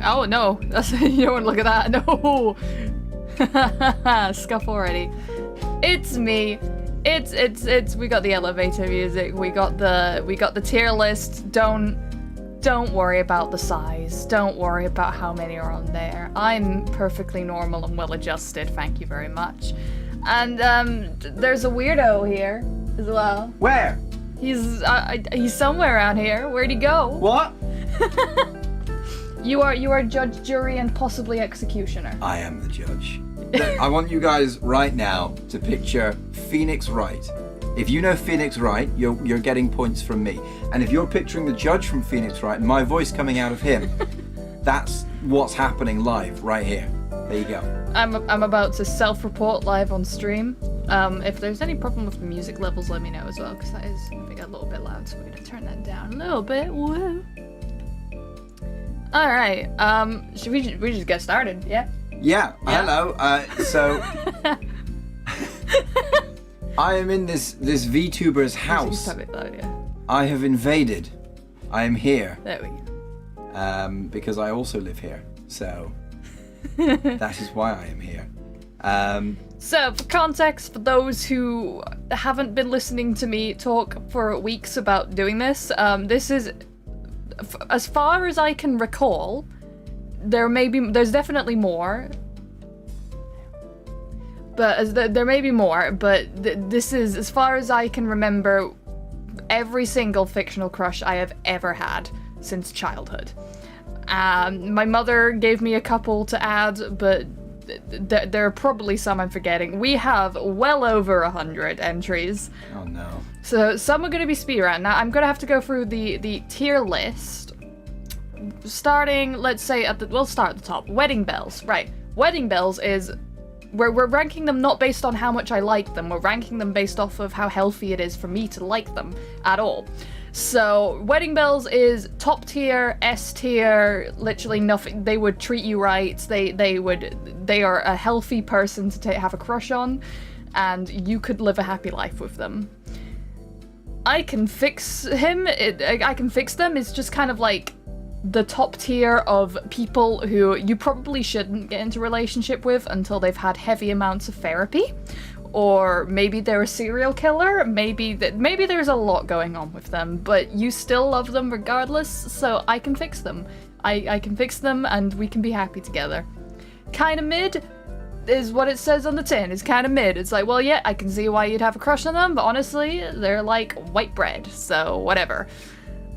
Oh no, that's you don't want to look at that. No. Scuff already. It's me. It's we got the elevator music. We got the tier list. Don't worry about the size. Don't worry about how many are on there. I'm perfectly normal and well adjusted. Thank you very much. And there's a weirdo here as well. Where? He's somewhere around here. Where'd he go? What? You are judge, jury, and possibly executioner. I am the judge. I want you guys right now to picture Phoenix Wright. If you know Phoenix Wright, you're getting points from me. And if you're picturing the judge from Phoenix Wright and my voice coming out of him, that's what's happening live right here. There you go. I'm about to self-report live on stream. If there's any problem with the music levels, let me know as well, because that is a little bit loud, so we're gonna turn that down a little bit. Woo. All right. Should we just get started? Yeah. Yeah. Hello. So I am in this VTuber's house. I have invaded. I am here. There we go. Because I also live here. So that is why I am here. So, for context, for those who haven't been listening to me talk for weeks about doing this, this is, as far as I can recall, there's definitely more, but there may be more, but this is, as far as I can remember, every single fictional crush I have ever had since childhood. My mother gave me a couple to add, but there are probably some I'm forgetting. We have well over 100 entries. Oh no. So some are going to be speedrun. Now I'm going to have to go through the tier list. Starting, let's say, we'll start at the top. Wedding bells. Right. Wedding bells is... We're ranking them not based on how much I like them. We're ranking them based off of how healthy it is for me to like them at all. So, wedding bells is top tier, S tier, literally nothing. They would treat you right. They are a healthy person to have a crush on, and you could live a happy life with them. I can fix him. I can fix them. It's just kind of like the top tier of people who you probably shouldn't get into a relationship with until they've had heavy amounts of therapy. Or maybe they're a serial killer, maybe there's a lot going on with them, but you still love them regardless, so I can fix them. I can fix them and we can be happy together. Kinda mid is what it says on the tin, it's kinda mid. It's like, well, yeah, I can see why you'd have a crush on them, but honestly, they're like white bread, so whatever.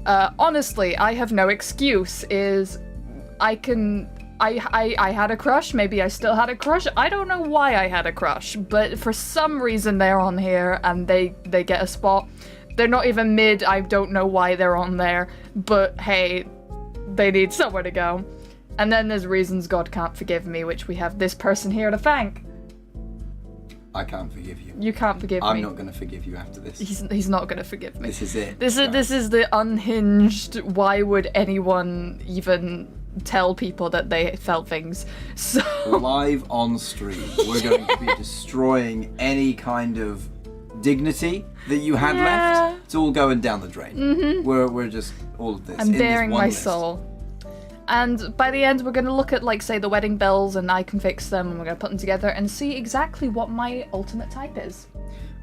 Honestly, I have no excuse, I had a crush, maybe I still had a crush, I don't know why I had a crush, but for some reason they're on here and they get a spot. They're not even mid, I don't know why they're on there, but hey, they need somewhere to go. And then there's reasons God can't forgive me, which we have this person here to thank. I can't forgive you. You can't forgive me. I'm not going to forgive you after this. He's not going to forgive me. This is it. This is the unhinged, why would anyone even tell people that they felt things. So live on stream, we're going to be destroying any kind of dignity that you had left. It's all going down the drain. Mm-hmm. We're just all of this. I'm bearing my soul. And by the end, we're going to look at, like, say, the wedding bells, and I can fix them, and we're going to put them together and see exactly what my ultimate type is.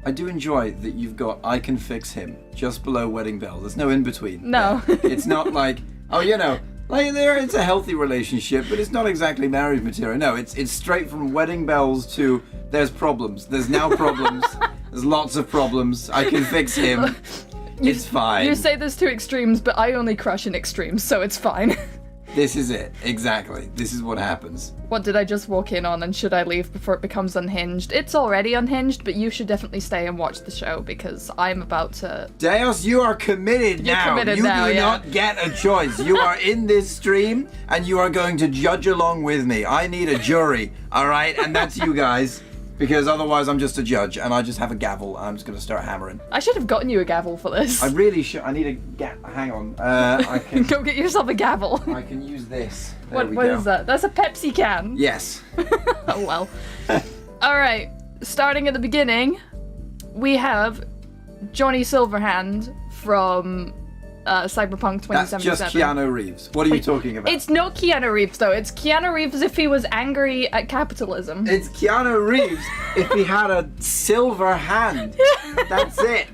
I do enjoy that you've got I can fix him just below wedding bells. There's no in between. No. It's not like, oh, you know, like it's a healthy relationship, but it's not exactly marriage material. No, it's straight from wedding bells to there's problems. There's now problems. There's lots of problems. I can fix him. It's fine. You say there's two extremes, but I only crush in extremes, so it's fine. This is it. Exactly. This is what happens. What did I just walk in on, and should I leave before it becomes unhinged? It's already unhinged, but you should definitely stay and watch the show because I'm about to... Deus, you are committed now. You're committed now, You do not get a choice. You are in this stream, and you are going to judge along with me. I need a jury, all right? And that's you guys. Because otherwise I'm just a judge, and I just have a gavel, and I'm just going to start hammering. I should have gotten you a gavel for this. I really should. I need a hang on. I can... Go get yourself a gavel. I can use this. What is that? That's a Pepsi can. Yes. Oh, well. All right. Starting at the beginning, we have Johnny Silverhand from Cyberpunk 2077. That's just Keanu Reeves. What are you talking about? It's not Keanu Reeves, though. It's Keanu Reeves if he was angry at capitalism. It's Keanu Reeves if he had a silver hand. That's it.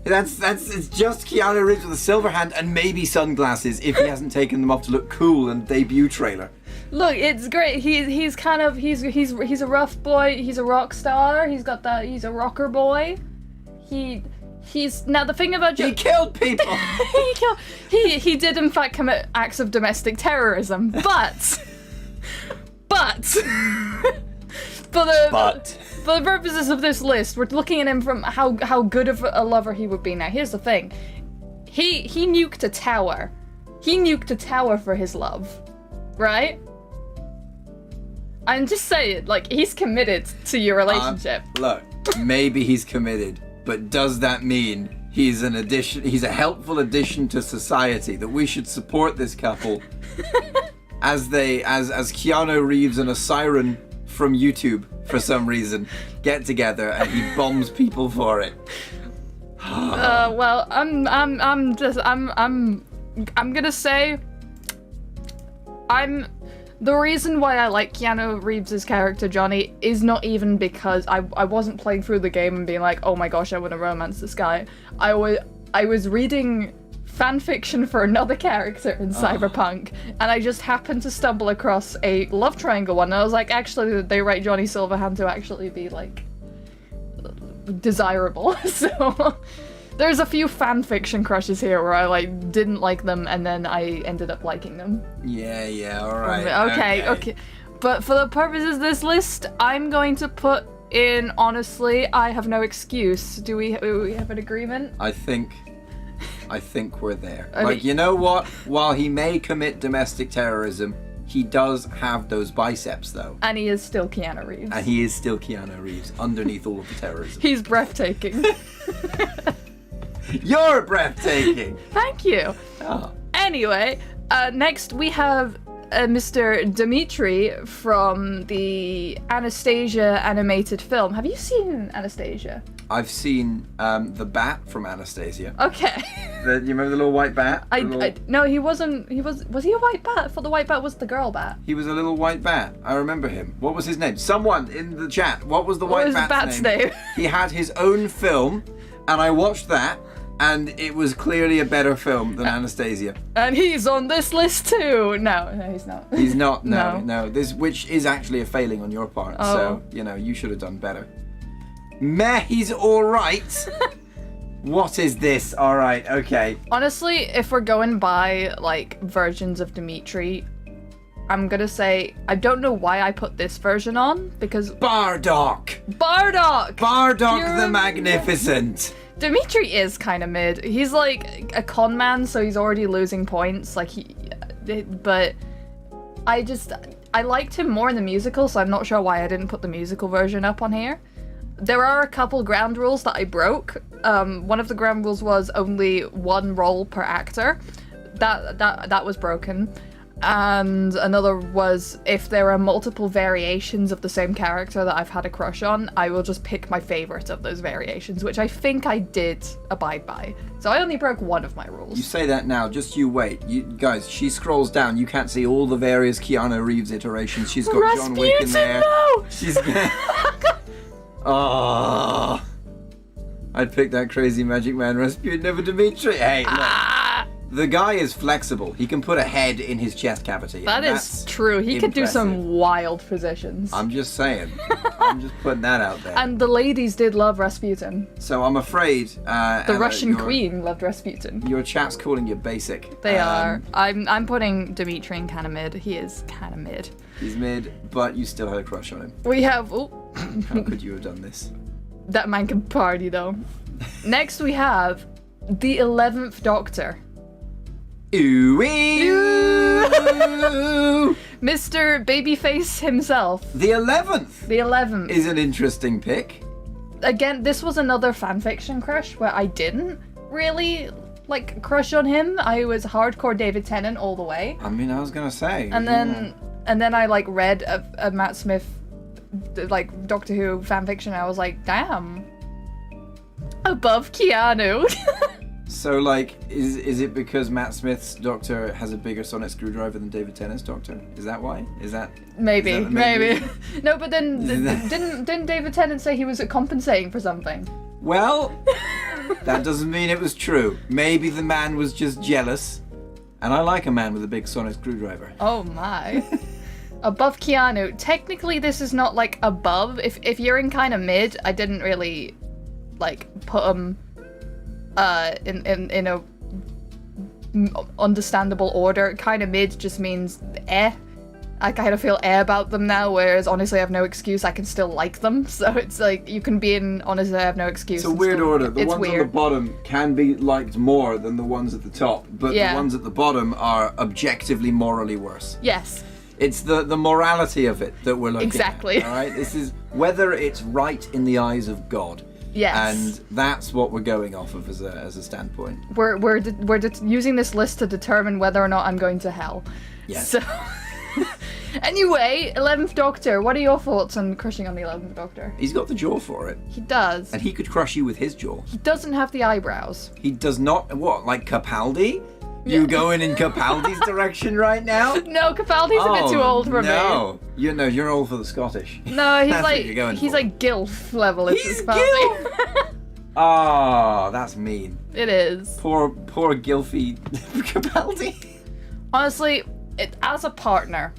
It's just Keanu Reeves with a silver hand and maybe sunglasses if he hasn't taken them off to look cool in the debut trailer. Look, it's great. He's kind of he's a rough boy. He's a rock star. He's a rocker boy. He's now the thing about He killed people. he did in fact commit acts of domestic terrorism, but for the purposes of this list, we're looking at him from how good of a lover he would be. Now, here's the thing. He nuked a tower. He nuked a tower for his love. Right? I'm just saying, like, he's committed to your relationship. Look, maybe he's committed, but does that mean he's a helpful addition to society, that we should support this couple as Keanu Reeves and a siren from YouTube for some reason get together and he bombs people for it? Well, I'm gonna say the reason why I like Keanu Reeves' character Johnny is not even because I wasn't playing through the game and being like, oh my gosh, I want to romance this guy. I was reading fanfiction for another character in Cyberpunk, and I just happened to stumble across a love triangle one, and I was like, actually, they write Johnny Silverhand to actually be, like, desirable. So there's a few fanfiction crushes here where I, like, didn't like them, and then I ended up liking them. Yeah, alright. Okay. But for the purposes of this list, I'm going to put in, honestly, I have no excuse. Do we have an agreement? I think we're there. I Like, mean, you know what? While he may commit domestic terrorism, he does have those biceps, though. and he is still Keanu Reeves. And he is still Keanu Reeves, underneath all of the terrorism. He's breathtaking. You're breathtaking! Thank you. Oh. Anyway, next we have Mr. Dimitri from the Anastasia animated film. Have you seen Anastasia? I've seen the bat from Anastasia. Okay. You remember the little white bat? No, he wasn't. Was he a white bat? I thought the white bat was the girl bat. He was a little white bat. I remember him. What was his name? Someone in the chat. What was the white What was the bat's name? He had his own film, and I watched that, and it was clearly a better film than Anastasia. And he's on this list too. No, he's not. He's not. No. No. This, which is actually a failing on your part. So you should have done better. Meh, he's all right. What is this? All right, okay. Honestly, if we're going by like versions of Dimitri, I'm gonna say I don't know why I put this version on because Bardock You're the Magnificent. Dimitri is kind of mid. He's like a con man, so he's already losing points. But I liked him more in the musical, so I'm not sure why I didn't put the musical version up on here. There are a couple ground rules that I broke. One of the ground rules was only one role per actor. That was broken. And another was if there are multiple variations of the same character that I've had a crush on, I will just pick my favorite of those variations, which I think I did abide by. So I only broke one of my rules. You say that now, just you wait. You guys, she scrolls down, you can't see all the various Keanu Reeves iterations. She's got Rasputin, John Wick in there. No! She's oh, I'd pick that crazy magic man Rasputin over Dimitri. Hey, look. The guy is flexible. He can put a head in his chest cavity. That is true. He could do some wild positions. I'm just saying. I'm just putting that out there. And the ladies did love Rasputin. So I'm afraid the Russian queen loved Rasputin. Your chat's calling you basic. They are. I'm putting Dimitri in kind of mid. He is kind of mid. He's mid, but you still had a crush on him. We have. How could you have done this? That man can party though. Next we have the 11th Doctor. Ooh-wee. Mr. Babyface himself. The 11th. The 11th is an interesting pick. Again, this was another fanfiction crush where I didn't really like crush on him. I was hardcore David Tennant all the way. I mean, I was gonna say. And then I like read a Matt Smith like Doctor Who fanfiction. And I was like, damn, above Keanu. So, like, is it because Matt Smith's doctor has a bigger sonic screwdriver than David Tennant's doctor? Is that why? Maybe. maybe? No, but then didn't David Tennant say he was compensating for something? Well, that doesn't mean it was true. Maybe the man was just jealous. And I like a man with a big sonic screwdriver. Oh my. Above Keanu. Technically, this is not like above. If you're in kind of mid, I didn't really like put him in a understandable order. Kind of mid just means I kind of feel about them now, whereas honestly I have no excuse. I can still like them, so it's like you can be in honestly I have no excuse. It's a weird order. The ones weird. on the bottom can be liked more than the ones at the top, but the ones at the bottom are objectively morally worse. Yes. It's the morality of it that we're looking exactly. at. All right, this is whether it's right in the eyes of God. Yes. And that's what we're going off of as a standpoint. We're using this list to determine whether or not I'm going to hell. Yes. So anyway, 11th Doctor, what are your thoughts on crushing on the 11th Doctor? He's got the jaw for it. He does. And he could crush you with his jaw. He doesn't have the eyebrows. He does not. What, like Capaldi? You going in Capaldi's direction right now? No, Capaldi's a bit too old for me. No, you're old for the Scottish. No, he's That's like what you're going he's for. like Gilf level. He's Gilf. Oh, that's mean. It is. Poor Gilfy Capaldi. Honestly, as a partner,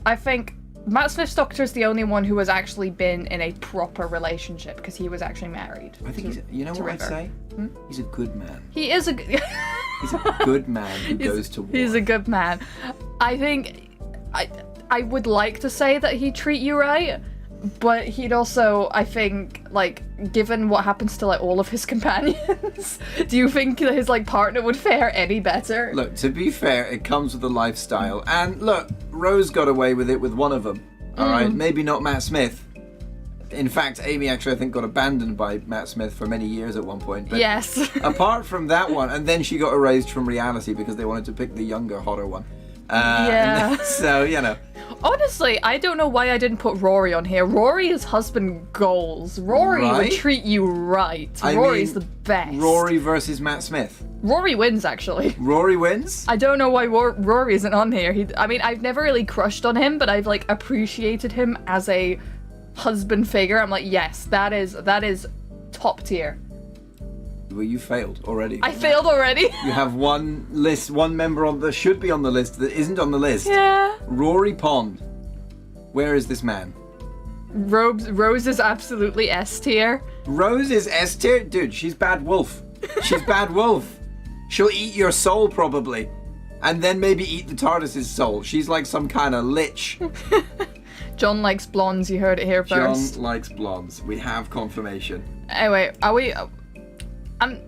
I think Matt Smith's Doctor is the only one who has actually been in a proper relationship because he was actually married. I think he's. You know what I'd say? He's a good man. He is a. He's a good man who goes to war. He's a good man. I think I would like to say that he'd treat you right, but he'd also, I think, like, given what happens to like all of his companions, do you think that his like partner would fare any better? Look, to be fair, it comes with a lifestyle. And look, Rose got away with it with one of them. All right, maybe not Matt Smith. In fact, Amy actually, I think, got abandoned by Matt Smith for many years at one point. But yes. apart from that one, and then she got erased from reality because they wanted to pick the younger, hotter one. Yeah. So, you know. Honestly, I don't know why I didn't put Rory on here. Rory is husband goals. Rory would treat you right. Rory's the best. Rory versus Matt Smith. Rory wins, actually. Rory wins? I don't know why Rory isn't on here. I mean, I've never really crushed on him, but I've like appreciated him as a husband figure. I'm like, yes, that is top tier. Well, you failed already. I failed already? You have one member on the should be on the list that isn't on the list. Yeah. Rory Pond. Where is this man? Rose is absolutely S tier. Rose is S tier? Dude, she's bad wolf. She's bad wolf. She'll eat your soul probably. And then maybe eat the TARDIS's soul. She's like some kind of lich. John likes blondes, you heard it here first. John likes blondes. We have confirmation. Anyway, are we... I'm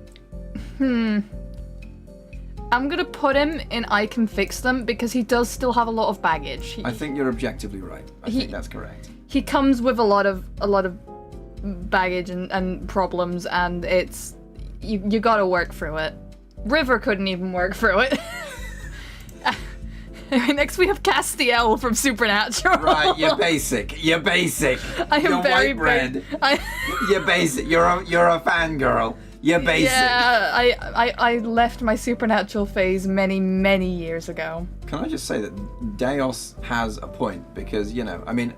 gonna put him in I Can Fix Them because he does still have a lot of baggage. I think you're objectively right. I think that's correct. He comes with a lot of baggage and problems, and it's you gotta work through it. River couldn't even work through it. Next we have Castiel from Supernatural. Right, you're basic. You're basic. I am you're very white bread. I... You're basic. You're a fangirl. You're basic. Yeah, I left my Supernatural phase many years ago. Can I just say that Deos has a point because, you know, I mean,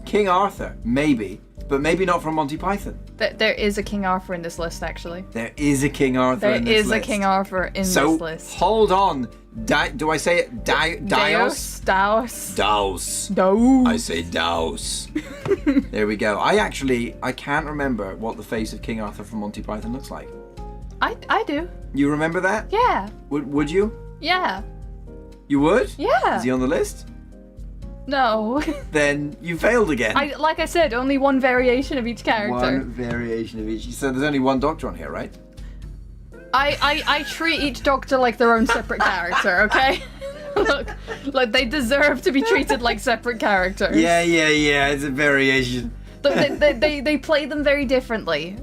King Arthur, maybe, but maybe not from Monty Python. There is a King Arthur in this list, actually. There is a King Arthur in this list. There is a King Arthur in this list. So, hold on. Do I say it? Deos? Daos. I say Daos. There we go. I can't remember what the face of King Arthur from Monty Python looks like. I do. You remember that? Yeah. Would you? Yeah. You would? Yeah. Is he on the list? No. Then you failed again. Like I said, only one variation of each character. One variation of each. So there's only one Doctor on here, right? I treat each Doctor like their own separate character, okay? Look, like they deserve to be treated like separate characters. Yeah, it's a variation. They play them very differently.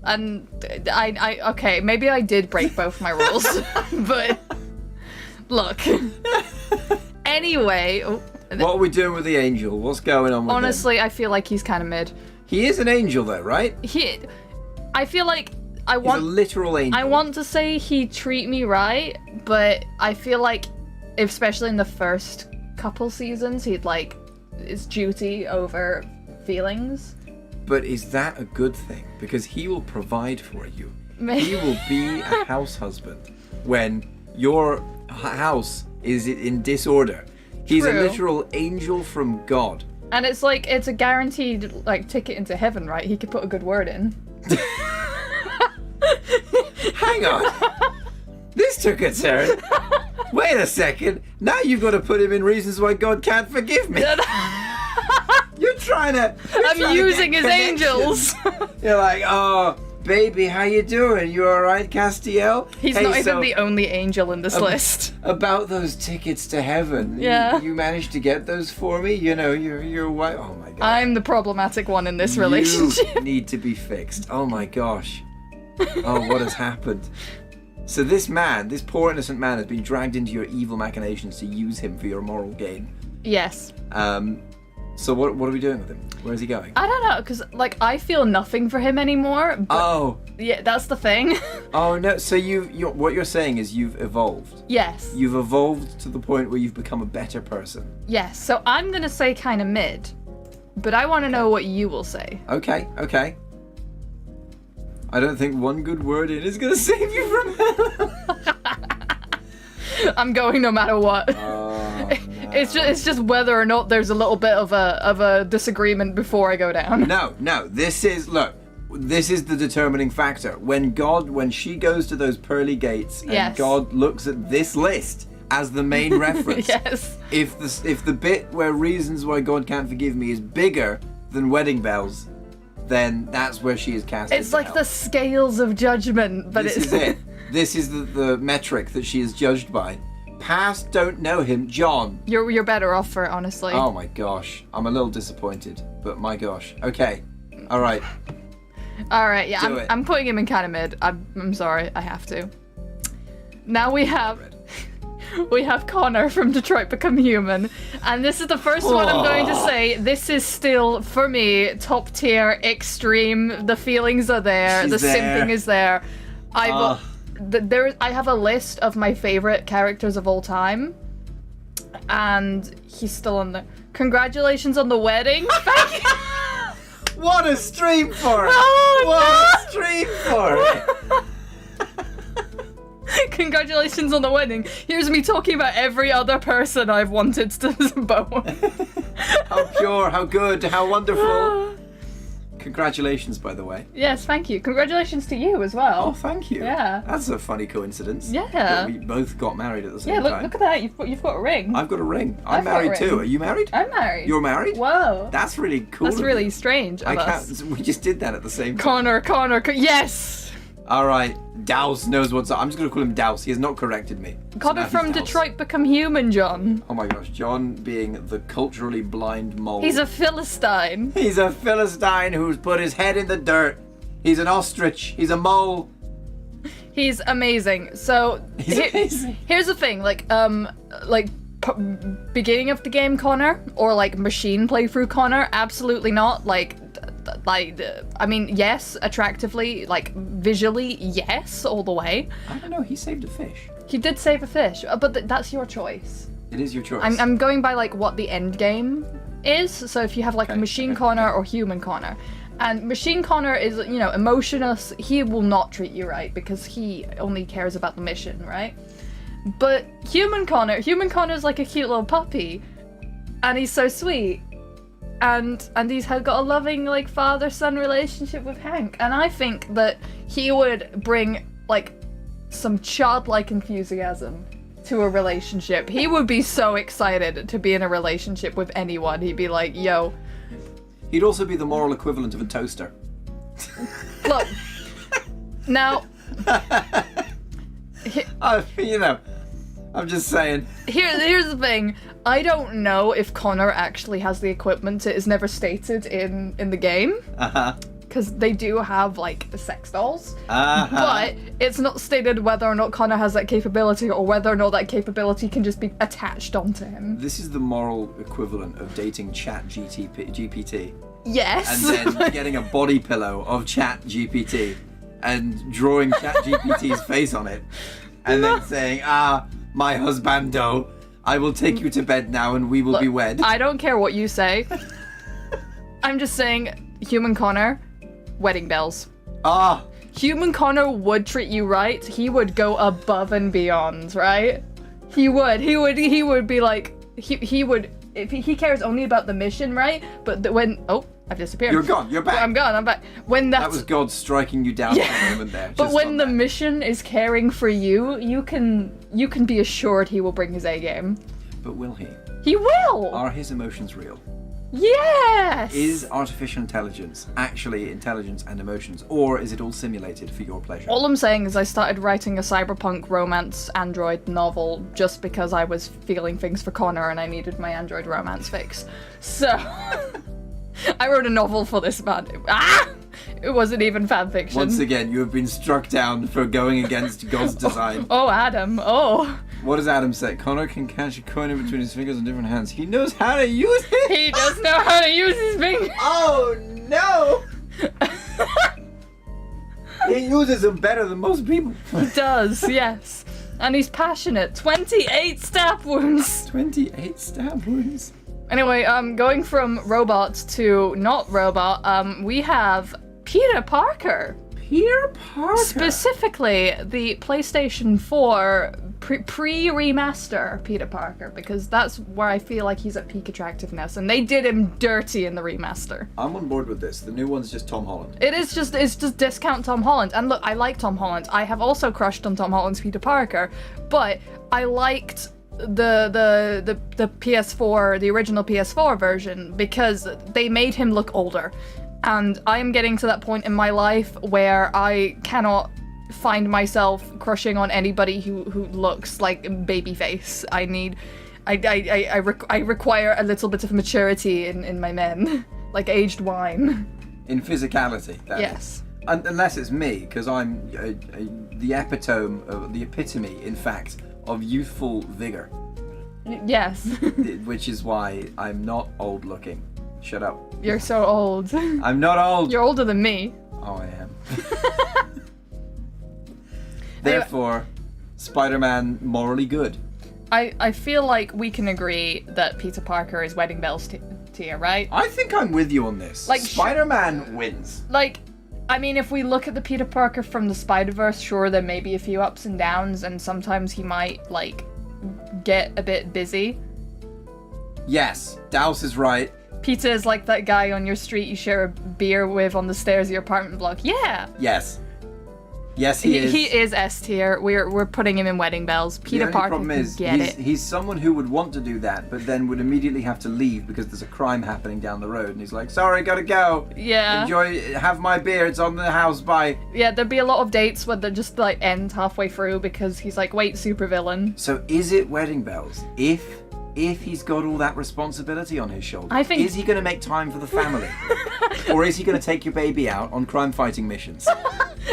And okay, maybe I did break both my rules, but look. Anyway. What are we doing with the angel? What's going on with honestly, him? I feel like he's kind of mid. He is an angel though, right? I feel like I want He's a literal angel. I want to say he'd treat me right, but I feel like, especially in the first couple seasons, he'd like his duty over feelings. But is that a good thing? Because he will provide for you. Maybe. He will be a house husband when your house is in disorder. He's a True. literal angel from God. And it's like, it's a guaranteed like ticket into heaven, right? He could put a good word in. Hang on. This took a turn. Wait a second. Now you've got to put him in reasons why God can't forgive me. You're trying to. I'm using his connections. angels. You're like, oh, baby, how you doing? You all right, Castiel? He's Hey, not even so the only angel in this list. About those tickets to heaven. Yeah. You managed to get those for me. You know, you're white. Oh my God. I'm the problematic one in this relationship. You need to be fixed. Oh my gosh. Oh, what has happened? So this man, this poor innocent man, has been dragged into your evil machinations to use him for your moral gain. Yes. So what are we doing with him? Where is he going? I don't know, because like I feel nothing for him anymore. But Oh. yeah, that's the thing. Oh no. So what you're saying is you've evolved. Yes. You've evolved to the point where you've become a better person. Yes. So I'm gonna say kind of mid, but I want to know what you will say. Okay. I don't think one good word in is gonna save you from hell. I'm going no matter what. Oh, no. It's just whether or not there's a little bit of a disagreement before I go down. No. This is the determining factor. When she goes to those pearly gates and Yes. God looks at this list as the main reference. Yes. If the bit where reasons why God can't forgive me is bigger than wedding bells, then that's where she is cast. It's into like hell. the scales of judgment, but This it's is it. This is the metric that she is judged by. Past don't know him, John. You're better off for it, honestly. Oh my gosh, I'm a little disappointed, but my gosh. Okay, all right. All right, yeah, Do it. I'm putting him in kind of mid. I'm sorry, I have to. Now we have Connor from Detroit Become Human, and this is the first one I'm going to say. This is still for me top tier, extreme. The feelings are there. She's the there. simping is there. I have a list of my favorite characters of all time, and he's still on there. Congratulations on the wedding. Thank you. What a stream for it! Oh, What a stream for it! Congratulations on the wedding. Here's me talking about every other person I've wanted to bone. How pure, how good, how wonderful. Congratulations, by the way. Yes, thank you. Congratulations to you as well. Oh, thank you. Yeah. That's a funny coincidence. Yeah. That we both got married at the same Yeah, time. look at that. You've got a ring. I've got a ring. I'm I've got a married too. ring. Are you married? I'm married. You're married? Whoa. That's really cool. That's of really you. strange of I us. can't. We just did that at the same time. Connor. Yes. All right. Douse knows what's up. I'm just gonna call him Douse. He has not corrected me. So Connor now he's from Douse. Detroit Become Human, John. Oh my gosh, John being the culturally blind mole. He's a Philistine. He's a Philistine who's put his head in the dirt. He's an ostrich. He's a mole. He's amazing. So He's amazing. here's the thing, beginning of the game Connor or like machine playthrough Connor, absolutely not. I mean, yes, attractively, like visually, yes, all the way. I don't know. He saved a fish. He did save a fish, but that's your choice. It is your choice. I'm going by like what the end game is. So if you have like a machine Connor or human Connor. And Machine Connor is, emotionless. He will not treat you right because he only cares about the mission, right? But Human Connor's like a cute little puppy, and he's so sweet, and he's got a loving like father-son relationship with Hank, and I think that he would bring like some childlike enthusiasm to a relationship. He would be so excited to be in a relationship with anyone. He'd be like, yo. He'd also be the moral equivalent of a toaster. Look, now, I'm just saying. here's the thing. I don't know if Connor actually has the equipment. It is never stated in the game. Because they do have, like, sex dolls. But it's not stated whether or not Connor has that capability or whether or not that capability can just be attached onto him. This is the moral equivalent of dating Chat GPT. Yes. And then getting a body pillow of Chat GPT. and drawing ChatGPT's face on it, and then saying, my husbando, I will take you to bed now and we will be wed. I don't care what you say. I'm just saying, Human Connor, wedding bells. Human Connor would treat you right. He would go above and beyond, right? He would be like, he would, if he cares only about the mission, right? But when, I've disappeared. You're gone, you're back. I'm gone, I'm back. That was God striking you down for a moment there. But when the mission is caring for you, you can be assured he will bring his A game. But will he? He will! Are his emotions real? Yes! Is artificial intelligence actually intelligence and emotions, or is it all simulated for your pleasure? All I'm saying is I started writing a cyberpunk romance android novel just because I was feeling things for Connor and I needed my android romance fix. So, I wrote a novel for this man. It wasn't even fan fiction. Once again, you have been struck down for going against God's design. Oh, Adam, oh. What does Adam say? Connor can catch a coin in between his fingers on different hands. He knows how to use it! He does know how to use his fingers! Oh, no! He uses them better than most people. He does, yes. And he's passionate. 28 stab wounds! 28 stab wounds. Anyway, going from robot to not robot, we have Peter Parker. Peter Parker? Specifically, the PlayStation 4 pre-remaster Peter Parker, because that's where I feel like he's at peak attractiveness, and they did him dirty in the remaster. I'm on board with this. The new one's just Tom Holland. It's just discount Tom Holland. And look, I like Tom Holland. I have also crushed on Tom Holland's Peter Parker, but I liked the PS4, the original PS4 version, because they made him look older. And I am getting to that point in my life where I cannot find myself crushing on anybody who looks like Babyface. I require a little bit of maturity in my men, like aged wine. In physicality, that yes. is. Unless it's me, because I'm the epitome, in fact, of youthful vigor. Yes. Which is why I'm not old looking. Shut up. You're so old. I'm not old. You're older than me. Oh, I am. Therefore, Spider-Man morally good. I feel like we can agree that Peter Parker is wedding bells tier, right? I think I'm with you on this. Like, Spider-Man wins. Like, I mean, if we look at the Peter Parker from the Spider-Verse, sure, there may be a few ups and downs, and sometimes he might, like, get a bit busy. Yes, Douse is right. Peter is like that guy on your street you share a beer with on the stairs of your apartment block. Yeah. Yes. Yes, he is. He is S tier. We're putting him in wedding bells. Peter Parker can get it. He's someone who would want to do that, but then would immediately have to leave because there's a crime happening down the road, and he's like, "Sorry, gotta go. Yeah. Have my beer. It's on the house. Bye." Yeah, there'd be a lot of dates where they just like end halfway through because he's like, "Wait, supervillain." So is it wedding bells? If he's got all that responsibility on his shoulders, is he going to make time for the family? Or is he going to take your baby out on crime-fighting missions?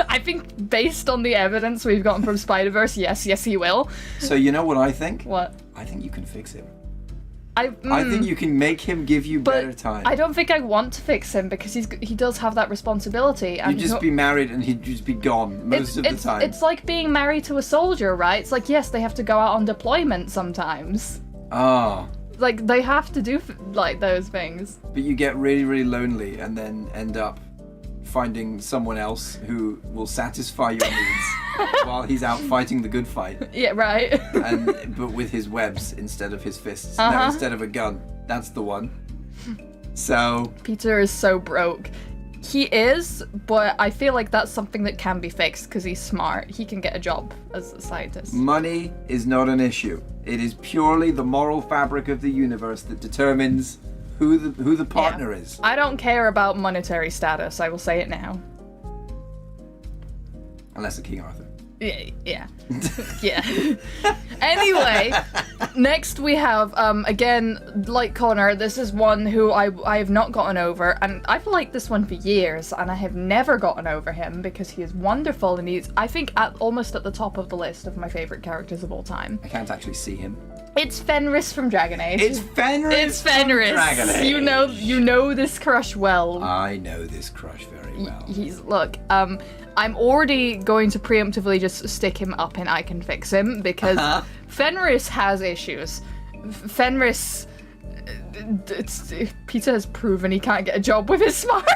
I think based on the evidence we've gotten from Spider-Verse, yes he will. So you know what I think? What? I think you can fix him. I think you can make him give you better time. I don't think I want to fix him because he does have that responsibility. And you'd just be married and he'd just be gone most of the time. It's like being married to a soldier, right? It's like, yes, they have to go out on deployment sometimes. Ah. Like, they have to do, like, those things. But you get really, really lonely and then end up finding someone else who will satisfy your needs while he's out fighting the good fight. Yeah, right. But with his webs instead of his fists. No, instead of a gun. That's the one. So... Peter is so broke. He is, but I feel like that's something that can be fixed because he's smart. He can get a job as a scientist. Money is not an issue. It is purely the moral fabric of the universe that determines who the partner is. I don't care about monetary status. I will say it now. Unless it's King Arthur. Yeah. Yeah. Anyway, next we have, again, like Connor, this is one who I have not gotten over, and I've liked this one for years, and I have never gotten over him because he is wonderful, and he's, I think, almost at the top of the list of my favorite characters of all time. I can't actually see him. It's Fenris from Dragon Age. It's Fenris. It's Fenris. From Dragon Age. You know this crush well. I know this crush very very well. Look, I'm already going to preemptively just stick him up in I Can Fix Him because Fenris has issues. Fenris, Peter has proven he can't get a job with his smart.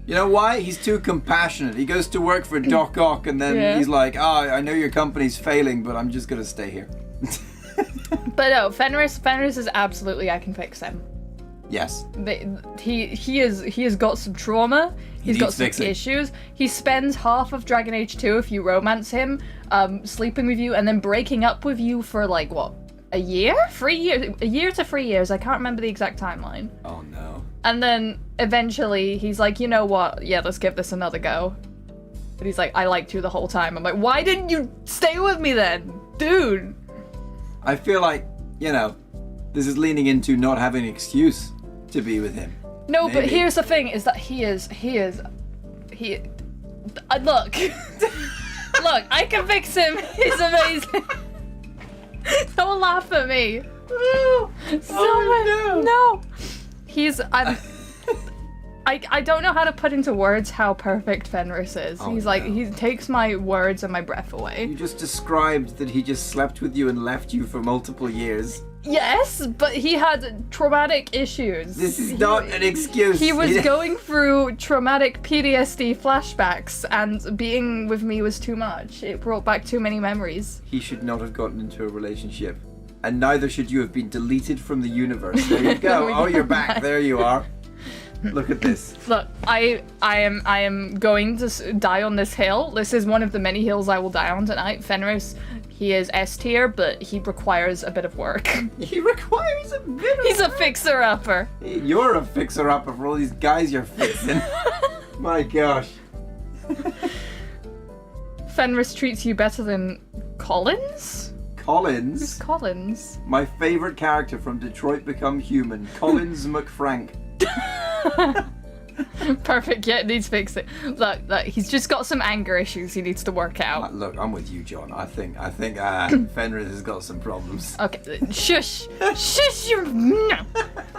You know why? He's too compassionate. He goes to work for Doc Ock and then he's like, oh, I know your company's failing, but I'm just going to stay here. But no, Fenris is absolutely I Can Fix Him. Yes. He has got some trauma. He's got some issues. He spends half of Dragon Age 2 if you romance him, sleeping with you and then breaking up with you for like what? A year? 3 years? A year to 3 years. I can't remember the exact timeline. Oh no. And then eventually he's like, you know what? Yeah, let's give this another go. But he's like, I liked you the whole time. I'm like, why didn't you stay with me then? Dude. I feel like, you know, this is leaning into not having an excuse to be with him. No, Maybe. But here's the thing, is that look. Look, I can fix him. He's amazing. Don't laugh at me. No. I don't know how to put into words how perfect Fenris is. Oh, He's like, he takes my words and my breath away. You just described that he just slept with you and left you for multiple years. Yes, but he had traumatic issues. This is not an excuse. He was going through traumatic PTSD flashbacks, and being with me was too much. It brought back too many memories. He should not have gotten into a relationship. And neither should you have been deleted from the universe. There you go. Oh, you're back. There you are. Look at this. Look, I am going to die on this hill. This is one of the many hills I will die on tonight. Fenris, he is S tier, but he requires a bit of work. He requires a bit of He's work. a fixer-upper. You're a fixer-upper for all these guys you're fixing. My gosh. Fenris treats you better than Collins? Collins? Who's Collins? My favorite character from Detroit Become Human. Collins McFrank. Perfect, yeah, needs fixing. Look, he's just got some anger issues he needs to work out. Look, I'm with you, John. I think Fenris has got some problems. Okay, shush. Shush, no.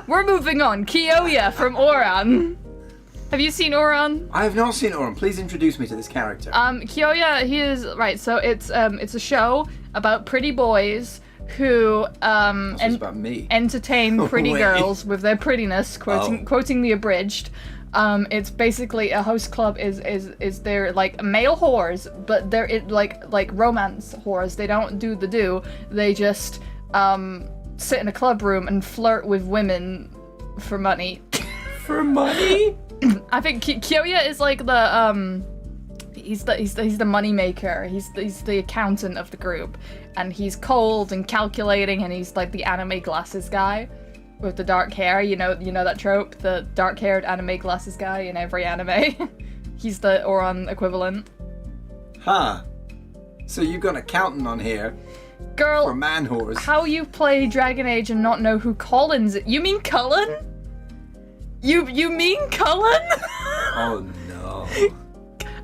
We're moving on. Kyoya from Oran. Have you seen Oran? I have not seen Oran. Please introduce me to this character. Kyoya, he is, right, so it's a show about pretty boys who about me. entertain pretty Wait. girls with their prettiness, quoting the abridged. It's basically a host club is they're like male whores, but they're like romance whores. They don't do the do. They just sit in a club room and flirt with women for money. For money? I think Kyoya is like the he's the money maker. He's the accountant of the group, and he's cold and calculating, and he's like the anime glasses guy with the dark hair. You know that trope, the dark-haired anime glasses guy in every anime. He's the Oran equivalent. Huh. So you got an accountant on here. Girl, for man whores. How you play Dragon Age and not know who Collins is? You mean Cullen? You mean Cullen? Oh no.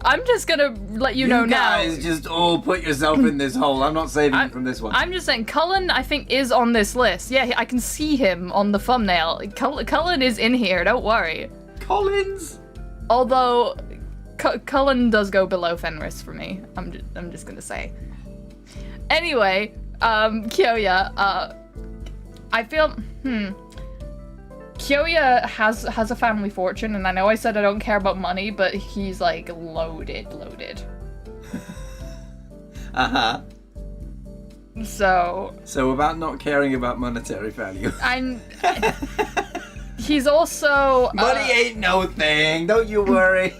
I'm just gonna let you know now. You guys just all put yourself in this hole. I'm not saving you from this one. I'm just saying, Cullen, I think, is on this list. Yeah, I can see him on the thumbnail. Cullen is in here, don't worry. Collins? Although, Cullen does go below Fenris for me. I'm just gonna say. Anyway, Kyoya, I feel, Kyoya has a family fortune, and I know I said I don't care about money, but he's like loaded. Uh-huh. So about not caring about monetary value. He's also money ain't no thing, don't you worry.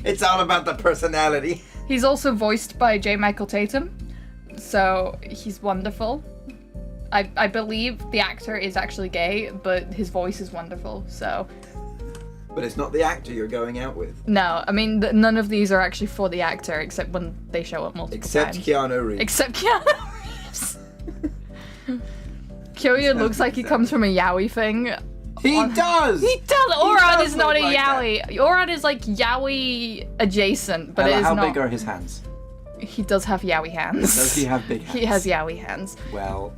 It's all about the personality. He's also voiced by J. Michael Tatum, so he's wonderful. I believe the actor is actually gay, but his voice is wonderful, so... But it's not the actor you're going out with. No, I mean, none of these are actually for the actor, except when they show up multiple times. Except Keanu Reeves. Except Keanu Reeves. Kyoya looks like he comes from a yaoi thing. He does! He does! Oran is not a like yaoi. Oran is like yaoi adjacent, but it is how not... big are his hands? He does have yaoi hands. Does he have big hands? He has yaoi hands. Well...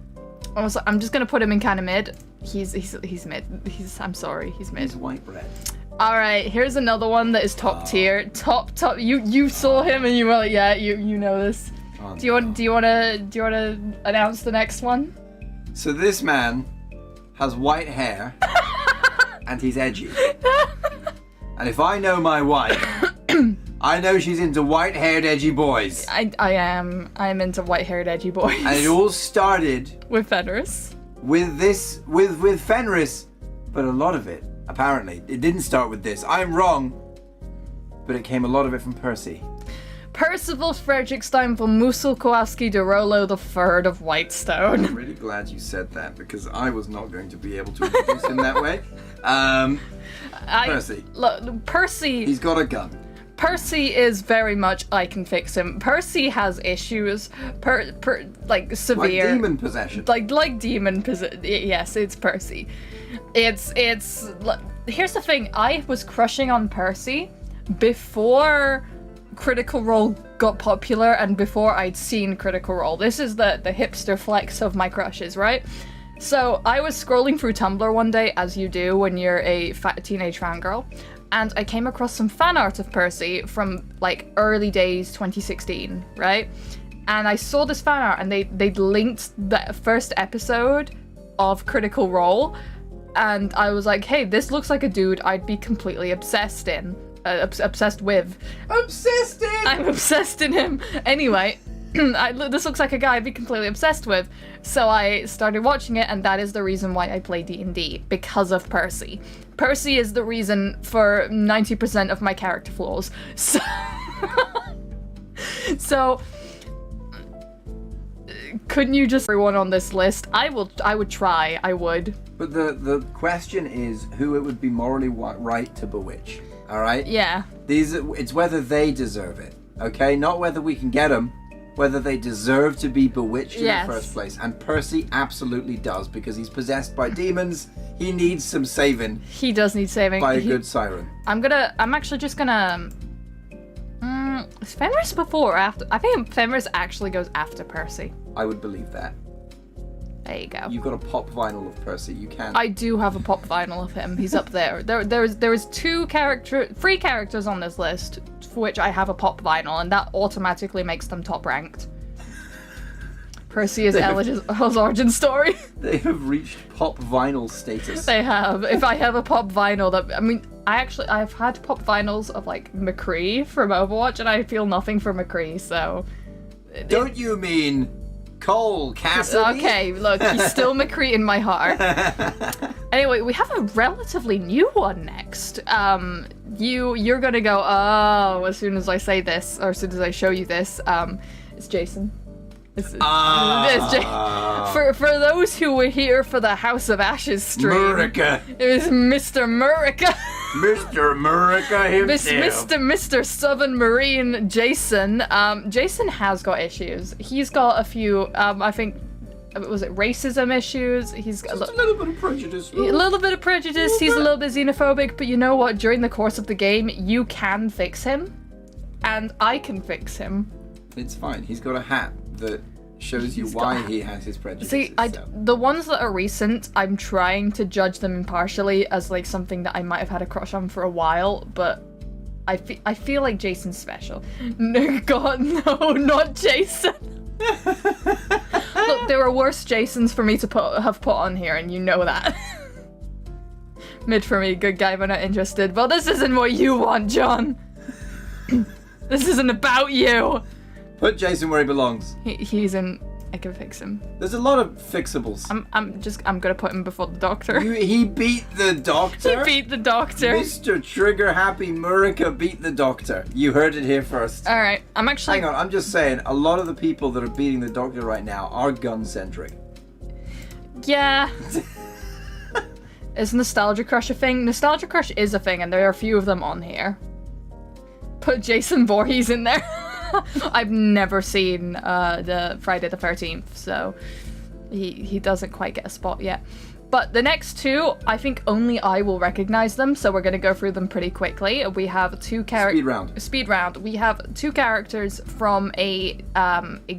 Also, I'm just gonna put him in kind of mid. He's mid. I'm sorry, he's mid. He's white bread. All right, here's another one that is top tier. Top. You saw him and you were like, yeah, you know this. Do you want to announce the next one? So this man has white hair and he's edgy. And if I know my wife, I know she's into white-haired edgy boys. I'm into white-haired edgy boys. And it all started with Fenris. With Fenris, but a lot of it, apparently, it didn't start with this. I'm wrong, but it came a lot of it from Percy. Percival Frederickstein von Mussel Kowalski de Rollo the Third of Whitestone. I'm really glad you said that because I was not going to be able to introduce him that way. Percy. Look, Percy. He's got a gun. Percy is very much I can fix him. Percy has issues, like severe, like demon possession. Like demon possession. Yes, it's Percy. It's. Here's the thing. I was crushing on Percy before Critical Role got popular and before I'd seen Critical Role. This is the hipster flex of my crushes, right? So I was scrolling through Tumblr one day, as you do when you're a teenage fangirl, and I came across some fan art of Percy from like early days 2016, right? And I saw this fan art and they'd linked the first episode of Critical Role, and I was like, hey, this looks like a dude I'd be completely obsessed with. Obsessed in! I'm obsessed in him. Anyway, this looks like a guy I'd be completely obsessed with. So I started watching it, and that is the reason why I play D&D, because of Percy. Percy is the reason for 90% of my character flaws. So couldn't you just everyone on this list? I would try. I would. But the question is who it would be morally right to bewitch. All right? Yeah. It's whether they deserve it. Okay? Not whether we can get them. Whether they deserve to be bewitched in the first place. And Percy absolutely does, because he's possessed by demons. He needs some saving. He does need saving. By a good siren. I'm actually just gonna... is Fenris before or after? I think Fenris actually goes after Percy. I would believe that. There you go. You've got a pop vinyl of Percy. You can. I do have a pop vinyl of him. He's up there. There is three characters on this list for which I have a pop vinyl, and that automatically makes them top ranked. Percy is Ellis' origin story. They have reached pop vinyl status. They have. If I have a pop vinyl I've had pop vinyls of like McCree from Overwatch, and I feel nothing for McCree, so. Don't you mean Cole Cassidy? Okay, look, he's still McCree in my heart. Anyway, we have a relatively new one next. You're gonna go, oh, as soon as I say this, or as soon as I show you this, it's Jason. It's for those who were here for the House of Ashes stream. Murica. It was Mr. Murica. Mr. Murica himself. Mr. Southern Marine Jason. Jason has got issues. He's got a few, I think, was it racism issues? He's got a little bit of prejudice. A little bit of prejudice. He's a little bit xenophobic, but you know what? During the course of the game, you can fix him. And I can fix him. It's fine. He's got a hat that shows you why he has his prejudices. See, the ones that are recent, I'm trying to judge them impartially as like something that I might have had a crush on for a while, but I feel like Jason's special. No, God, no, not Jason. Look, there are worse Jasons for me to have put on here, and you know that. Mid for me, good guy, but not interested. Well, this isn't what you want, John. This isn't about you. Put Jason where he belongs. He's in. I can fix him. There's a lot of fixables. I'm gonna put him before the doctor. He beat the doctor? He beat the doctor. Mr. Trigger Happy Murica beat the doctor. You heard it here first. Alright, I'm actually... Hang on, I'm just saying, a lot of the people that are beating the doctor right now are gun-centric. Yeah. Is Nostalgia Crush a thing? Nostalgia Crush is a thing, and there are a few of them on here. Put Jason Voorhees in there. I've never seen the Friday the 13th, so he doesn't quite get a spot yet. But the next two, I think only I will recognize them, so we're going to go through them pretty quickly. We have two characters... Speed round. We have two characters from a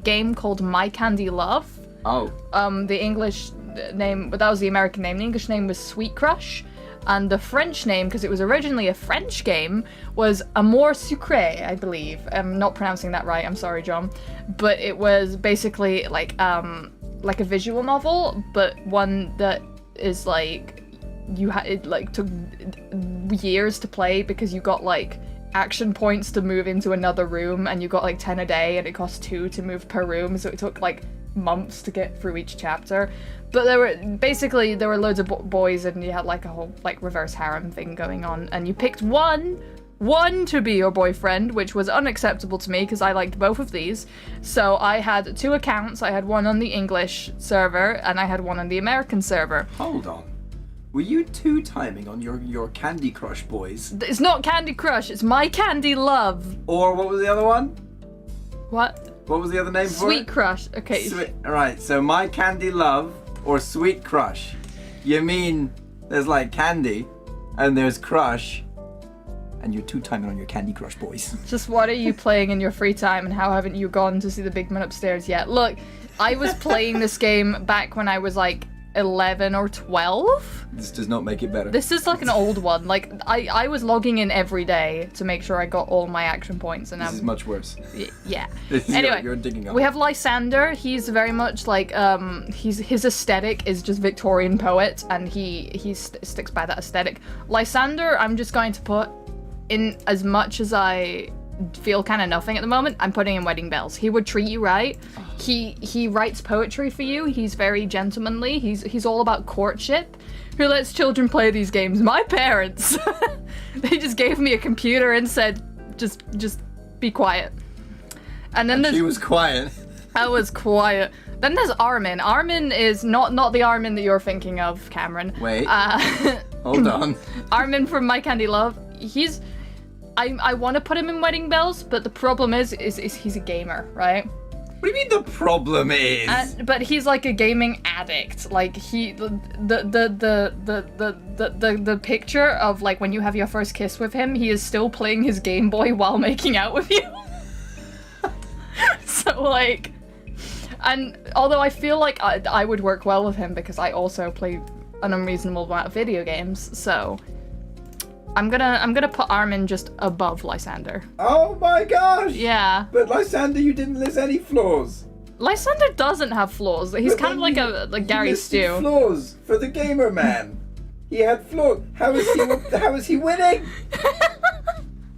game called My Candy Love. Oh. The English name... That was the American name. The English name was Sweet Crush. and the French name, because it was originally a French game, was Amour Sucré, I believe. I'm not pronouncing that right, I'm sorry, John. But it was basically like a visual novel, but one that is like, it like took years to play because you got like action points to move into another room, and you got like 10 a day, and it cost 2 to move per room, so it took like months to get through each chapter. But there were loads of boys, and you had like a whole like reverse harem thing going on, and you picked one to be your boyfriend, which was unacceptable to me because I liked both of these. So I had 2 accounts. I had one on the English server, and I had one on the American server. Hold on. Were you 2-timing on your Candy Crush boys? It's not Candy Crush, it's My Candy Love. Or what was the other one? What? What was the other name for it? Sweet Crush. Okay. Alright, so My Candy Love or Sweet Crush. You mean there's like candy and there's crush, and you're 2-timing on your Candy Crush boys. Just what are you playing in your free time, and how haven't you gone to see the big man upstairs yet? Look, I was playing this game back when I was like 11 or 12. This does not make it better. This is like an old one. Like I was logging in every day to make sure I got all my action points, and this is much worse. Yeah. Anyway, you're digging up. We have Lysander. He's very much like his aesthetic is just Victorian poet, and he sticks by that aesthetic. Lysander, I'm just going to put in, as much as I feel kind of nothing at the moment, I'm putting in Wedding Bells. He would treat you right. He writes poetry for you. He's very gentlemanly. He's all about courtship. Who lets children play these games? My parents. They just gave me a computer and said, just be quiet. And then she was quiet. I was quiet. Then there's Armin. Armin is not the Armin that you're thinking of, Cameron. Wait. Hold on. Armin from My Candy Love. I want to put him in Wedding Bells, but the problem is he's a gamer, right? What do you mean the problem is? But he's like a gaming addict. Like the picture of like when you have your first kiss with him, he is still playing his Game Boy while making out with you. So like, and although I feel like I would work well with him because I also play an unreasonable amount of video games, so I'm gonna put Armin just above Lysander. Oh my gosh! Yeah. But Lysander, you didn't list any flaws. Lysander doesn't have flaws. He's kind of like a Gary Stew. Flaws for the gamer man. He had flaws. How is he winning?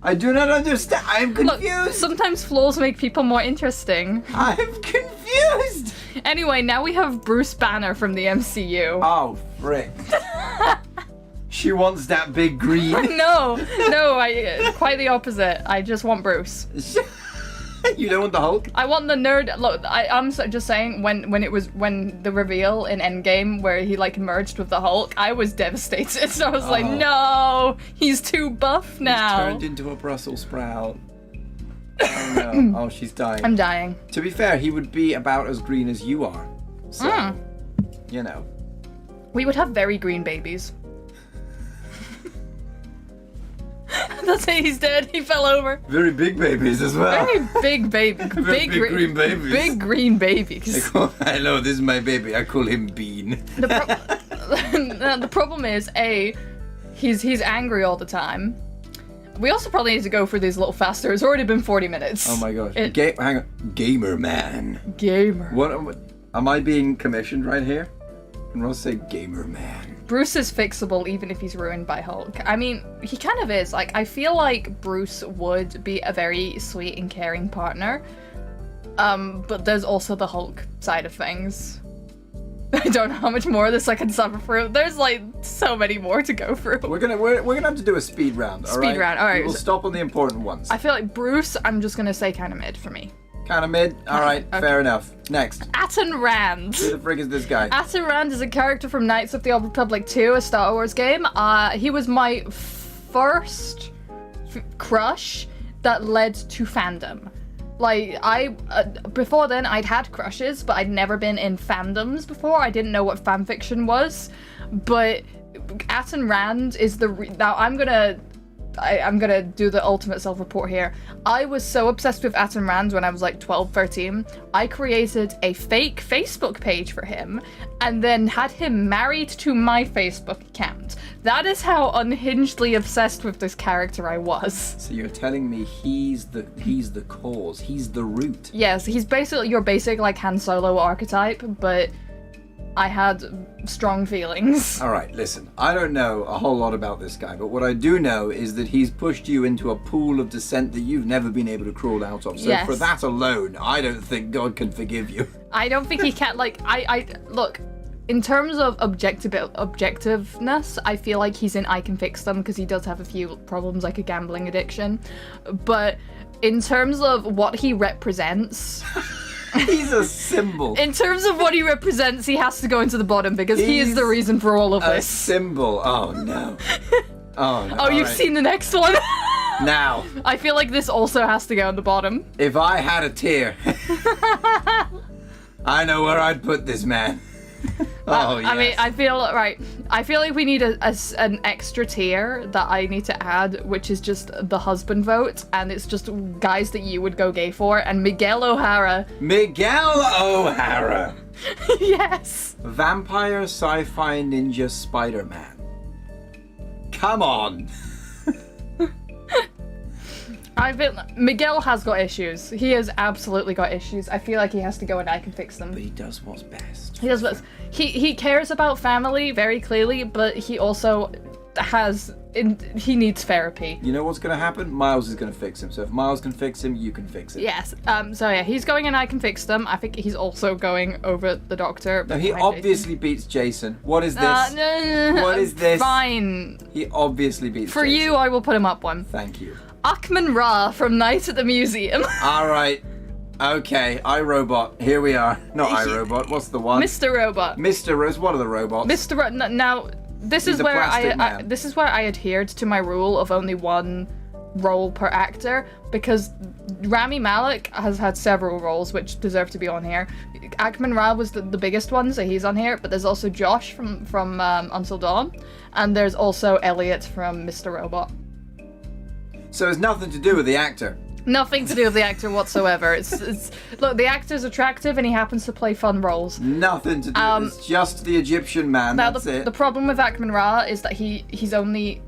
I do not understand. I am confused. Look, sometimes flaws make people more interesting. I am confused. Anyway, now we have Bruce Banner from the MCU. Oh, frick. She wants that big green. No, quite the opposite. I just want Bruce. You don't want the Hulk? I want the nerd. Look, I'm just saying, when the reveal in Endgame where he like merged with the Hulk, I was devastated. So I was like, no, he's too buff now. He's turned into a Brussels sprout. Oh no. Oh, she's dying. I'm dying. To be fair, he would be about as green as you are. So, you know. We would have very green babies. That's it, he's dead. He fell over. Very big babies as well. Very big baby. Big green babies. Big green babies. Hello, this is my baby. I call him Bean. The problem is, he's angry all the time. We also probably need to go through these a little faster. It's already been 40 minutes. Oh my gosh. Hang on. Gamer man. Gamer. What am I being commissioned right here? Can Ross say gamer man? Bruce is fixable even if he's ruined by Hulk. I mean, he kind of is. Like, I feel like Bruce would be a very sweet and caring partner. But there's also the Hulk side of things. I don't know how much more of this I can suffer through. There's like so many more to go through. We're gonna have to do a speed round, alright? Speed round, alright. We'll stop on the important ones. I feel like Bruce, I'm just gonna say kind of mid for me. Kind of mid? Alright, okay. Fair enough. Next. Atton Rand. Who the frick is this guy? Atton Rand is a character from Knights of the Old Republic 2, a Star Wars game. He was my first crush that led to fandom. Like, before then, I'd had crushes, but I'd never been in fandoms before. I didn't know what fanfiction was. But Atton Rand is now I'm gonna I'm gonna do the ultimate self-report here. I was so obsessed with Atom Rand when I was like 12, 13. I created a fake Facebook page for him and then had him married to my Facebook account. That is how unhingedly obsessed with this character I was. So you're telling me he's the cause, he's the root. Yes, he's basically your basic like Han Solo archetype, but I had strong feelings. All right, listen, I don't know a whole lot about this guy, but what I do know is that he's pushed you into a pool of dissent that you've never been able to crawl out of. So Yes. for that alone, I don't think God can forgive you. I don't think he can, like, I look, in terms of objectiveness, I feel like he's in I Can Fix Them because he does have a few problems like a gambling addiction. But in terms of what he represents... He's a symbol. In terms of what he represents, he has to go into the bottom because he is the reason for all of A this. symbol. Oh no. Oh no. Oh, you've seen the next one? Now, I feel like this also has to go on the bottom. if I had a tier, I know where I'd put this man. Oh, yes. I mean, I feel like we need an extra tier that I need to add, which is just the husband vote, and it's just guys that you would go gay for, and Miguel O'Hara. Miguel O'Hara. Yes. Vampire sci-fi ninja Spider-Man. Come on. Miguel has got issues. He has absolutely got issues. I feel like he has to go and I Can Fix Them. But he does what's best. He does what's... He cares about family very clearly, but he also he needs therapy. You know what's going to happen? Miles is going to fix him. So if Miles can fix him, you can fix it. Yes. So yeah, he's going and I Can Fix Them. I think he's also going over the doctor. No, he obviously beats Jason. What is this? No. What is this? Fine. He obviously beats For Jason. you, I will put him up one. Thank you. Ackman Ra from Night at the Museum. All right. Okay, iRobot. Here we are. Not iRobot. What's the one? Mr. Robot. Mr. Rose. What are the robots? Now, this He's is a where plastic man. this is where I adhered to my rule of only one role per actor, because Rami Malek has had several roles which deserve to be on here. Ackman Ra was the biggest one, so he's on here, but there's also Josh from Until Dawn, and there's also Elliot from Mr. Robot. So it's nothing to do with the actor. Nothing to do with the actor whatsoever. It's look, the actor's attractive and he happens to play fun roles. Nothing to do. It's just the Egyptian man. Now That's the it. problem with Ackman Ra is that he's only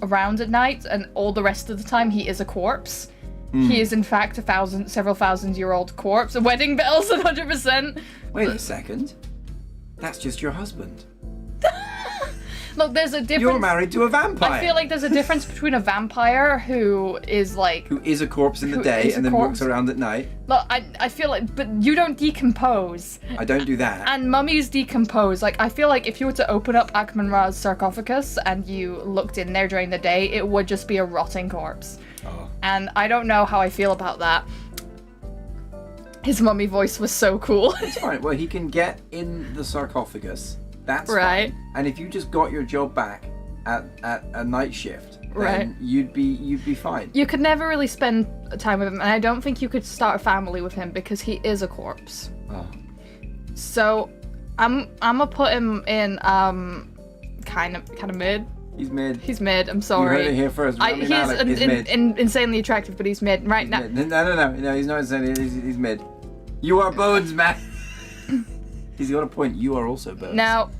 around at night, and all the rest of the time he is a corpse. He is in fact several thousand-year-old corpse. Wedding bells, 100%. Wait a second. That's just your husband. Look, there's a difference. You're married to a vampire. I feel like there's a difference between a vampire who is like... Who is a corpse in the Who day is a and then corpse. walks around at night. Look, I feel like... But you don't decompose. I don't do that. And mummies decompose. Like, I feel like if you were to open up Ackman Ra's sarcophagus and you looked in there during the day, it would just be a rotting corpse. Oh. And I don't know how I feel about that. His mummy voice was so cool. It's fine. Well, he can get in the sarcophagus. That's Right. fine. And if you just got your job back at a night shift, then Right. you'd be fine. You could never really spend time with him, and I don't think you could start a family with him because he is a corpse. Oh. So I'm gonna put him in kind of mid. He's mid. He's mid. I'm You sorry. heard it here first. Rami He's Malek is mid. insanely attractive, but he's mid right now. Mid. No, he's not insanely. He's mid. You are Bones, man. He's got a point. You are also Bones. Now,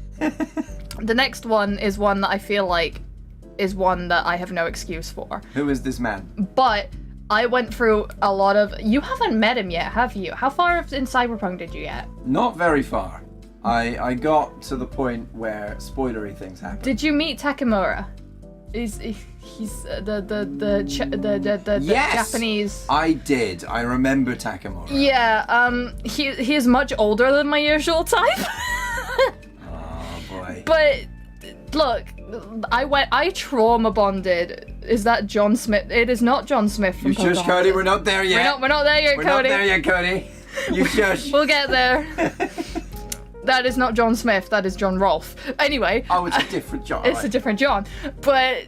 the next one is one that I feel like is one that I have no excuse for. Who is this man? But I went through a lot of... You haven't met him yet, have you? How far in Cyberpunk did you get? Not very far. I got to the point where spoilery things happen. Did you meet Takamura? He's the Yes! Japanese... I did. I remember Takamura. Yeah, he is much older than my usual type. Oh boy. But look, I trauma bonded. Is that John Smith? It is not John Smith from You shush, Pocahontas. Cody. We're not there yet. We're not there yet, We're Cody. not there yet, Cody. You shush. We'll get there. That is not John Smith. That is John Rolfe. Anyway. Oh, it's a different John. It's a different John. But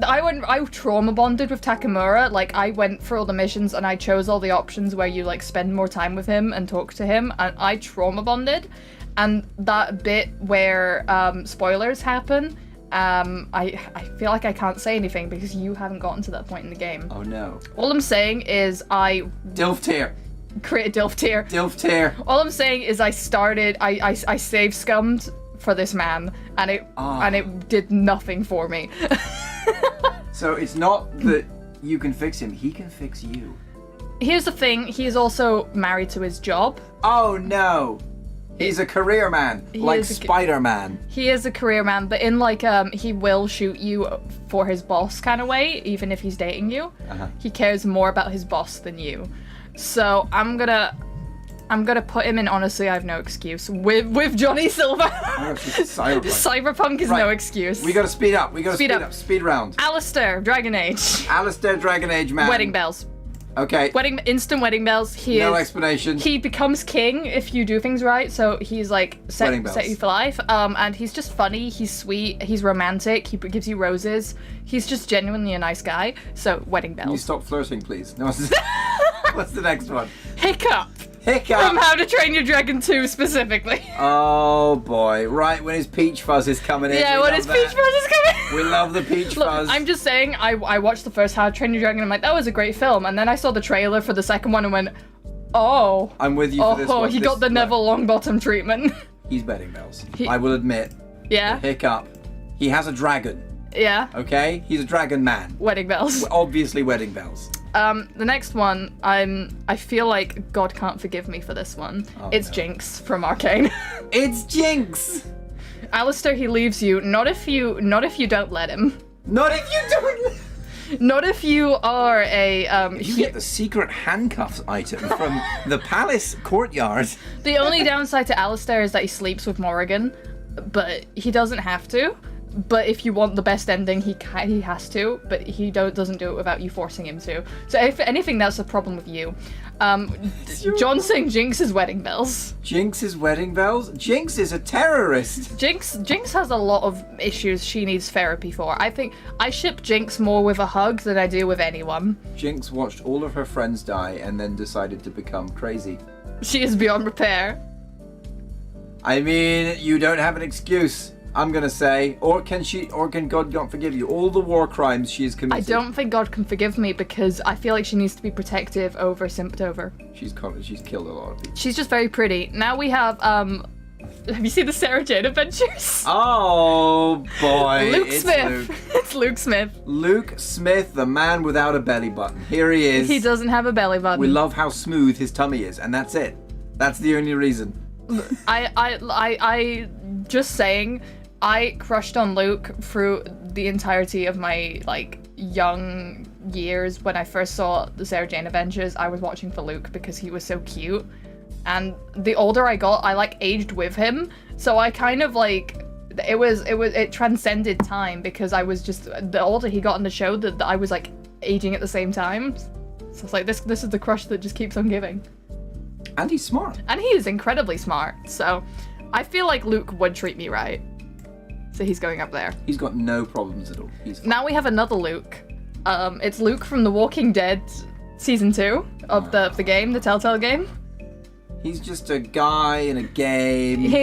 I trauma bonded with Takamura. Like, I went for all the missions and I chose all the options where you like spend more time with him and talk to him, and I trauma bonded. And that bit where spoilers happen I feel like I can't say anything because you haven't gotten to that point in the game. Oh no. All I'm saying is Dilf tier. create a Dilf tier. Dilf tier. All I'm saying is I save scummed for this man, and it did nothing for me. So it's not that you can fix him, he can fix you. Here's the thing, he is also married to his job. Oh no! He's a career man, like Spider-Man. He is a career man, but in like he will shoot you for his boss kind of way, even if he's dating you. He cares more about his boss than you. So I'm gonna put him in Honestly I Have No Excuse with Johnny Silver. Cyberpunk is no excuse. We gotta speed up. Speed round. Alistair, Dragon Age. Alistair, Dragon Age man. Wedding bells. Okay. Instant wedding bells. No explanation. He becomes king if you do things right. So he's like set you for life. And he's just funny. He's sweet. He's romantic. He gives you roses. He's just genuinely a nice guy. So wedding bells. Can you stop flirting, please? No. What's the next one? Hiccup. Hiccup. From How to Train Your Dragon 2 specifically. Oh boy! Right when his peach fuzz is coming in. Yeah, when his peach fuzz is coming. We love the peach fuzz. I'm just saying, I watched the first How to Train Your Dragon and I'm like, that was a great film. And then I saw the trailer for the second one and went, oh. I'm with you for this one. Oh, he got the Neville Longbottom treatment. He's wedding bells. I will admit. Yeah. Hiccup. He has a dragon. Yeah. Okay? He's a dragon man. Wedding bells. Obviously wedding bells. The next one, I feel like God can't forgive me for this one. It's Jinx from Arcane. It's Jinx! Alistair, he leaves you, not if you don't let him. Not if you don't. Not if you are a You get the secret handcuffs item from the palace courtyard. The only downside to Alistair is that he sleeps with Morrigan, but he doesn't have to. But if you want the best ending, he has to, but he doesn't do it without you forcing him to. So if anything, that's a problem with you. John saying Jinx is wedding bells. Jinx is wedding bells? Jinx is a terrorist. Jinx has a lot of issues she needs therapy for. I think I ship Jinx more with a hug than I do with anyone. Jinx watched all of her friends die and then decided to become crazy. She is beyond repair. I mean, you don't have an excuse. I'm gonna say, or can God not forgive you? All the war crimes she has committed. I don't think God can forgive me because I feel like she needs to be protective over Symptover. She's killed a lot of people. She's just very pretty. Now we have you seen the Sarah Jane Adventures? Oh boy. Luke Smith. It's Luke Smith. Luke Smith, the man without a belly button. Here he is. He doesn't have a belly button. We love how smooth his tummy is, and that's it. That's the only reason. I just saying, I crushed on Luke through the entirety of my, like, young years. When I first saw the Sarah Jane Adventures, I was watching for Luke because he was so cute. And the older I got, I, like, aged with him. So I kind of, like, it transcended time because I was just, the older he got in the show, that I was, like, aging at the same time. So it's like, this is the crush that just keeps on giving. And he's smart. And he is incredibly smart. So I feel like Luke would treat me right. So he's going up there. He's got no problems at all. Now we have another Luke. It's Luke from The Walking Dead season 2 of the game, the Telltale game. He's just a guy in a game.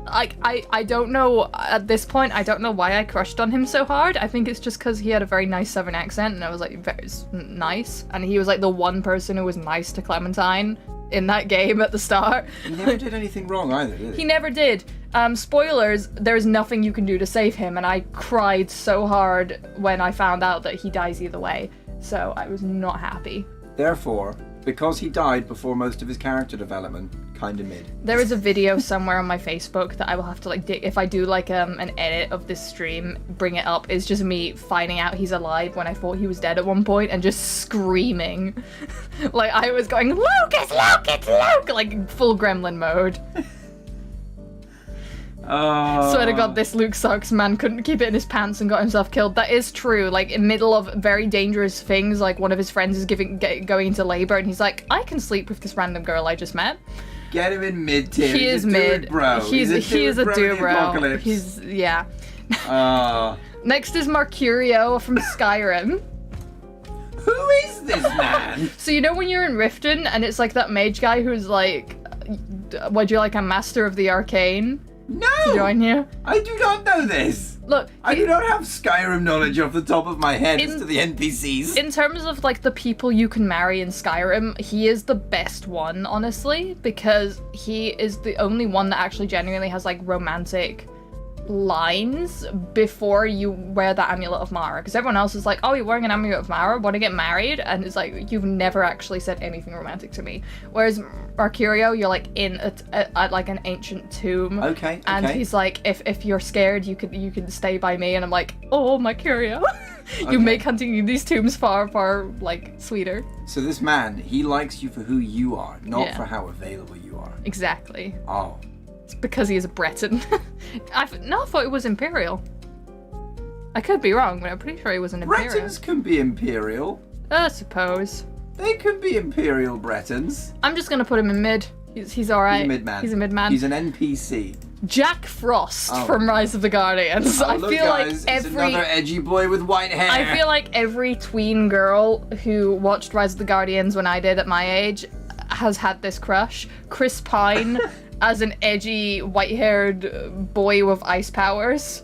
I don't know, at this point, I don't know why I crushed on him so hard. I think it's just because he had a very nice Southern accent and I was like, very nice. And he was like the one person who was nice to Clementine in that game at the start. He never did anything wrong either, did he? He never did. Spoilers, there's nothing you can do to save him, and I cried so hard when I found out that he dies either way. So I was not happy. Therefore, because he died before most of his character development, kinda mid. There is a video somewhere on my Facebook that I will have to like dig, if I do like an edit of this stream, bring it up. It's just me finding out he's alive when I thought he was dead at one point and just screaming. Like I was going, Luke, it's Luke, it's Luke! Like full gremlin mode. Swear to God, this Luke sucks. Man couldn't keep it in his pants and got himself killed. That is true. Like in middle of very dangerous things, like one of his friends is going into labor, and he's like, "I can sleep with this random girl I just met." Get him in mid tier. He is mid, bro. He is a dude, bro. He's yeah. Next is Mercurio from Skyrim. Who is this man? So you know when you're in Riften and it's like that mage guy who's like, would you like a master of the arcane? No! To join you? I do not know this! Look, I do not have Skyrim knowledge off the top of my head as to the NPCs. in terms of like the people you can marry in Skyrim, he is the best one, honestly, because he is the only one that actually genuinely has like romantic lines before you wear that Amulet of Mara, because everyone else is like, oh, you're wearing an Amulet of Mara, want to get married? And it's like, you've never actually said anything romantic to me. Whereas Mercurio, you're like in at like an ancient tomb, Okay. and he's like, if you're scared, you can stay by me. And I'm like, oh, Mercurio, you make hunting these tombs far like sweeter. So this man, he likes you for who you are, not Yeah. for how available you are. Exactly. Oh. It's because he is a Breton. I thought it was Imperial. I could be wrong, but I'm pretty sure he was an Imperial. Bretons can be imperial. I suppose. They could be imperial Bretons. I'm just gonna put him in mid. He's alright. He's a mid-man. He's a mid-man. He's an NPC. Jack Frost Oh. from Rise of the Guardians. Oh, I look, feel guys, like it's another edgy boy with white hair. I feel like every tween girl who watched Rise of the Guardians when I did at my age has had this crush. Chris Pine as an edgy, white-haired boy with ice powers.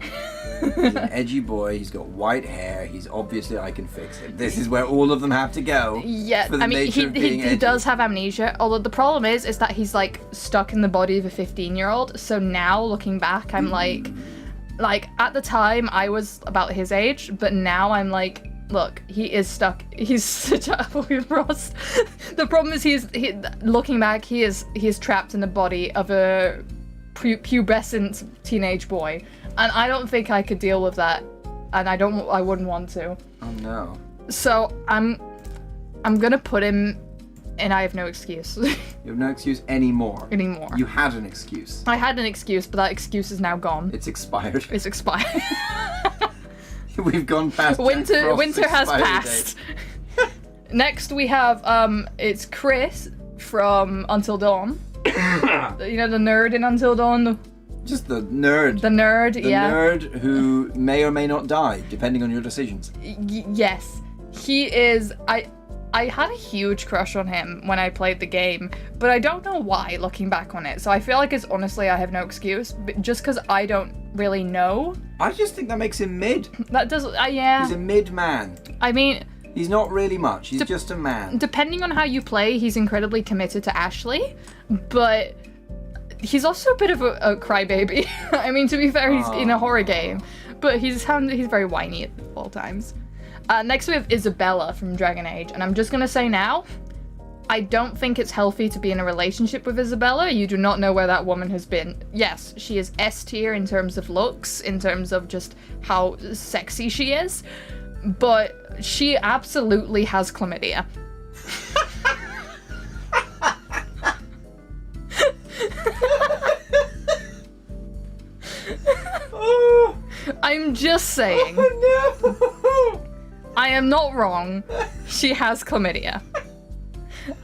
He's an edgy boy. He's got white hair. He's obviously I can fix him. This is where all of them have to go. Yeah, for the I mean, nature of being he edgy. does have amnesia. Although the problem is that he's like stuck in the body of a 15-year-old. So now looking back, I'm like at the time I was about his age, but now I'm like, look, he is stuck. He's such a Ross. The problem is looking back, he is trapped in the body of a pubescent teenage boy, and I don't think I could deal with that, and I wouldn't want to. Oh no. So I'm gonna put him, and I have no excuse You have no excuse anymore. anymore. You had an excuse. I had an excuse, but that excuse is now gone. It's expired. It's expired. We've gone past Jack Winter Frost's has expiry passed. date. Next we have it's Chris from Until Dawn. You know, the nerd in Until Dawn. Just the nerd. The nerd, The yeah. nerd who may or may not die, depending on your decisions. Yes, he is. I had a huge crush on him when I played the game, but I don't know why, looking back on it. So I feel like it's honestly I have no excuse, but just because I don't really know. I just think that makes him mid. That does, yeah. He's a mid man. I mean, He's not really much. He's just a man. depending on how you play, he's incredibly committed to Ashley, but he's also a bit of a crybaby. I mean, to be fair, he's in a horror game, but he's very whiny at all times. Next we have Isabella from Dragon Age, and I'm just gonna say now, I don't think it's healthy to be in a relationship with Isabella. You do not know where that woman has been. Yes, she is S tier in terms of looks, in terms of just how sexy she is, but she absolutely has chlamydia. Oh, I'm just saying. oh no! I am not wrong. She has chlamydia.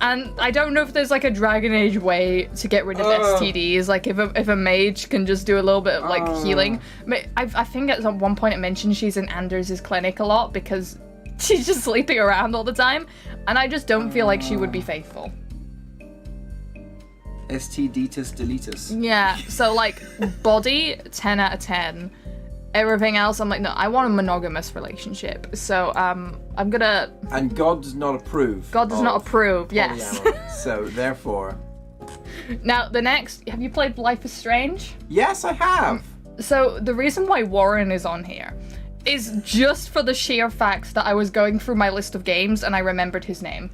And I don't know if there's like a Dragon Age way to get rid of STDs. Like if a mage can just do a little bit of like healing. But I think at one point it mentioned she's in Anders' clinic a lot because she's just sleeping around all the time. And I just don't feel like she would be faithful. STDitus deletus. Yeah, so like body, 10 out of 10. Everything else, I'm like, no, I want a monogamous relationship. So I'm gonna... And God does not approve. God does not of approve, yes. polyamory. So therefore... Now, the next, have you played Life is Strange? Yes, I have! So the reason why Warren is on here is just for the sheer fact that I was going through my list of games and I remembered his name.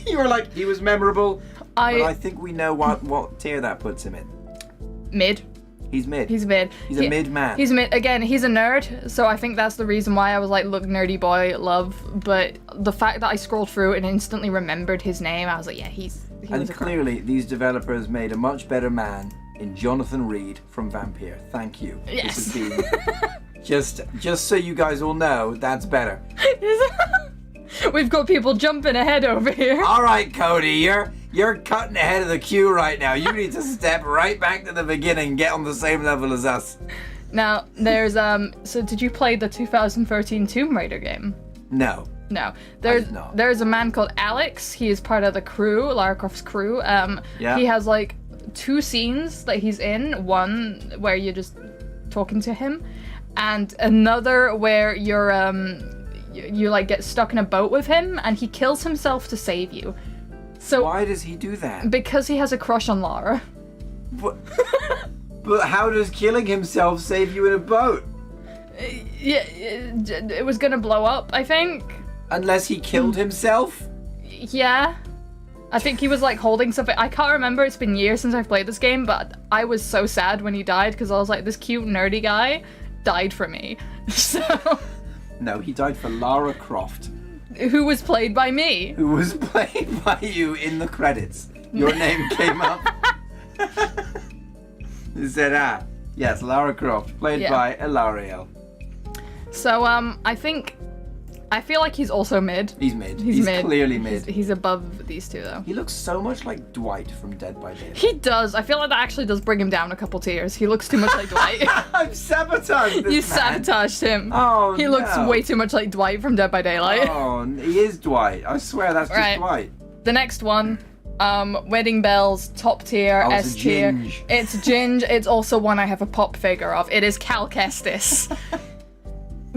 You were like, he was memorable, but I I think we know what tier that puts him in. mid. He's mid. He's mid. He's a mid man. He's mid. Again, he's a nerd, so I think that's the reason why I was like, look, nerdy boy, love. But the fact that I scrolled through and instantly remembered his name, I was like, yeah, he And was a crack. clearly, these developers made a much better man in Jonathan Reed from Vampire. Thank you. Yes. This has been just so you guys all know, that's better. We've got people jumping ahead over here. All right, Cody, you're cutting ahead of the queue right now. You need to step right back to the beginning, get on the same level as us. Now, there's so did you play the 2013 Tomb Raider game? No. No. did not. There's a man called Alex. He is part of the crew, Lara Croft's crew. Yeah. He has like 2 scenes that he's in. One where you just talking to him, and another where you're you like get stuck in a boat with him and he kills himself to save you. So why does he do that? Because he has a crush on Lara. But how does killing himself save you in a boat? Yeah, it was gonna blow up, I think. Unless he killed himself? Yeah. I think he was like holding something. I can't remember, it's been years since I've played this game, but I was so sad when he died because I was like, this cute nerdy guy died for me. So... No, he died for Lara Croft. Who was played by me. Who was played by you in the credits. Your name came up. It said, yes, Lara Croft, played by Ilariel. So, I feel like he's also mid. He's mid. He's mid. Clearly mid. He's above these two, though. He looks so much like Dwight from Dead by Daylight. He does. I feel like that actually does bring him down a couple tiers. He looks too much like Dwight. I've sabotaged this You man. sabotaged him. Oh, He looks way too much like Dwight from Dead by Daylight. Oh, he is Dwight. I swear that's just Dwight. The next one, Wedding Bells, top tier, S tier. It's Ginge. It's also one I have a pop figure of. It is Cal Kestis.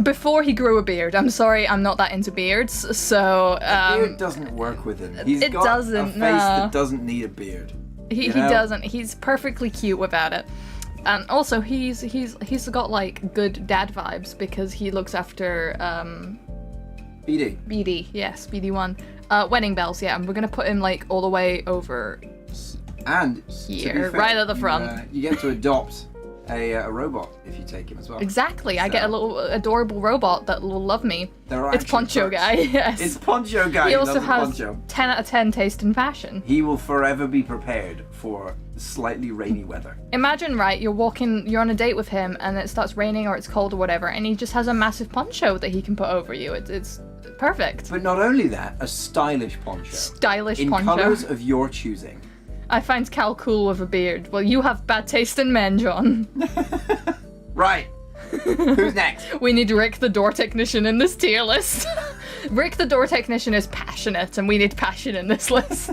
Before he grew a beard. I'm sorry, I'm not that into beards, so... a beard doesn't work with him. He's got a face that doesn't need a beard. He doesn't. He's perfectly cute without it. And also, he's got, like, good dad vibes because he looks after, BD. BD, yes, BD1. Wedding Bells, yeah, and we're gonna put him, like, all the way over and here, right at the front. You get to adopt a robot if you take him as well. Exactly, so. I get a little adorable robot that will love me. It's Poncho Guy, yes. It's Poncho Guy. He also has 10 out of 10 taste and fashion. He will forever be prepared for slightly rainy weather. Imagine, right, you're on a date with him and it starts raining or it's cold or whatever, and he just has a massive poncho that he can put over you. It's perfect. But not only that, a stylish poncho. Stylish in poncho. In colours of your choosing. I find Cal cool with a beard. Well, you have bad taste in men, John. Right. Who's next? We need Rick the door technician in this tier list. Rick the door technician is passionate, and we need passion in this list.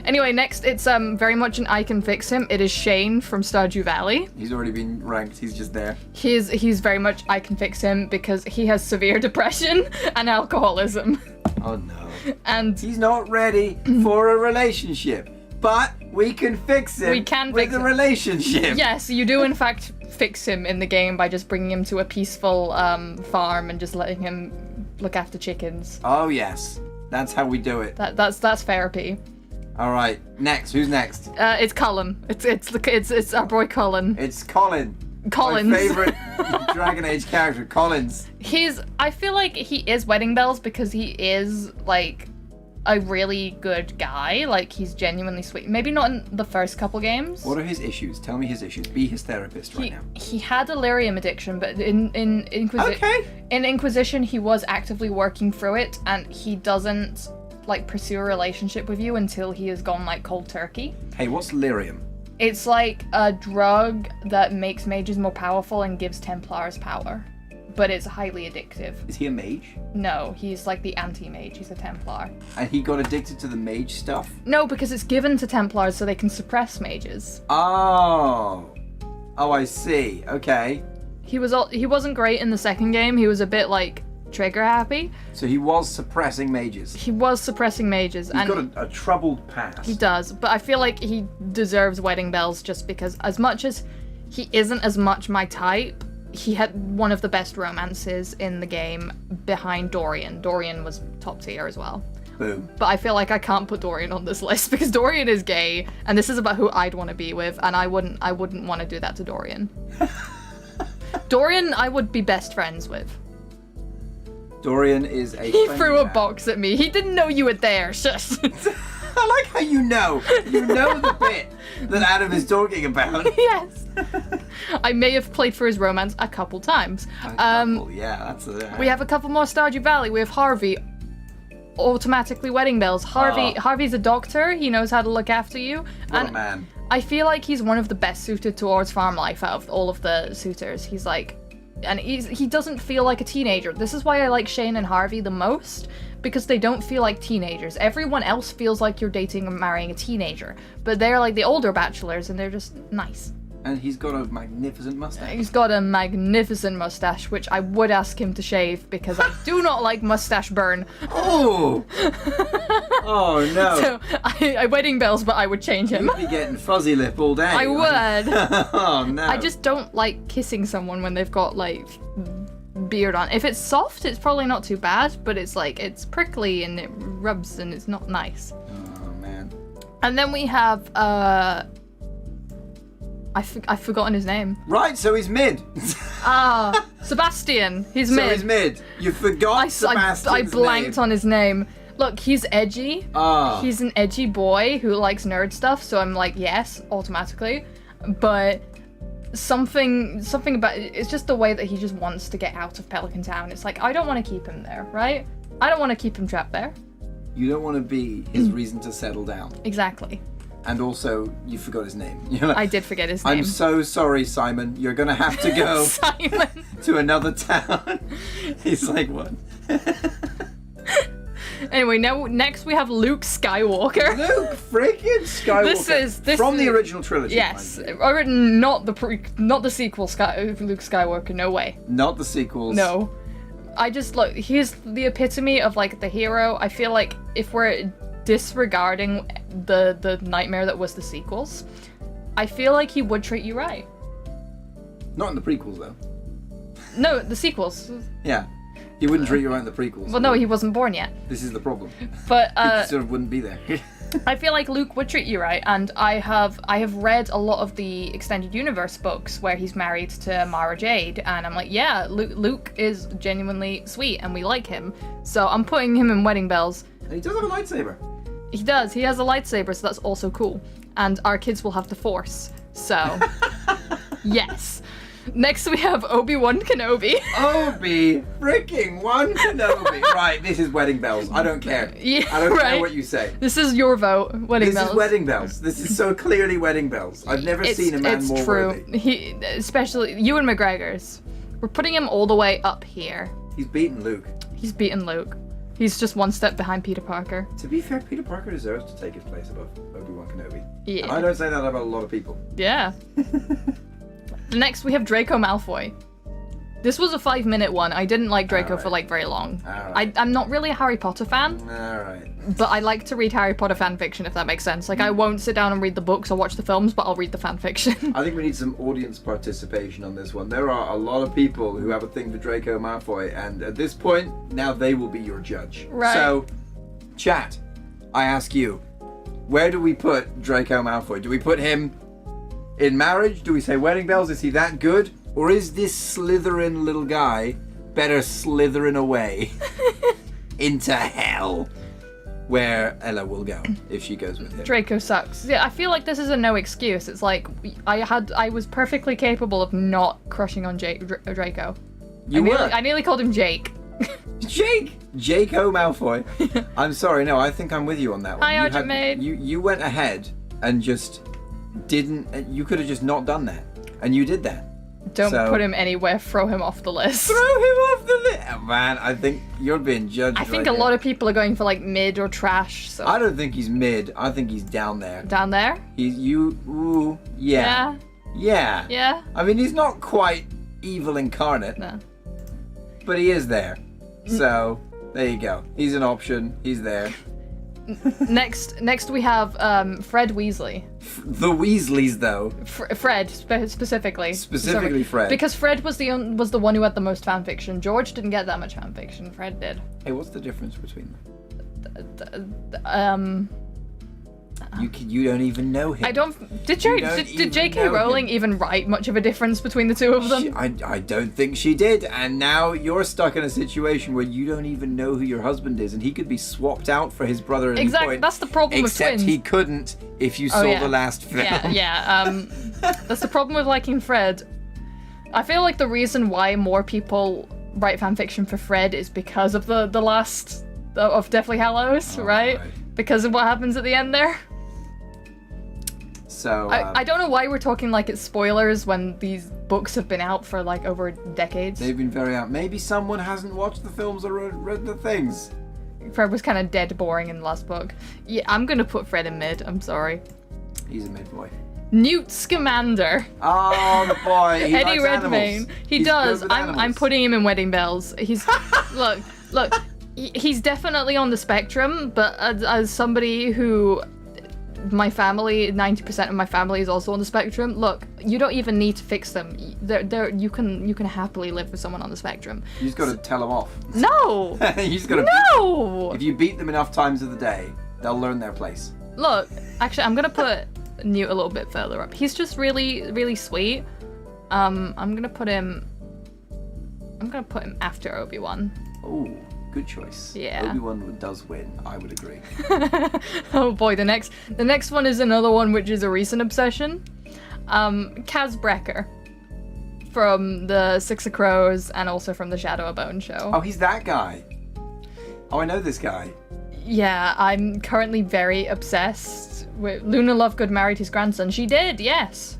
Anyway, next, it's very much an I can fix him. It is Shane from Stardew Valley. He's already been ranked. He's just there. He's very much I can fix him because he has severe depression and alcoholism. Oh no. And he's not ready for a relationship. But we can fix him with a relationship. Yes, you do in fact fix him in the game by just bringing him to a peaceful farm and just letting him look after chickens. Oh yes, that's how we do it. That's therapy. All right, next. Who's next? It's Cullen. It's our boy Cullen. It's Colin. Collins. My favorite Dragon Age character, Collins. I feel like he is Wedding Bells because he is like a really good guy. Like, he's genuinely sweet. Maybe not in the first couple games. What are his issues? Tell me his issues. Be his therapist right now. He had delirium addiction, but in Inquisition, he was actively working through it, and he doesn't, like, pursue a relationship with you until he has gone, like, cold turkey. Hey, what's lyrium? It's like a drug that makes mages more powerful and gives Templars power. But it's highly addictive. Is he a mage? No, he's like the anti-mage. He's a Templar. And he got addicted to the mage stuff? No, because it's given to Templars so they can suppress mages. Oh, I see. Okay. He wasn't great in the second game. He was a bit like trigger happy. So he was suppressing mages. He was suppressing mages. He's got a troubled past. He does, but I feel like he deserves Wedding Bells just because as much as he isn't as much my type, he had one of the best romances in the game behind Dorian. Dorian was top tier as well. Boom. But I feel like I can't put Dorian on this list because Dorian is gay, and this is about who I'd want to be with, and I wouldn't want to do that to Dorian. Dorian, I would be best friends with. Dorian is a He threw a box at me. He didn't know you were there. Shush. I like how you know. You know the bit that Adam is talking about. Yes. I may have played for his romance a couple times. Yeah, that's we have a couple more Stardew Valley. We have Harvey. Automatically Wedding Bells. Harvey's a doctor. He knows how to look after you. What a man. I feel like he's one of the best suited towards farm life out of all of the suitors. He's like, and he doesn't feel like a teenager. This is why I like Shane and Harvey the most, because they don't feel like teenagers. Everyone else feels like you're dating and marrying a teenager, but they're like the older bachelors and they're just nice. And he's got a magnificent mustache. He's got a magnificent mustache, which I would ask him to shave because I do not like mustache burn. Oh! Oh no. So I wedding bells, but I would change him. You'd be getting fuzzy lip all day. I would. Oh no. I just don't like kissing someone when they've got like beard on. If it's soft, it's probably not too bad, but it's like it's prickly and it rubs and it's not nice. Oh man. And then we have I've forgotten his name. Right, so he's mid. Sebastian. He's So mid. he's mid. You forgot Sebastian's I blanked name. on his name. Look, he's edgy. He's an edgy boy who likes nerd stuff, so I'm like, yes, automatically. But something about it's just the way that he just wants to get out of Pelican Town. It's like, I don't want to keep him there, right? I don't want to keep him trapped there. You don't want to be his reason to settle down. Exactly. And also, you forgot his name. You're like, I did forget his name. I'm so sorry, Simon. You're gonna have to go Simon. to another town. He's like, what? Anyway, next we have Luke Skywalker. Luke freaking Skywalker. This from is, the original trilogy. Yes, mind you. not the sequel. Luke Skywalker. No way. Not the sequels. No. I just look. He's the epitome of like the hero. I feel like if we're disregarding the nightmare that was the sequels, I feel like he would treat you right. Not in the prequels though. No, the sequels. Yeah. He wouldn't treat you right in the prequels. Well, no, he wasn't born yet. This is the problem. But He sort of wouldn't be there. I feel like Luke would treat you right, and I have read a lot of the extended universe books where he's married to Mara Jade, and I'm like, yeah, Luke is genuinely sweet, and we like him. So I'm putting him in Wedding Bells. And he does have a lightsaber. He does. He has a lightsaber, so that's also cool. And our kids will have the Force. So, yes. Next we have Obi-Wan Kenobi. Obi freaking Wan Kenobi. Right, this is Wedding Bells. I don't care. Yeah, I don't care right. what you say. This is your vote, Wedding Bells. This is Wedding Bells. This is so clearly Wedding Bells. I've never seen a man more true. worthy. Especially Ewan McGregor's. We're putting him all the way up here. He's beaten Luke. He's beaten Luke. He's just one step behind Peter Parker. To be fair, Peter Parker deserves to take his place above Obi-Wan Kenobi. Yeah. And I don't say that about a lot of people. Yeah. Next we have Draco Malfoy. This was a 5-minute one. I didn't like Draco for like very long. Alright. I'm not really a Harry Potter fan, Alright. but I like to read Harry Potter fan fiction, if that makes sense. Like, I won't sit down and read the books or watch the films, but I'll read the fan fiction. I think we need some audience participation on this one. There are a lot of people who have a thing for Draco Malfoy, and at this point, now they will be your judge. Right. So, chat, I ask you, where do we put Draco Malfoy? Do we put him in marriage? Do we say Wedding Bells? Is he that good? Or is this Slytherin little guy better slithering away into hell, where Ella will go if she goes with him? Draco sucks. Yeah, I feel like this is a no excuse. It's like, I was perfectly capable of not crushing on Draco. I nearly called him Jake. Jake! Jaco Malfoy. I'm sorry, no, I think I'm with you on that one. Hi, Argent Maid. You went ahead and just didn't, you could have just not done that. And you did that. Don't put him anywhere, throw him off the list. Throw him off the list! Oh, man, I think you're being judged. I think a lot of people are going for like mid or trash, so. I don't think he's mid, I think he's down there. Down there? Yeah. Yeah? I mean, he's not quite evil incarnate. No. But he is there. So, there you go. He's an option. He's there. Next we have Fred Weasley. The Weasleys, though. Fred, specifically. Specifically Fred. Because Fred was the one who had the most fanfiction. George didn't get that much fanfiction. Fred did. Hey, what's the difference between them? You don't even know him. I don't. Did J.K. Rowling even write much of a difference between the two of them? I don't think she did, and now you're stuck in a situation where you don't even know who your husband is, and he could be swapped out for his brother at any Exactly. point. That's the problem with twins. Except he couldn't if you saw the last film. Yeah. That's the problem with liking Fred. I feel like the reason why more people write fanfiction for Fred is because of the last of Deathly Hallows, right? Because of what happens at the end there. So I don't know why we're talking like it's spoilers when these books have been out for like over decades. They've been very out. Maybe someone hasn't watched the films or read the things. Fred was kind of dead boring in the last book. Yeah, I'm gonna put Fred in mid. I'm sorry. He's a mid boy. Newt Scamander. Oh, the boy. He Eddie likes Redmayne. animals. He He's does. good with I'm animals. putting him in Wedding Bells. He's look. He's definitely on the spectrum, but as somebody who, my family, 90% of my family is also on the spectrum. Look, you don't even need to fix them. You can happily live with someone on the spectrum. You just got to tell them off. No. You just got to. No. If you beat them enough times of the day, they'll learn their place. Look, actually, I'm gonna put Newt a little bit further up. He's just really, really sweet. I'm gonna put him after Obi-Wan. Oh, good choice. Yeah. Obi-Wan does win. I would agree. Oh boy, the next one is another one which is a recent obsession. Kaz Brekker from the Six of Crows and also from the Shadow of Bone show. Oh, he's that guy. Oh, I know this guy. Yeah, I'm currently very obsessed with Luna Lovegood married his grandson. She did, yes.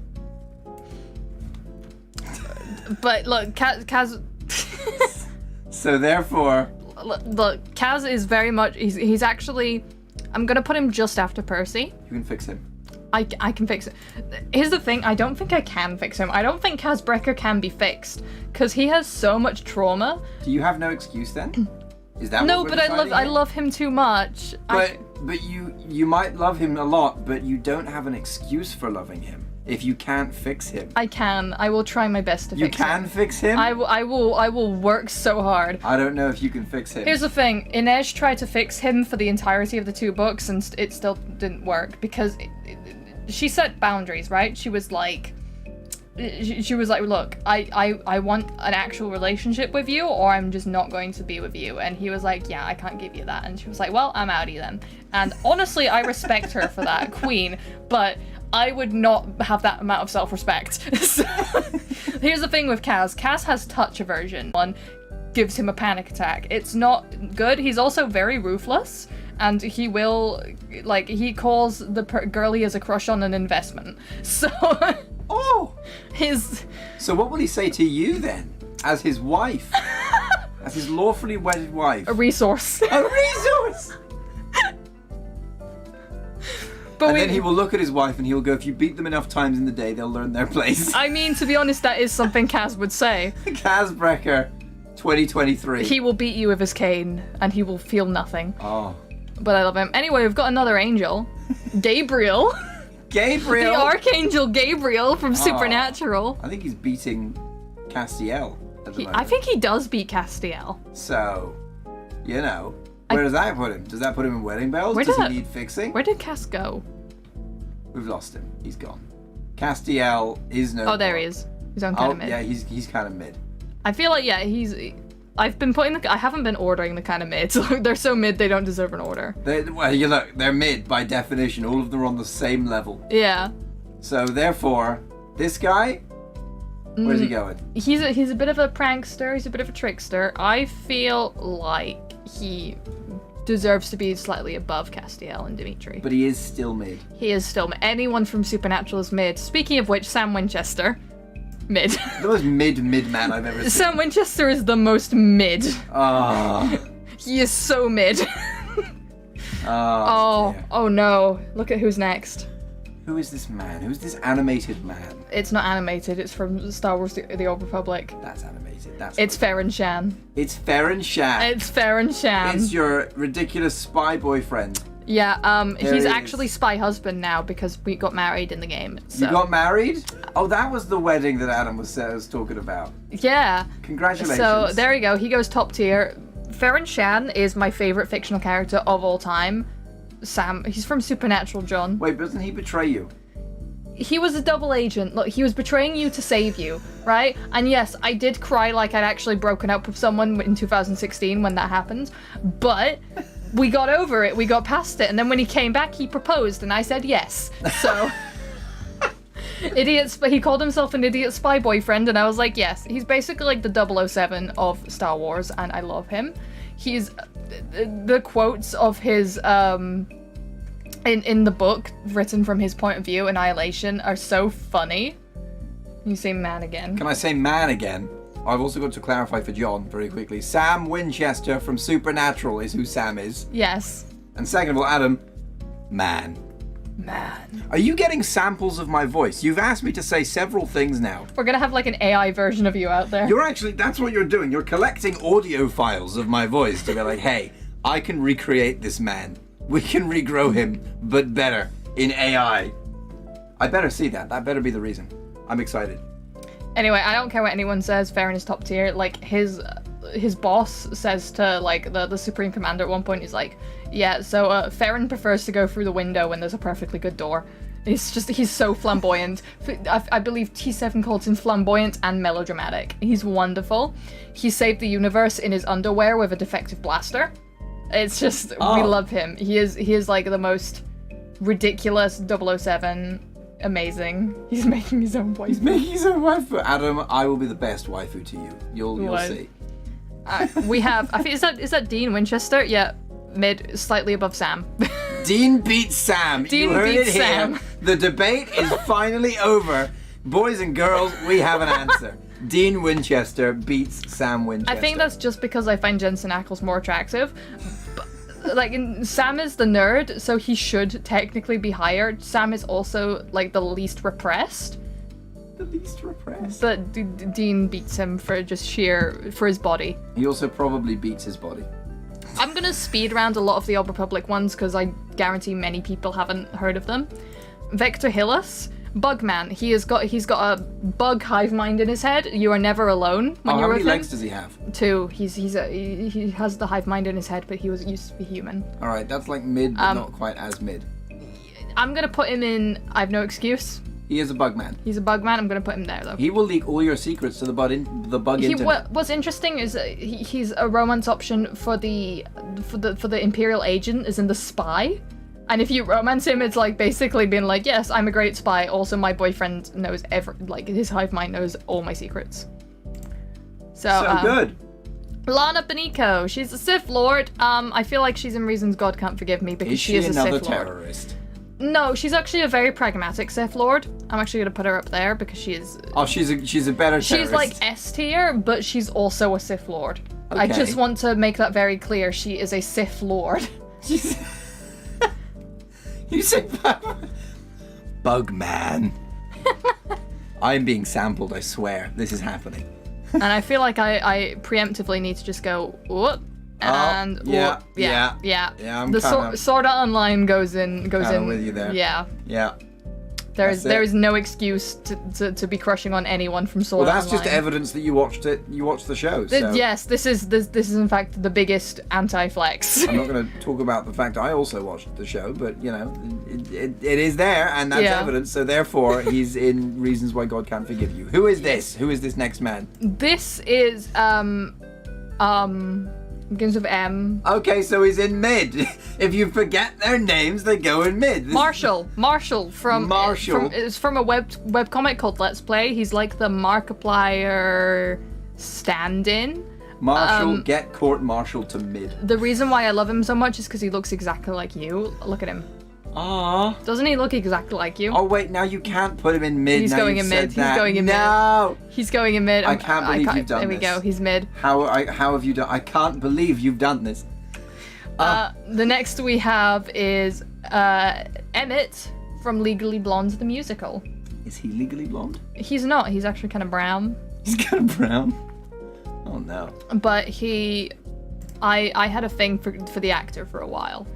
But look, Kaz. So therefore, Look, Kaz is very much. He's actually. I'm gonna put him just after Percy. you can fix him. I can fix it. Here's the thing, I don't think I can fix him. I don't think Kaz Brekker can be fixed because he has so much trauma. Do you have no excuse then? Is that No, what we're but deciding I here? love him too much. But you might love him a lot, but you don't have an excuse for loving him if you can't fix him. I can. I will try my best to You fix him. can fix him? I will work so hard. I don't know if you can fix him. Here's the thing, Inej tried to fix him for the entirety of the 2 books and it still didn't work because she set boundaries, right? She was like, look, I want an actual relationship with you or I'm just not going to be with you. And he was like, yeah, I can't give you that. And she was like, well, I'm outie then. And honestly, I respect her for that, queen, but I would not have that amount of self-respect. So, here's the thing with Kaz. Kaz has touch aversion. One gives him a panic attack. It's not good. He's also very ruthless. And he will, like, he calls the girl he has a crush on an investment. So, Oh! his... So what will he say to you then? As his wife? As his lawfully wedded wife? A resource. A resource! But And then he will look at his wife and he'll go, if you beat them enough times in the day, they'll learn their place. I mean, to be honest, that is something Kaz would say. Kaz Brekker, 2023. He will beat you with his cane, and he will feel nothing. Oh. But I love him. Anyway, we've got another angel. Gabriel. Gabriel! The Archangel Gabriel from Supernatural. I think he's beating Castiel at the moment. I think he does beat Castiel. So, you know, where does that put him? Does that put him in Wedding Bells? Where Does he did- need fixing? Where did Cass go? We've lost him. He's gone. Castiel is no Oh, there more. he is. He's on kind Oh, of mid. yeah, he's kind of mid. I feel like, yeah, I've been putting I haven't been ordering the kind of mid. So they're so mid they don't deserve an order. Well, you look, they're mid by definition. All of them are on the same level. Yeah. So therefore, this guy, where's he going? He's a bit of a prankster. He's a bit of a trickster. I feel like he deserves to be slightly above Castiel and Dimitri. But he is still mid. He is still anyone from Supernatural is mid. Speaking of which, Sam Winchester, mid. The most mid man I've ever seen. Sam Winchester is the most mid. Ah. He is so mid. Oh, dear. Oh no. Look at who's next. Who is this man? Who's this animated man? It's not animated, it's from Star Wars The Old Republic. That's animated. It's Farron Shan. It's Farron Shan. It's Farron Shan. It's your ridiculous spy boyfriend. Yeah, There he's he actually is. spy husband now because we got married in the game. So. You got married? Oh, that was the wedding that Adam was talking about. Yeah. Congratulations. So there you go. He goes top tier. Farron Shan is my favorite fictional character of all time. Sam, he's from Supernatural, John. Wait, doesn't he betray you? He was a double agent. Look, he was betraying you to save you, right? And yes, I did cry like I'd actually broken up with someone in 2016 when that happened. But we got over it. We got past it. And then when he came back, he proposed, and I said yes. So, he called himself an idiot spy boyfriend, and I was like, yes. He's basically like the 007 of Star Wars, and I love him. He's the quotes of his in the book written from his point of view, Annihilation, are so funny. You say man again. Can I say man again? I've also got to clarify for John very quickly. Sam Winchester from Supernatural is who Sam is. Yes. And second of all, Adam, man. Man. Are you getting samples of my voice? You've asked me to say several things now. We're gonna have like an AI version of you out there. You're actually, that's what you're doing. You're collecting audio files of my voice to be like, hey, I can recreate this man. We can regrow him, but better, in AI. I better see that. That better be the reason. I'm excited. Anyway, I don't care what anyone says, Farron is top tier. Like, his boss says to, like, the Supreme Commander at one point, he's like, yeah, so, Farron prefers to go through the window when there's a perfectly good door. He's so flamboyant. I believe T7 calls him flamboyant and melodramatic. He's wonderful. He saved the universe in his underwear with a defective blaster. It's just, we love him. He is like the most ridiculous 007, amazing. He's making his own waifu. He's making his own waifu. Adam, I will be the best waifu to you. You'll see. We have, I think, is that Dean Winchester? Yeah, mid, slightly above Sam. Dean beats Sam. Dean you heard beats it here. Sam. The debate is finally over. Boys and girls, we have an answer. Dean Winchester beats Sam Winchester. I think that's just because I find Jensen Ackles more attractive. But, like, Sam is the nerd, so he should technically be higher. Sam is also, like, the least repressed. The least repressed. But Dean beats him for his body. He also probably beats his body. I'm gonna speed round a lot of the Old Republic ones because I guarantee many people haven't heard of them. Vector Hillis, Bugman. He's got a bug hive mind in his head. You are never alone when you're with him. How many legs does he have? 2. He has the hive mind in his head, but he used to be human. All right, that's like mid, but not quite as mid. I'm gonna put him in. I have no excuse. He is a bug man. He's a bug man. I'm gonna put him there though. He will leak all your secrets to the bug internet. What's interesting is he's a romance option for the Imperial agent, as in the spy. And if you romance him, it's like basically being like, yes, I'm a great spy. Also, my boyfriend knows his hive mind knows all my secrets. So good. Lana Beniko, she's a Sith Lord. I feel like she's in Reasons God Can't Forgive Me because she is a Sith Lord. Is she another terrorist? No, she's actually a very pragmatic Sith Lord. I'm actually gonna put her up there because she is. Oh, she's a better terrorist. She's like S tier, but she's also a Sith Lord. Okay. I just want to make that very clear. She is a Sith Lord. You say bug man. I'm being sampled. I swear, this is happening. And I feel like I preemptively need to just go whoop. And yeah. I'm the Sword Art Online goes in with you there. Yeah. There is no excuse to be crushing on anyone from Sword Art Online. Well, that's just evidence that you watched it. You watched the show. So. Yes, this is in fact the biggest anti-flex. I'm not going to talk about the fact I also watched the show, but you know, it is there, and that's evidence. So therefore, he's in Reasons Why God Can't Forgive You. Who is this? Who is this next man? This is begins with M. Okay, so he's in mid. If you forget their names, they go in mid. Marshall from it's from a webcomic called Let's Play. He's like the Markiplier stand-in. Marshall, get court-martialed to mid. The reason why I love him so much is because he looks exactly like you. Look at him. Aww. Doesn't he look exactly like you? Oh wait, now you can't put him in mid. He's going in mid. He's going in mid. No. He's going in mid. I can't believe you've done this. There we go. He's mid. How have you done? I can't believe you've done this. The next we have is Emmett from Legally Blonde the musical. Is he legally blonde? He's not. He's actually kind of brown. He's kind of brown. Oh no. But I had a thing for the actor for a while.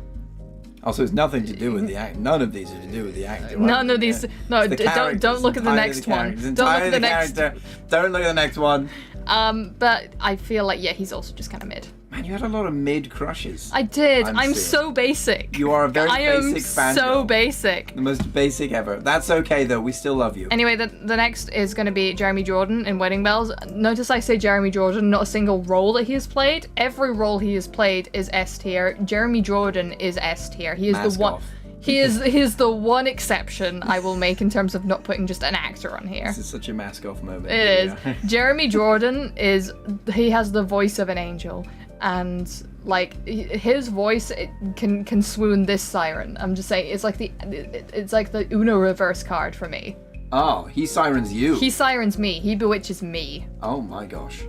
Also, it's nothing to do with the actor. None of these are to do with the actor. None of these. No, don't look at the next one. Don't look at the next. Don't look at the next one. But I feel like he's also just kind of mid. Man, you had a lot of mid crushes. I did. I'm so basic. You are a very basic fan. I am so basic. The most basic ever. That's okay though. We still love you. Anyway, the next is going to be Jeremy Jordan in Wedding Bells. Notice I say Jeremy Jordan, not a single role that he has played. Every role he has played is S tier. Jeremy Jordan is S tier. He is the one. Off. He is the one exception I will make in terms of not putting just an actor on here. This is such a mask off moment. It is. Jeremy Jordan he has the voice of an angel, and like his voice can swoon this siren. I'm just saying, it's like the Uno reverse card for me. Oh, he sirens you. He sirens me. He bewitches me. Oh my gosh.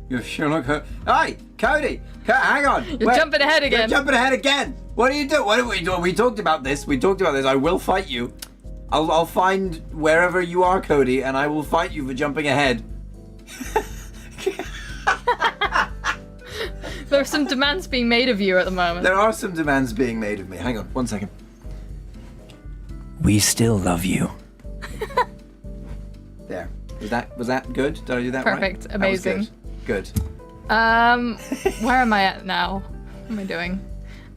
You're Sherlock Holmes. Hey, Cody! Hang on! You're jumping ahead again. You're jumping ahead again! What are you doing? What are we doing? We talked about this. I will fight you. I'll find wherever you are, Cody, and I will fight you for jumping ahead. There are some demands being made of you at the moment. There are some demands being made of me. Hang on, 1 second. We still love you. There. Was that good? Did I do that right? Perfect. Amazing. That was good. Where am I at now? What am I doing?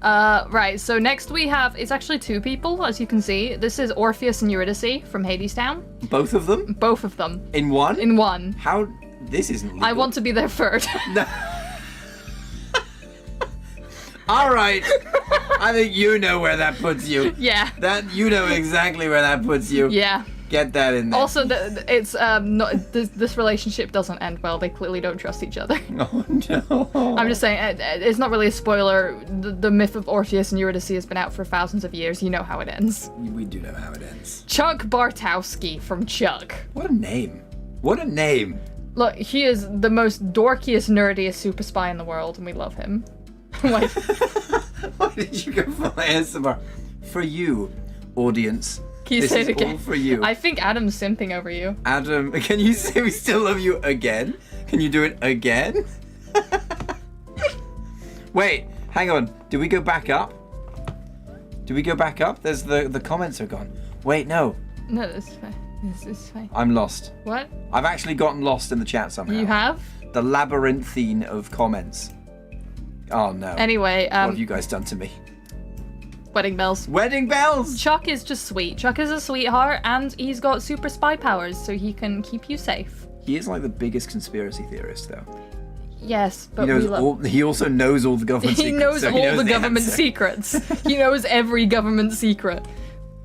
Right, so next we have, it's actually 2 people, as you can see. This is Orpheus and Eurydice from Hadestown. Both of them? Both of them. In one? In one. How? This isn't legal. I want to be their third. No. All right. I think you know where that puts you. Yeah. You know exactly where that puts you. Yeah. Get that in there. Also, it's not this relationship doesn't end well. They clearly don't trust each other. Oh no! I'm just saying, it's not really a spoiler. The myth of Orpheus and Eurydice has been out for thousands of years. You know how it ends. We do know how it ends. Chuck Bartowski from Chuck. What a name! What a name! Look, he is the most dorkiest, nerdiest super spy in the world, and we love him. Like, why did you go for my ASMR? For you, audience. Can you this say is it again? All for you. I think Adam's simping over you. Adam, can you say we still love you again? Can you do it again? Wait, hang on. Do we go back up? Do we go back up? There's the comments are gone. Wait, no. No, this is fine. This is fine. I'm lost. What? I've actually gotten lost in the chat somehow. You have? The labyrinthine of comments. Oh no. Anyway, what have you guys done to me? Wedding bells. Wedding bells! Chuck is just sweet. Chuck is a sweetheart, and he's got super spy powers, so he can keep you safe. He is like the biggest conspiracy theorist, though. Yes, but he also knows all the government he secrets. knows so all the government answer. secrets. He knows every government secret.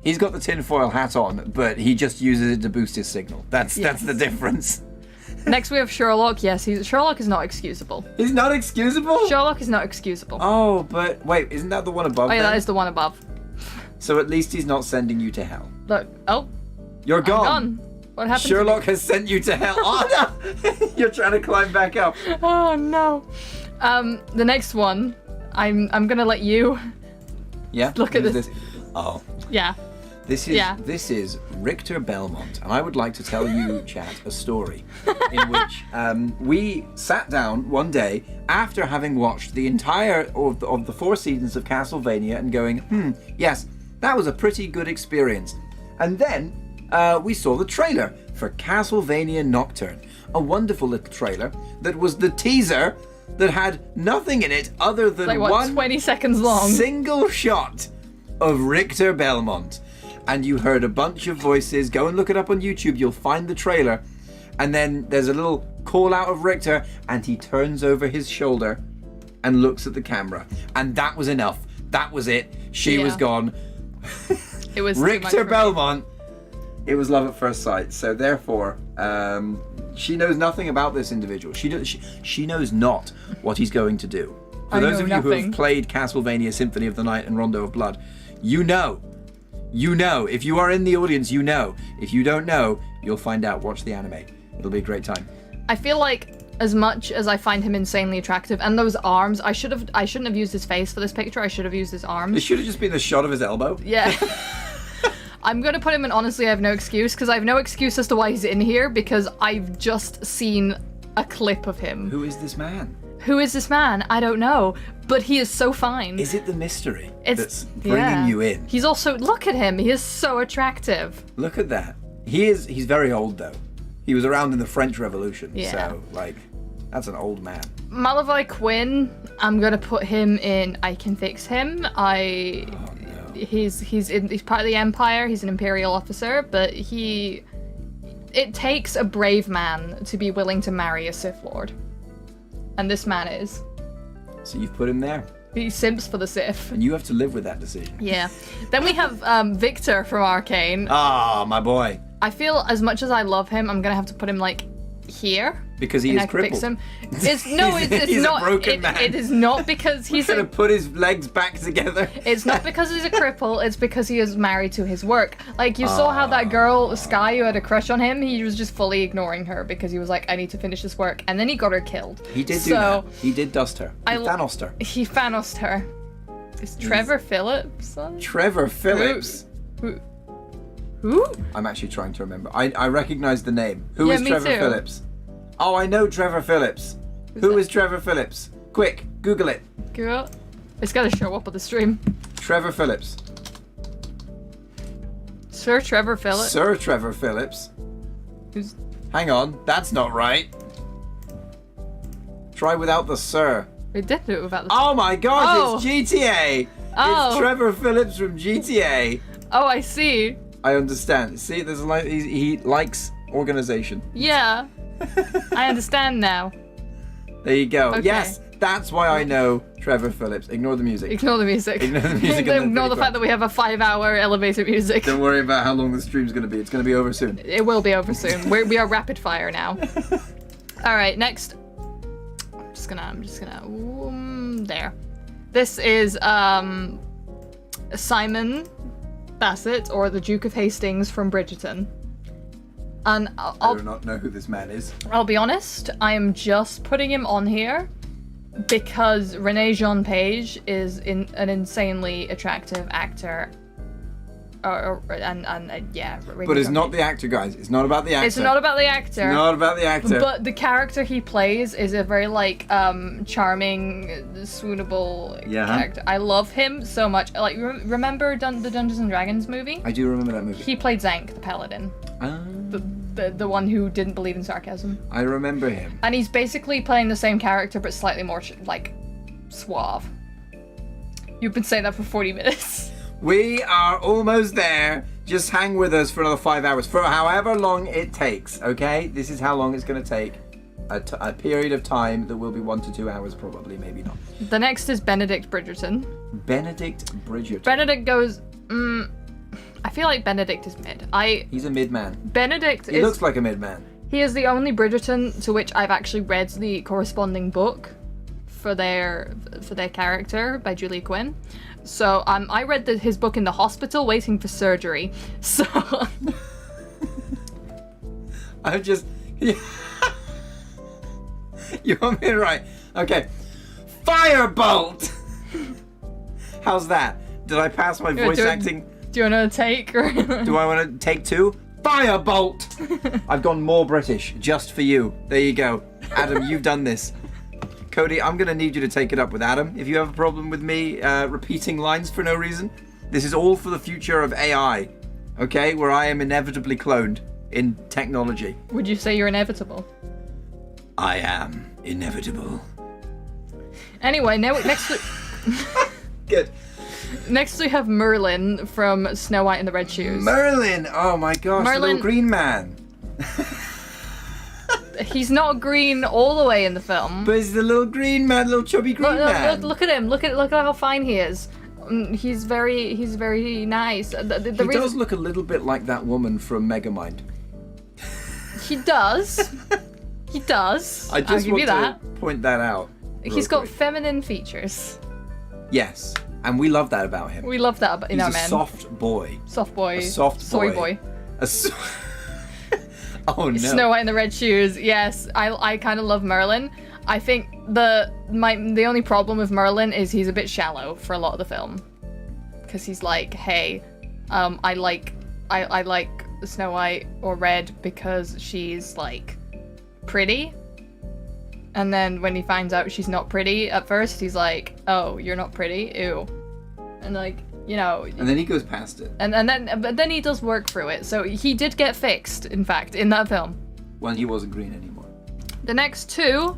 He's got the tinfoil hat on, but he just uses it to boost his signal. That's the difference. Next we have Sherlock. Yes, Sherlock is not excusable. He's not excusable? Sherlock is not excusable. Oh, but wait, isn't that the one above? Oh yeah, then? that is the one above. So at least he's not sending you to hell. Look, oh. You're gone. I'm gone. What happened? Sherlock has sent you to hell. Oh no! You're trying to climb back up. Oh no. The next one, I'm gonna let you. Yeah. Look at this. Oh. Yeah. This is Richter Belmont, and I would like to tell you, chat, a story in which we sat down one day after having watched the entire of the 4 seasons of Castlevania and going, yes, that was a pretty good experience. And then we saw the trailer for Castlevania Nocturne, a wonderful little trailer that was the teaser that had nothing in it other than like, what, 20 seconds long? Single shot of Richter Belmont. And you heard a bunch of voices. Go and look it up on YouTube. You'll find the trailer. And then there's a little call out of Richter, and he turns over his shoulder and looks at the camera. And that was enough. That was it. She was gone. It was Richter Belmont. It was love at first sight. So therefore, she knows nothing about this individual. She knows not what he's going to do. For those of you who have played Castlevania Symphony of the Night and Rondo of Blood, you know. You know. If you are in the audience, you know. If you don't know, you'll find out. Watch the anime. It'll be a great time. I feel like as much as I find him insanely attractive, and those arms, I shouldn't have used his face for this picture. I should have used his arms. It should have just been a shot of his elbow. Yeah. I'm gonna put him in honestly I have no excuse, because I have no excuse as to why he's in here, because I've just seen a clip of him. Who is this man? Who is this man? I don't know, but he is so fine. Is it the mystery that's bringing you in? He's also, look at him, he is so attractive. Look at that. He's very old though. He was around in the French Revolution, so like, that's an old man. Malavai Quinn, I'm gonna put him in I Can Fix Him. He's part of the Empire, he's an Imperial officer, but it takes a brave man to be willing to marry a Sith Lord. And this man is. So you've put him there. He simps for the Sith. And you have to live with that decision. Yeah. Then we have Victor from Arcane. Ah, my boy. I feel as much as I love him, I'm gonna have to put him like here. Because he and is I can fix crippled. him. It's no, it's He's not. a broken man. It is not because he's Gonna put his legs back together. It's not because he's a cripple, it's because he is married to his work. Like, you saw how that girl, Sky, who had a crush on him, he was just fully ignoring her because he was like, I need to finish this work. And then he got her killed. He did do that. He did dust her. He Thanos'd her. He Thanos'd her. Is Trevor Phillips? Trevor Phillips? Who? I'm actually trying to remember. I recognize the name. Who is me Trevor too. Phillips? Oh, I know Trevor Phillips. Who is Trevor Phillips? Quick, Google it. Girl. It's gotta show up on the stream. Trevor Phillips. Sir Trevor Phillips? Sir Trevor Phillips. Who's... Hang on, that's not right. Try without the sir. We did do it without the... Oh my god, Oh. it's GTA! Oh. It's Trevor Phillips from GTA. Oh, I see. I understand. See, there's a he likes organization. Yeah. I understand now. There you go. Okay. Yes, that's why I know Trevor Phillips. Ignore the music. Ignore the music. Ignore the music. Ignore the fact that we have a 5-hour elevator music. Don't worry about how long the stream's going to be. It's going to be over soon. It will be over soon. We are rapid fire now. All right, next. I'm just gonna. There. This is Simon Bassett, or the Duke of Hastings from Bridgerton. And I do not know who this man is. I'll be honest, I am just putting him on here because Renee Jean Page is an insanely attractive actor. Yeah. Renee But it's Jean not Page. the actor, guys. It's not about the actor. It's not about the actor. It's not about the actor. But the character he plays is a very charming, swoonable character. I love him so much. Like, remember the Dungeons and Dragons movie? I do remember that movie. He played Zank, the paladin. Ah. The one who didn't believe in sarcasm. I remember him. And he's basically playing the same character, but slightly more, suave. You've been saying that for 40 minutes. We are almost there. Just hang with us for another 5 hours. For however long it takes, okay? This is how long it's going to take. A period of time that will be 1 to 2 hours, probably, maybe not. The next is Benedict Bridgerton. Benedict Bridgerton. Benedict goes, I feel like Benedict is mid. He's a mid-man. Benedict He looks like a mid-man. He is the only Bridgerton to which I've actually read the corresponding book for their character by Julia Quinn. So I read his book in the hospital waiting for surgery. So I'm just... You want me to write? Okay. Firebolt! How's that? Did I pass my voice acting? Do you want to take? Or... Do I want to take 2? Firebolt! I've gone more British, just for you. There you go. Adam, you've done this. Cody, I'm going to need you to take it up with Adam. If you have a problem with me repeating lines for no reason, this is all for the future of AI, okay? Where I am inevitably cloned in technology. Would you say you're inevitable? I am inevitable. Anyway, next Good. Next we have Merlin from Snow White and the Red Shoes. Merlin! Oh my gosh, the little green man. He's not green all the way in the film. But he's the little green man, little chubby green man. Look at him. Look at how fine he is. He's very nice. He does look a little bit like that woman from Megamind. He does. He does. I just want to point that out. He's got feminine features. Yes, and we love that about him. We love that in our men. He's a soft boy. Soft boy. A soft soy boy. Oh no. Snow White and the Red Shoes. Yes, I kind of love Merlin. I think the only problem with Merlin is he's a bit shallow for a lot of the film, because he's like, hey, I like Snow White or Red because she's like pretty, and then when he finds out she's not pretty at first, he's like, oh, you're not pretty, ew, and like, you know. And then he goes past it. But then he does work through it. So he did get fixed, in fact, in that film. When he wasn't green anymore. The next two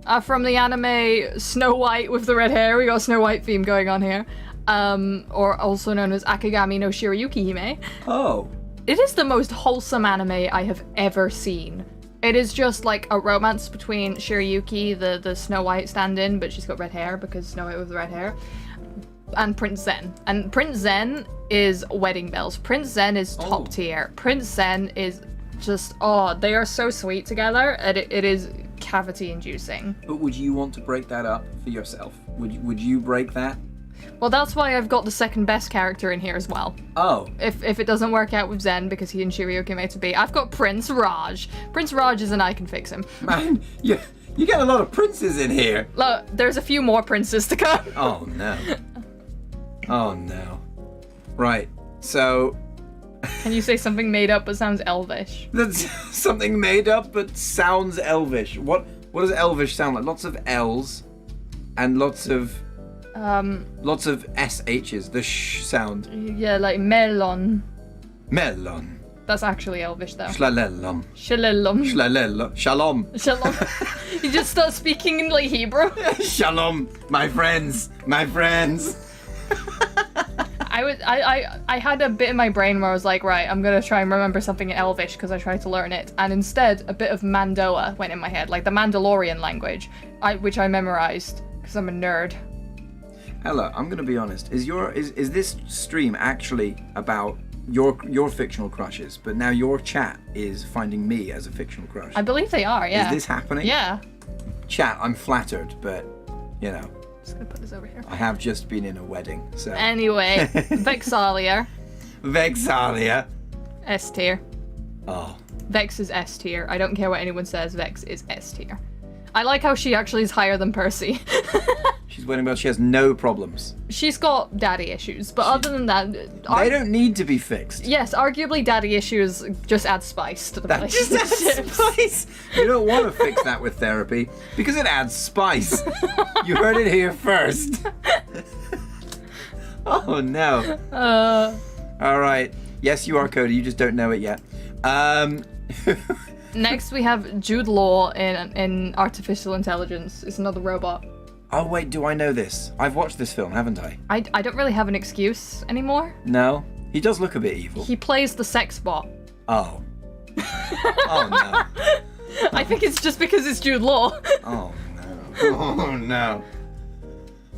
are from the anime Snow White with the red hair. We got a Snow White theme going on here. Or also known as Akagami no Shirayuki Hime. Oh. It is the most wholesome anime I have ever seen. It is just like a romance between Shirayuki, the Snow White stand-in, but she's got red hair because Snow White with the red hair, and Prince Zen. And Prince Zen is Wedding Bells. Prince Zen is top tier. Prince Zen is just, they are so sweet together, and it is cavity-inducing. But would you want to break that up for yourself? Would you break that? Well, that's why I've got the second best character in here as well. Oh. If it doesn't work out with Zen, because he and Shiryu came out to be, I've got Prince Raj. Prince Raj is an I can fix him. Man, you get a lot of princes in here. Look, there's a few more princes to come. Oh, no. Oh, no. Right, so... Can you say something made up but sounds elvish? That's something made up but sounds elvish. What does elvish sound like? Lots of L's and lots of SH's, the sh sound. Yeah, like melon. Melon. That's actually elvish though. Shlalelum. Shalom. Shlalelum. Shalom. Shalom. You just start speaking in like Hebrew. Shalom, my friends. My friends. I had a bit in my brain where I was like, right, I'm gonna try and remember something in Elvish because I tried to learn it, and instead a bit of Mandoa went in my head, like the Mandalorian language, which I memorized because I'm a nerd. Ella, I'm gonna be honest. Is this stream actually about your fictional crushes, but now your chat is finding me as a fictional crush? I believe they are, yeah. Is this happening? Yeah. Chat, I'm flattered, but you know. Just gonna put this over here. I have just been in a wedding, so. Anyway, Vexalia. Vexalia. S tier. Oh. Vex is S tier. I don't care what anyone says, Vex is S tier. I like how she actually is higher than Percy. She's wedding bell, she has no problems. She's got daddy issues, but other than that... They don't need to be fixed. Yes, arguably daddy issues just add spice to the That just adds spice. You don't want to fix that with therapy, because it adds spice. You heard it here first. Oh no. All right. Yes, you are Cody, you just don't know it yet. Next we have Jude Law in Artificial Intelligence. It's another robot. Oh wait, do I know this? I've watched this film, haven't I? I don't really have an excuse anymore. No? He does look a bit evil. He plays the sex bot. Oh. Oh no. I think it's just because it's Jude Law. Oh no. Oh no.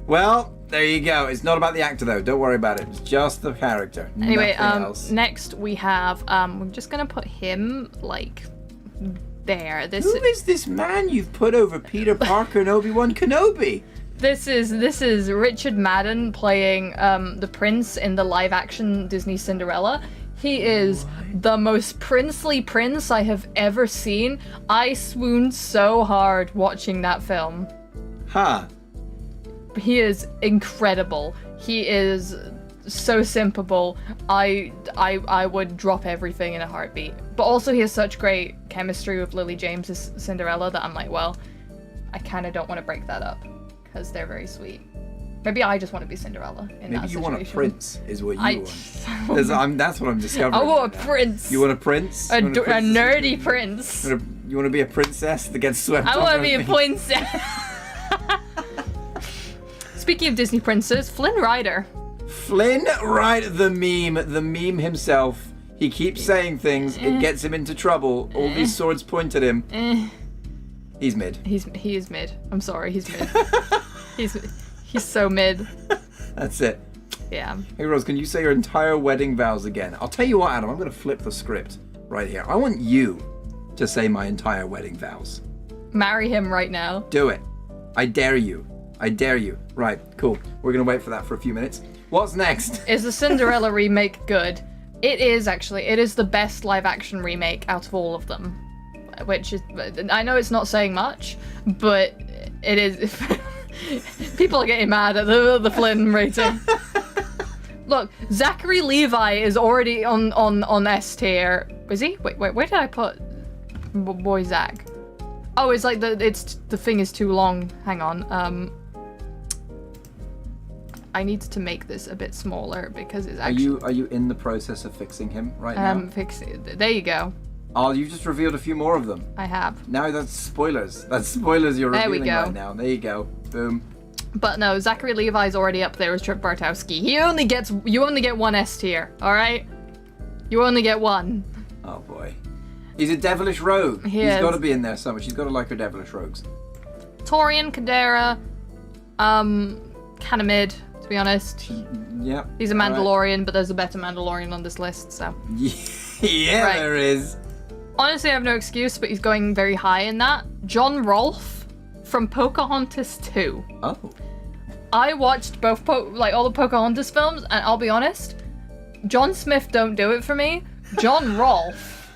Well, there you go. It's not about the actor though. Don't worry about it. It's just the character. Anyway, Nothing else. next we have we're just gonna put him like there. Who is this man you've put over Peter Parker and Obi-Wan Kenobi? This is Richard Madden playing the prince in the live-action Disney Cinderella. He is the most princely prince I have ever seen. I swooned so hard watching that film. Huh. He is incredible. He is so simpable. I would drop everything in a heartbeat. But also he has such great chemistry with Lily James's Cinderella that I'm like, well, I kind of don't want to break that up because they're very sweet. Maybe I just want to be Cinderella in that situation. Maybe you want a prince, is what you want. That's what I'm discovering. I want a prince. You want a prince? A nerdy prince. You want to be a princess that gets swept I want to be a princess. Speaking of Disney princes, Flynn Rider. Flynn Rider, the meme himself. He keeps saying things, it gets him into trouble. All these swords point at him. He's mid. He is mid. I'm sorry, he's mid. He's so mid. That's it. Yeah. Hey Rose, can you say your entire wedding vows again? I'll tell you what, Adam, I'm gonna flip the script right here. I want you to say my entire wedding vows. Marry him right now. Do it. I dare you. I dare you. Right, cool. We're gonna wait for that for a few minutes. What's next? Is the Cinderella remake good? It is actually. It is the best live-action remake out of all of them. Which is, I know it's not saying much, but it is. People are getting mad at the Flynn rating. Look, Zachary Levi is already on S tier. Is he? Wait, where did I put boy Zach? Oh, it's like the thing is too long. Hang on. I need to make this a bit smaller because it's actually... Are you in the process of fixing him right now? There you go. Oh, you've just revealed a few more of them. I have. Now that's spoilers. That's spoilers you're revealing right now. There you go. Boom. But no, Zachary Levi's already up there with Trip Bartowski. You only get one S tier, alright? You only get one. Oh boy. He's a devilish rogue. He's got to be in there somewhere. She's got to like her devilish rogues. Torian, Kadera, kind of mid, to be honest. Yep. He's a Mandalorian, but there's a better Mandalorian on this list, so. Yeah, right. There is. Honestly, I have no excuse, but he's going very high in that. John Rolfe from Pocahontas 2. Oh. I watched both all the Pocahontas films, and I'll be honest, John Smith don't do it for me. John Rolfe,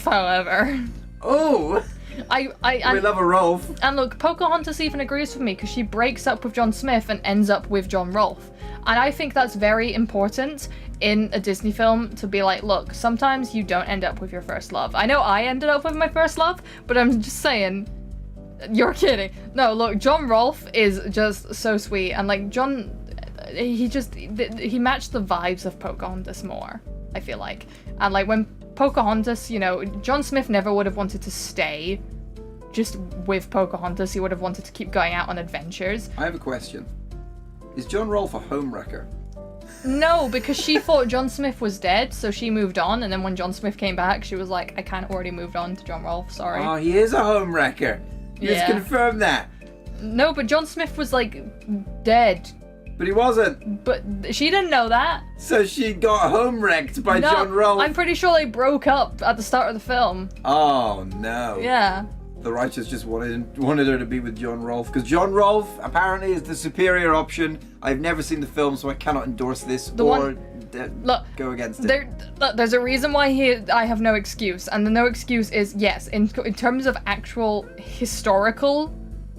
however. Oh. We love a Rolfe. And look, Pocahontas even agrees with me because she breaks up with John Smith and ends up with John Rolfe. And I think that's very important in a Disney film to be like, look, sometimes you don't end up with your first love. I know I ended up with my first love, but I'm just saying, you're kidding. No, look, John Rolfe is just so sweet. And like John, he matched the vibes of Pocahontas more, I feel like. And like when Pocahontas, you know, John Smith never would have wanted to stay just with Pocahontas. He would have wanted to keep going out on adventures. I have a question. Is John Rolfe a homewrecker? No, because she thought John Smith was dead, so she moved on, and then when John Smith came back, she was like, I can't already moved on to John Rolfe, sorry. Oh, he is a homewrecker. You just confirmed that. No, but John Smith was like dead. But he wasn't. But she didn't know that. So she got home-wrecked by John Rolfe. I'm pretty sure they broke up at the start of the film. Oh, no. Yeah. The writers just wanted her to be with John Rolfe, because John Rolfe apparently is the superior option. I've never seen the film, so I cannot endorse this go against it. There's a reason why I have no excuse, and the no excuse is, yes, in terms of actual historical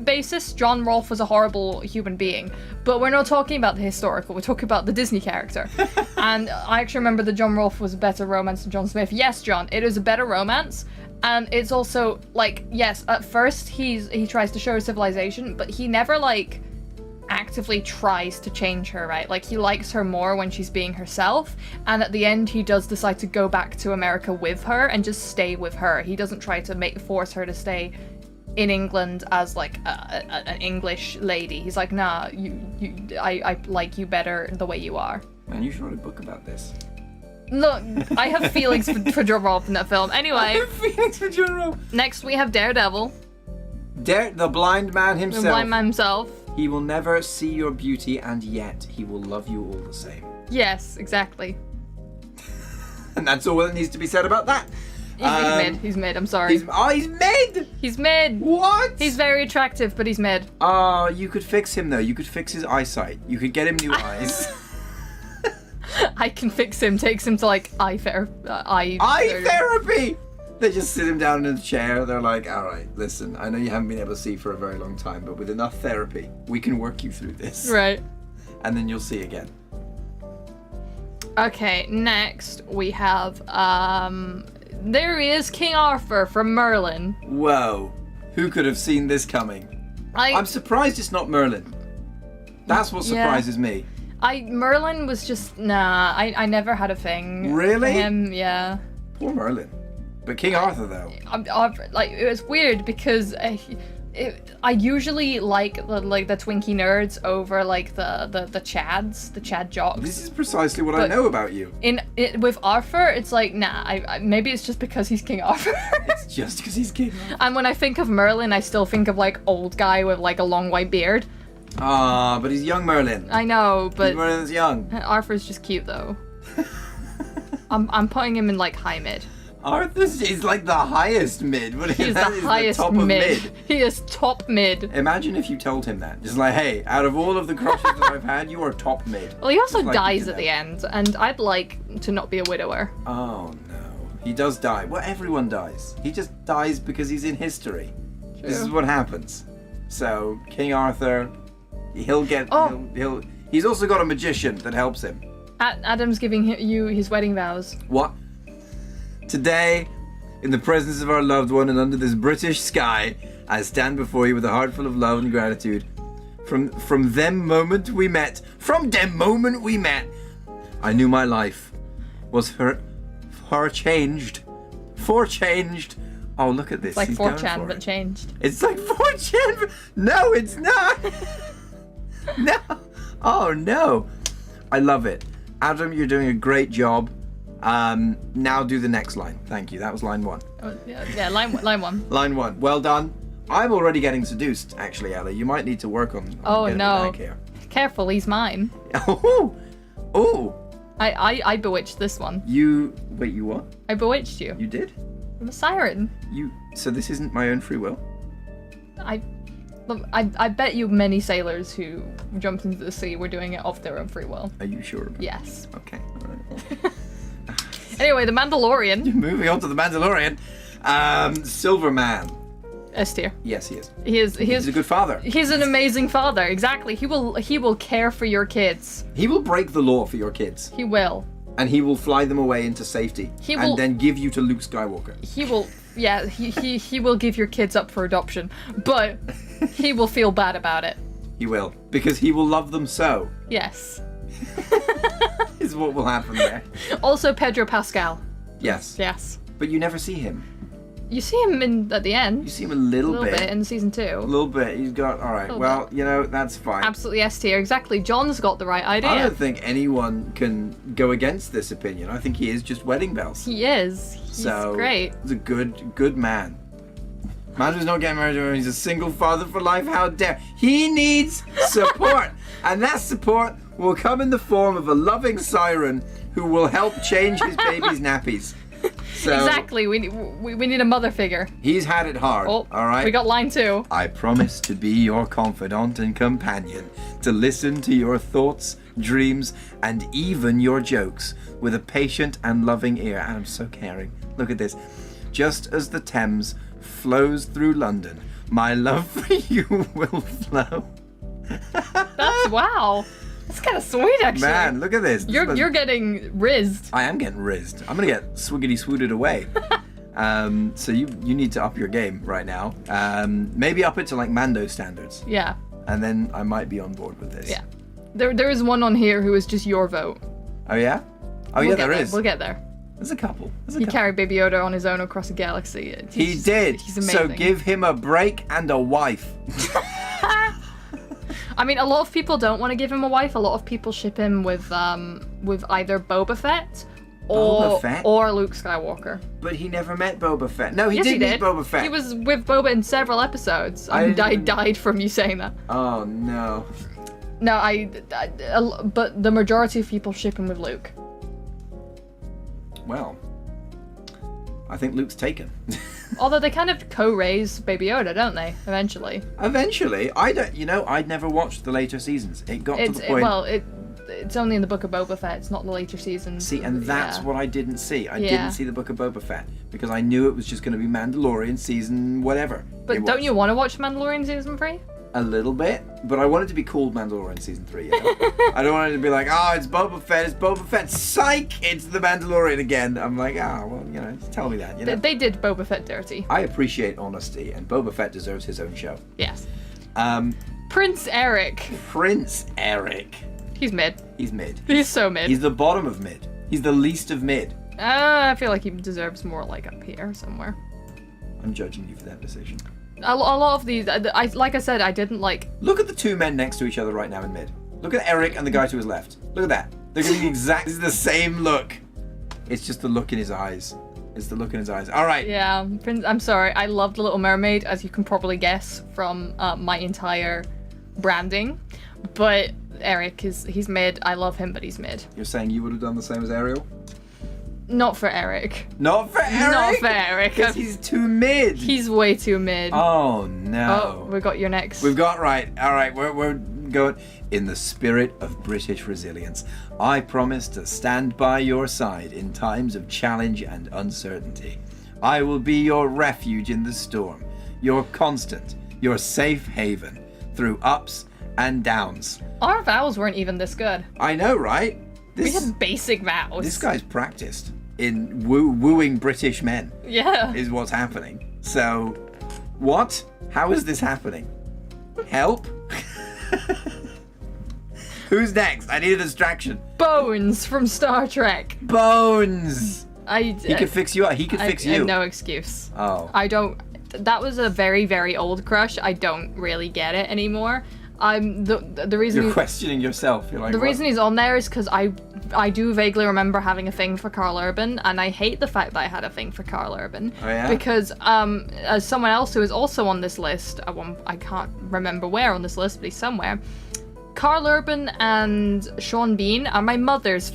basis, John Rolfe was a horrible human being. But we're not talking about the historical, we're talking about the Disney character. And I actually remember that John Rolfe was a better romance than John Smith. Yes, John, it is a better romance. And it's also, like, yes, at first he tries to show her civilization, but he never, like, actively tries to change her, right? Like, he likes her more when she's being herself, and at the end he does decide to go back to America with her and just stay with her. He doesn't try to force her to stay in England as, like, an English lady. He's like, nah, I like you better the way you are. Man, you should write a book about this. Look, I have feelings for John Rolfe in that film. Anyway. I have feelings for John Rolfe. Next, we have Daredevil. The blind man himself. The blind man himself. He will never see your beauty, and yet he will love you all the same. Yes, exactly. And that's all that needs to be said about that. He's mid, I'm sorry. He's mid! He's mid! What? He's very attractive, but he's mid. You could fix him, though. You could fix his eyesight. You could get him new eyes. I can fix him, takes him to like eye therapy! They just sit him down in a chair. They're like, all right, listen, I know you haven't been able to see for a very long time, but with enough therapy, we can work you through this. Right. And then you'll see again. Okay, next we have, there he is, King Arthur from Merlin. Whoa. Who could have seen this coming? I'm surprised it's not Merlin. That's what surprises me. Merlin was just, I never had a thing. Really? For him, yeah. Poor Merlin. But King Arthur, though. Like, it was weird because I usually like the Twinkie nerds over like the Chads, the Chad jocks. This is precisely what I know about you. With Arthur, it's like, maybe it's just because he's King Arthur. It's just because he's King Arthur. And when I think of Merlin, I still think of like old guy with like a long white beard. But he's young Merlin. I know, but Merlin's young. Arthur's just cute though. I'm putting him in like high mid. He's like the highest mid. He's the highest top of mid. He is top mid. Imagine if you told him that. Just like, hey, out of all of the crushes that I've had, you are top mid. Well, he also dies at the end, and I'd like to not be a widower. Oh no. He does die. Well, everyone dies. He just dies because he's in history. True. This is what happens. So, King Arthur, he'll get... He's also got a magician that helps him. Adam's giving you his wedding vows. What? Today, in the presence of our loved one and under this British sky, I stand before you with a heart full of love and gratitude. From them moment we met, I knew my life was changed. Oh, look at this. It's like 4chan, but changed. It's like 4chan, no, it's not. No. Oh, no. I love it. Adam, you're doing a great job. Now do the next line. Thank you. That was line 1. Oh, yeah, line 1. Line 1. Well done. I'm already getting seduced, actually, Ellie. You might need to work on oh, getting no. back here. Careful, he's mine. Oh. I bewitched this one. Wait, you what? I bewitched you. You did? I'm a siren. So this isn't my own free will? I bet you many sailors who jumped into the sea were doing it of their own free will. Are you sure? Yes. Okay. All right. Anyway, the Mandalorian. Moving on to the Mandalorian. Silverman. S tier. Yes, he is. He's a good father. He's an amazing father. Exactly. He will care for your kids. He will break the law for your kids. He will. And he will fly them away into safety. And then give you to Luke Skywalker. He will. Yeah. He will give your kids up for adoption, but he will feel bad about it. He will, because he will love them so. Yes. Is what will happen there. Also, Pedro Pascal. Yes. Yes. But you never see him. You see him at the end. You see him a little bit in season 2. A little bit. He's got, all right, well, you know, that's fine. Absolutely S tier. Exactly. John's got the right idea. I don't think anyone can go against this opinion. I think he is just wedding bells. He is. He's great. He's a good man. Man who's not getting married, he's a single father for life. How dare. He needs support. And that support will come in the form of a loving siren who will help change his baby's nappies. So, exactly. We need a mother figure. He's had it hard. Oh, all right. We got line 2. I promise to be your confidant and companion, to listen to your thoughts, dreams, and even your jokes with a patient and loving ear. And I'm so caring. Look at this. Just as the Thames flows through London, my love for you will flow. That's wow. That's kind of sweet, actually. Man, look at this. You're getting rizzed. I am getting rizzed. I'm gonna get swiggity swooted away. So you need to up your game right now. Maybe up it to like Mando standards. Yeah. And then I might be on board with this. Yeah. There is one on here who is just your vote. Oh yeah? Oh yeah, there is. We'll get there. There's a couple. He carried Baby Yoda on his own across a galaxy. He did. He's amazing. So give him a break and a wife. I mean, a lot of people don't want to give him a wife. A lot of people ship him with either Boba Fett or Luke Skywalker. But he never met Boba Fett. No, Yes, he did meet Boba Fett. He was with Boba in several episodes. I died from you saying that. Oh no. No, but the majority of people ship him with Luke. Well, I think Luke's taken. Although they kind of co-raise Baby Yoda, don't they? Eventually. Eventually, I don't. You know, I'd never watched the later seasons. It got to the point. It's only in the Book of Boba Fett. It's not the later seasons. See, and that's what I didn't see. I didn't see the Book of Boba Fett because I knew it was just going to be Mandalorian season whatever. But don't you want to watch Mandalorian season 3? A little bit, but I want it to be called Mandalorian season 3. You know? I don't want it to be like, oh, it's Boba Fett. It's Boba Fett. Psych! It's the Mandalorian again. I'm like, well, you know, just tell me that. You know? They did Boba Fett dirty. I appreciate honesty, and Boba Fett deserves his own show. Yes. Prince Eric. Prince Eric. He's mid. He's mid. He's so mid. He's the bottom of mid. He's the least of mid. I feel like he deserves more like up here somewhere. I'm judging you for that decision. A lot of these, like I said, I didn't like. Look at the two men next to each other right now in mid. Look at Eric and the guy to his left. Look at that. They're getting exactly the same look. It's just the look in his eyes. It's the look in his eyes. All right. Yeah, I'm sorry. I loved Little Mermaid, as you can probably guess from my entire branding. But Eric he's mid. I love him, but he's mid. You're saying you would have done the same as Ariel? Not for Eric. Not for Eric? Not for Eric. Because he's too mid. He's way too mid. Oh, no. Oh, we got your next. We've got right. All right, we're going. In the spirit of British resilience, I promise to stand by your side in times of challenge and uncertainty. I will be your refuge in the storm, your constant, your safe haven through ups and downs. Our vows weren't even this good. I know, right? We had basic vows. This guy's practiced in wooing British men. Yeah. Is what's happening. So, what? How is this happening? Help? Who's next? I need a distraction. Bones from Star Trek. Bones! He could fix you up. He could fix you. I have no excuse. Oh. I don't. That was a very, very old crush. I don't really get it anymore. The reason you're questioning yourself. You're like, the reason he's on there is because I do vaguely remember having a thing for Carl Urban, and I hate the fact that I had a thing for Carl Urban. Oh yeah. Because as someone else who is also on this list, I can't remember where on this list, but he's somewhere. Carl Urban and Sean Bean are my mother's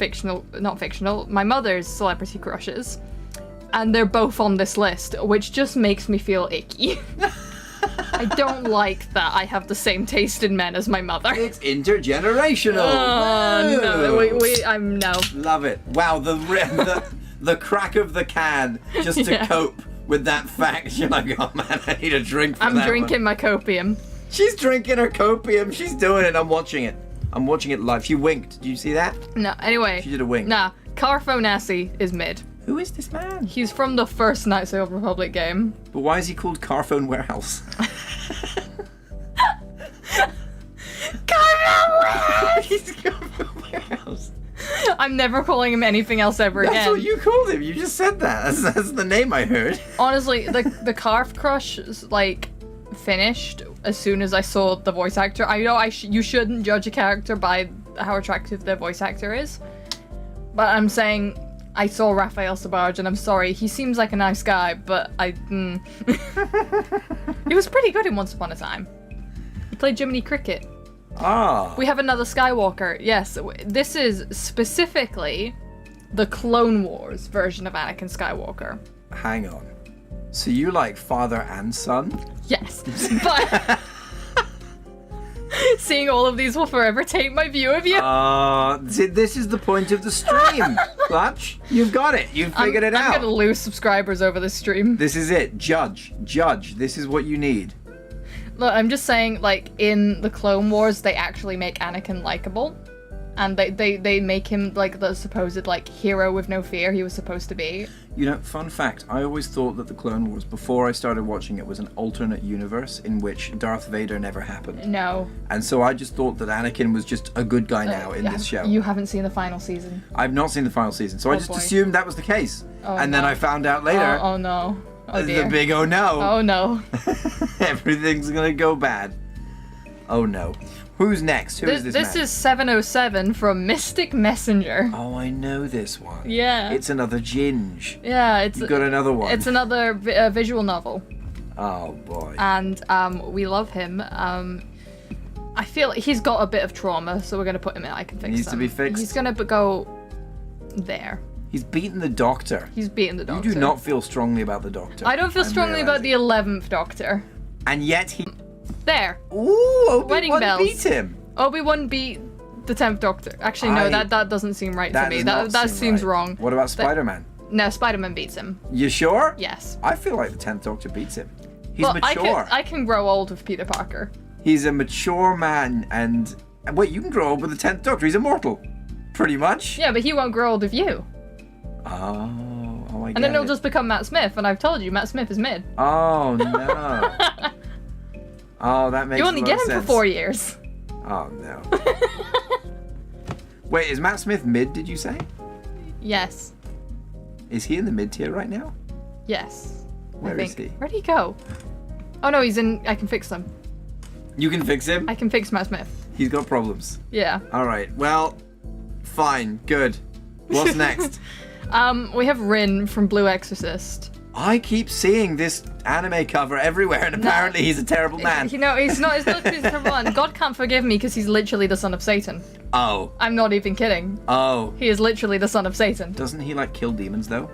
my mother's celebrity crushes. And they're both on this list, which just makes me feel icky. I don't like that I have the same taste in men as my mother. It's intergenerational. Oh, no. I'm no. Love it. Wow, the crack of the can just to cope with that fact. You're like, oh man, I need a drink for that I'm drinking my copium. She's drinking her copium. She's doing it. I'm watching it. I'm watching it live. She winked. Did you see that? No, anyway. She did a wink. Nah, Carphonassi is mid. Who is this man? He's from the first Knights of the Old Republic game. But why is he called Carphone Warehouse? He's Carphone Warehouse. I'm never calling him anything else ever again. That's what you called him. You just said that. That's the name I heard. Honestly, the Carf crush like finished as soon as I saw the voice actor. I know you shouldn't judge a character by how attractive their voice actor is, but I'm saying I saw Raphael Sabarge, and I'm sorry, he seems like a nice guy, but he was pretty good in Once Upon a Time. He played Jiminy Cricket. Ah. We have another Skywalker. Yes, this is specifically the Clone Wars version of Anakin Skywalker. Hang on. So you like father and son? Yes, but seeing all of these will forever take my view of you. See, this is the point of the stream, Clutch. You've got it. You've figured it out. I'm gonna lose subscribers over this stream. This is it. Judge. This is what you need. Look, I'm just saying, like, in the Clone Wars, they actually make Anakin likable. And they make him, like, the supposed, like, hero with no fear he was supposed to be. You know, fun fact, I always thought that the Clone Wars, before I started watching it, was an alternate universe in which Darth Vader never happened. No. And so I just thought that Anakin was just a good guy now in this show. You haven't seen the final season. I've not seen the final season, so I just assumed that was the case. And then I found out later. Oh no. Oh dear. The big oh no. Oh no. Everything's gonna go bad. Oh no. Who's next? Who is this man? This is 707 from Mystic Messenger. Oh, I know this one. Yeah. It's another Ginge. Yeah, You've got another one. It's another visual novel. Oh boy. And we love him. I feel like he's got a bit of trauma, so we're gonna put him in I Can Fix Him. Needs to be fixed. He's gonna go there. He's beaten the Doctor. He's beaten the Doctor. You do not feel strongly about the Doctor. I don't feel strongly about the 11th Doctor. And yet he... There. Ooh, Obi-Wan Wedding bells. beat him. Obi-Wan beat the 10th Doctor. Actually, no, that doesn't seem right to me. That seems wrong. What about Spider-Man? No, Spider-Man beats him. You sure? Yes. I feel like the 10th Doctor beats him. He's mature. I can grow old with Peter Parker. He's a mature man, and... Wait, you can grow old with the 10th Doctor. He's immortal. Pretty much. Yeah, but he won't grow old with you. Oh, I get And then it. he'll just become Matt Smith, and I've told you, Matt Smith is mid. Oh, no. Oh, that makes You only get him sense. for 4 years. Oh, no. Wait, is Matt Smith mid, did you say? Yes. Is he in the mid tier right now? Yes. Where is he? Where'd he go? Oh no, he's in I Can Fix Them. You can fix him? I Can Fix Matt Smith. He's got problems. Yeah. Alright, well, fine, good. What's next? We have Rin from Blue Exorcist. I keep seeing this anime cover everywhere, and apparently he's a terrible man. You know, he's not. He's a terrible man. God can't forgive me because he's literally the son of Satan. Oh. I'm not even kidding. Oh. He is literally the son of Satan. Doesn't he, like, kill demons, though?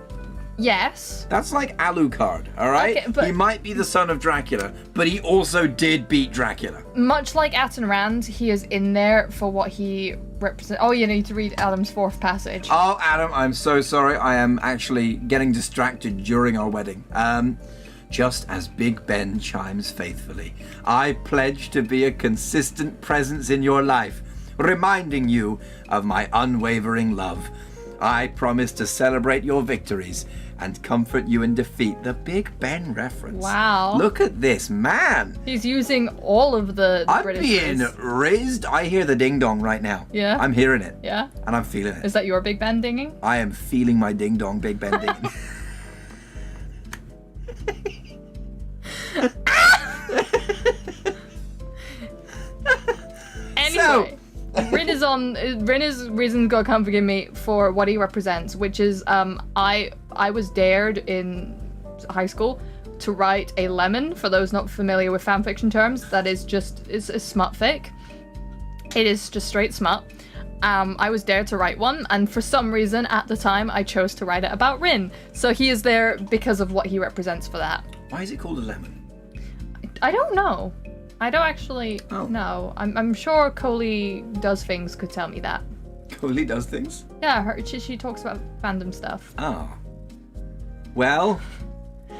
Yes. That's like Alucard, alright? Okay, but... He might be the son of Dracula, but he also did beat Dracula. Much like Atten Rand, he is in there for what he represents. Oh, you need to read Adam's fourth passage. Oh, Adam, I'm so sorry. I am actually getting distracted during our wedding. Just as Big Ben chimes faithfully, I pledge to be a consistent presence in your life, reminding you of my unwavering love. I promise to celebrate your victories and comfort you in defeat. The Big Ben reference. Wow. Look at this, man. He's using all of the I'm British being words. raised. I hear the ding dong right now. Yeah? I'm hearing it. Yeah? And I'm feeling it. Is that your Big Ben dinging? I am feeling my ding dong, Big Ben dinging. Anyway, Rin is reason God can't forgive me for what he represents, which is I was dared in high school to write a lemon. For those not familiar with fanfiction terms, that is just it's a smut fic. It is just straight smut. I was dared to write one, and for some reason at the time I chose to write it about Rin. So he is there because of what he represents for that. Why is it called a lemon? I don't know. I don't actually know. I'm sure Coley Does Things could tell me that. Coley does things? Yeah, she talks about fandom stuff. Oh. Well,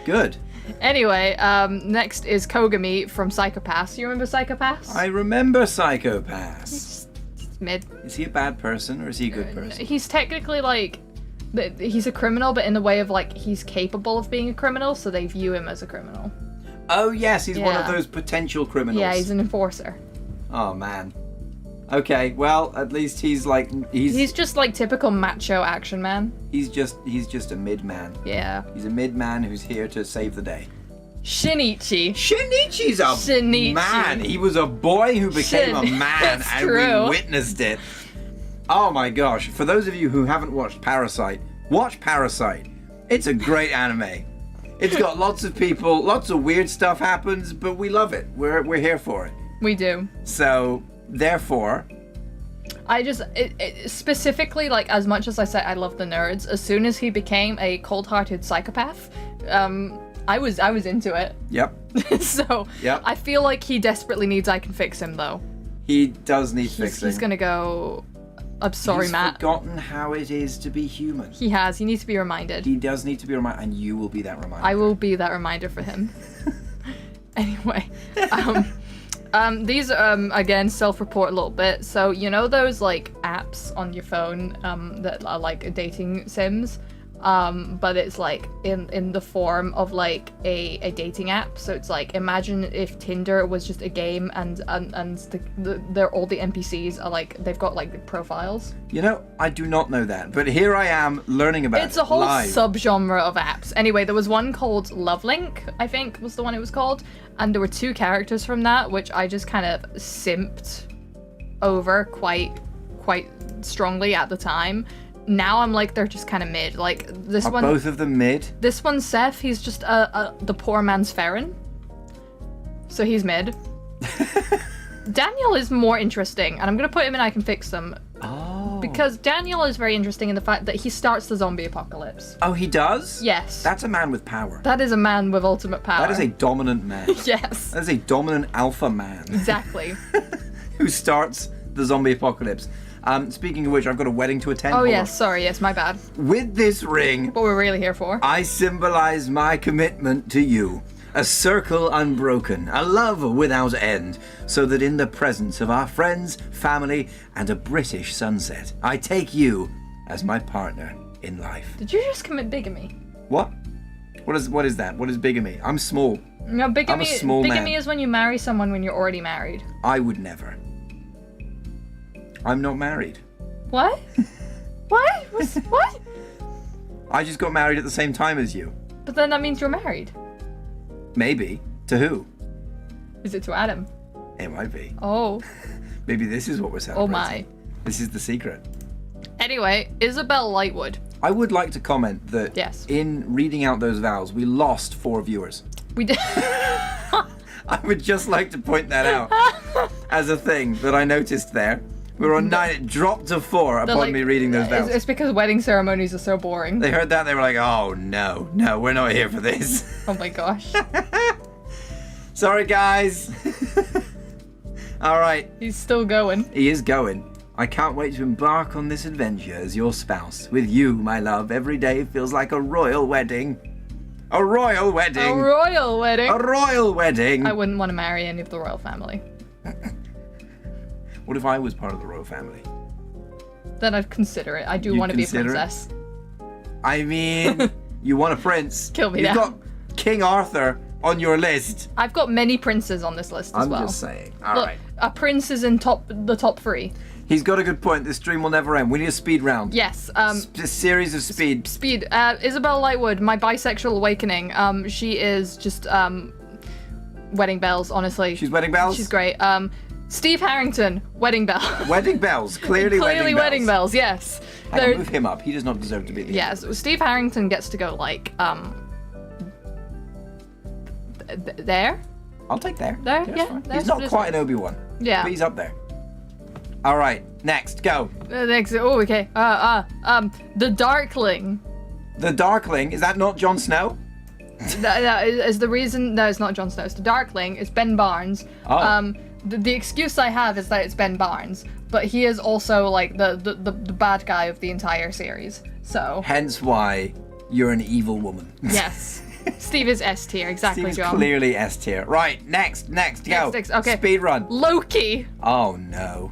good. Anyway, next is Kogami from Psychopaths. You remember Psychopaths? I remember Psychopaths. He's mid. Is he a bad person or is he a good person? He's technically like, he's a criminal, but in the way of like, he's capable of being a criminal, so they view him as a criminal. Oh yes, he's one of Yeah. those potential criminals. Yeah, he's an enforcer. Oh man. Okay, well, at least he's like He's just like typical macho action man. he's just a mid man. Yeah. He's a mid man who's here to save the day. Shinichi. Shinichi's a Shinichi. man. He was a boy who became a man, It's and true. we witnessed it. Oh my gosh! For those of you who haven't watched Parasite, watch Parasite. It's a great anime. It's got lots of people, lots of weird stuff happens, but we love it. We're here for it. We do. So therefore, I just, specifically, like, as much as I say I love the nerds, as soon as he became a cold-hearted psychopath, I was into it. yep, So, Yep. I feel like he desperately needs I Can Fix Him, though. he does need fixing. He's gonna go, I'm sorry, He's Matt. forgotten how it is to be human. He has. He needs to be reminded. He does need to be reminded, and you will be that reminder. I will be that reminder for him. Anyway, these again self-report a little bit. So you know those like apps on your phone that are like dating sims, but it's like in the form of like a dating app. So it's like, imagine if Tinder was just a game, and they're all the NPCs are like, they've got like profiles. You know, I do not know that, but here I am learning about it. It's a whole live. subgenre of apps. Anyway, there was one called Love Link, I think was the one it was called, and there were two characters from that which I just kind of simped over quite strongly at the time. Now I'm like, they're just kind of mid. Like this Are one, both of them mid? this one's Seth. He's just the poor man's Farron, so he's mid. Daniel is more interesting, and I'm gonna put him in I Can Fix Them. Oh. Because Daniel is very interesting in the fact that he starts the zombie apocalypse. Oh, he does? Yes. That's a man with power. That is a man with ultimate power. That is a dominant man. Yes. That is a dominant alpha man Exactly. who starts the zombie apocalypse. Speaking of which, I've got a wedding to attend. Oh Hold yes, on. sorry, yes, my bad. With this ring, What we're really here for. I symbolize my commitment to you. A circle unbroken, a love without end, so that in the presence of our friends, family, and a British sunset, I take you as my partner in life. Did you just commit bigamy? What? What is that? What is bigamy? I'm small. No, bigamy. I'm a small bigamy man. is when you marry someone when you're already married. I would never. I'm not married. What? What? What? I just got married at the same time as you. But then that means you're married. Maybe. To who? Is it to Adam? It might be. Oh. Maybe this is what we're celebrating. Oh my. This is the secret. Anyway, Isabel Lightwood. I would like to comment that Yes. in reading out those vows, we lost 4 viewers. We did. I would just like to point that out as a thing that I noticed there. We were on 9, it dropped to 4 upon me reading those vows. It's because wedding ceremonies are so boring. They heard that, they were like, oh no, we're not here for this. Oh my gosh. Sorry guys. Alright, He's still going. he is going. I can't wait to embark on this adventure as your spouse. With you, my love, every day feels like a royal wedding. A royal wedding. A royal wedding. A royal wedding. I wouldn't want to marry any of the royal family. What if I was part of the royal family? Then I'd consider it. I do You'd want to be a consider it? princess. I mean, you want a prince. Kill me You've now. got King Arthur on your list. I've got many princes on this list as well. I'm just saying. All Look, right. a prince is in the top 3. He's got a good point. This stream will never end. We need a speed round. Yes. A series of speed. Speed. Isabel Lightwood, my bisexual awakening. She is just wedding bells. Honestly. She's wedding bells? She's great. Steve Harrington, wedding bell. Wedding bells. Clearly wedding bells. Yes. Hang on, move him up. He does not deserve to be the Yes. Steve Harrington gets to go like there. I'll take there. There? That's Yeah, fine. that's He's not what quite an Obi-Wan. Yeah. But he's up there. All right, next, go. Next. Oh, okay. The Darkling. The Darkling, is that not Jon Snow? That is the reason. No, it's not Jon Snow. It's the Darkling. It's Ben Barnes. Oh. The excuse I have is that it's Ben Barnes, but he is also like the bad guy of the entire series. So. Hence why you're an evil woman. Yes. Steve is S tier, exactly, Steve's John. clearly S tier. Right, next, go. Next, okay. Speed run. Loki. Oh no.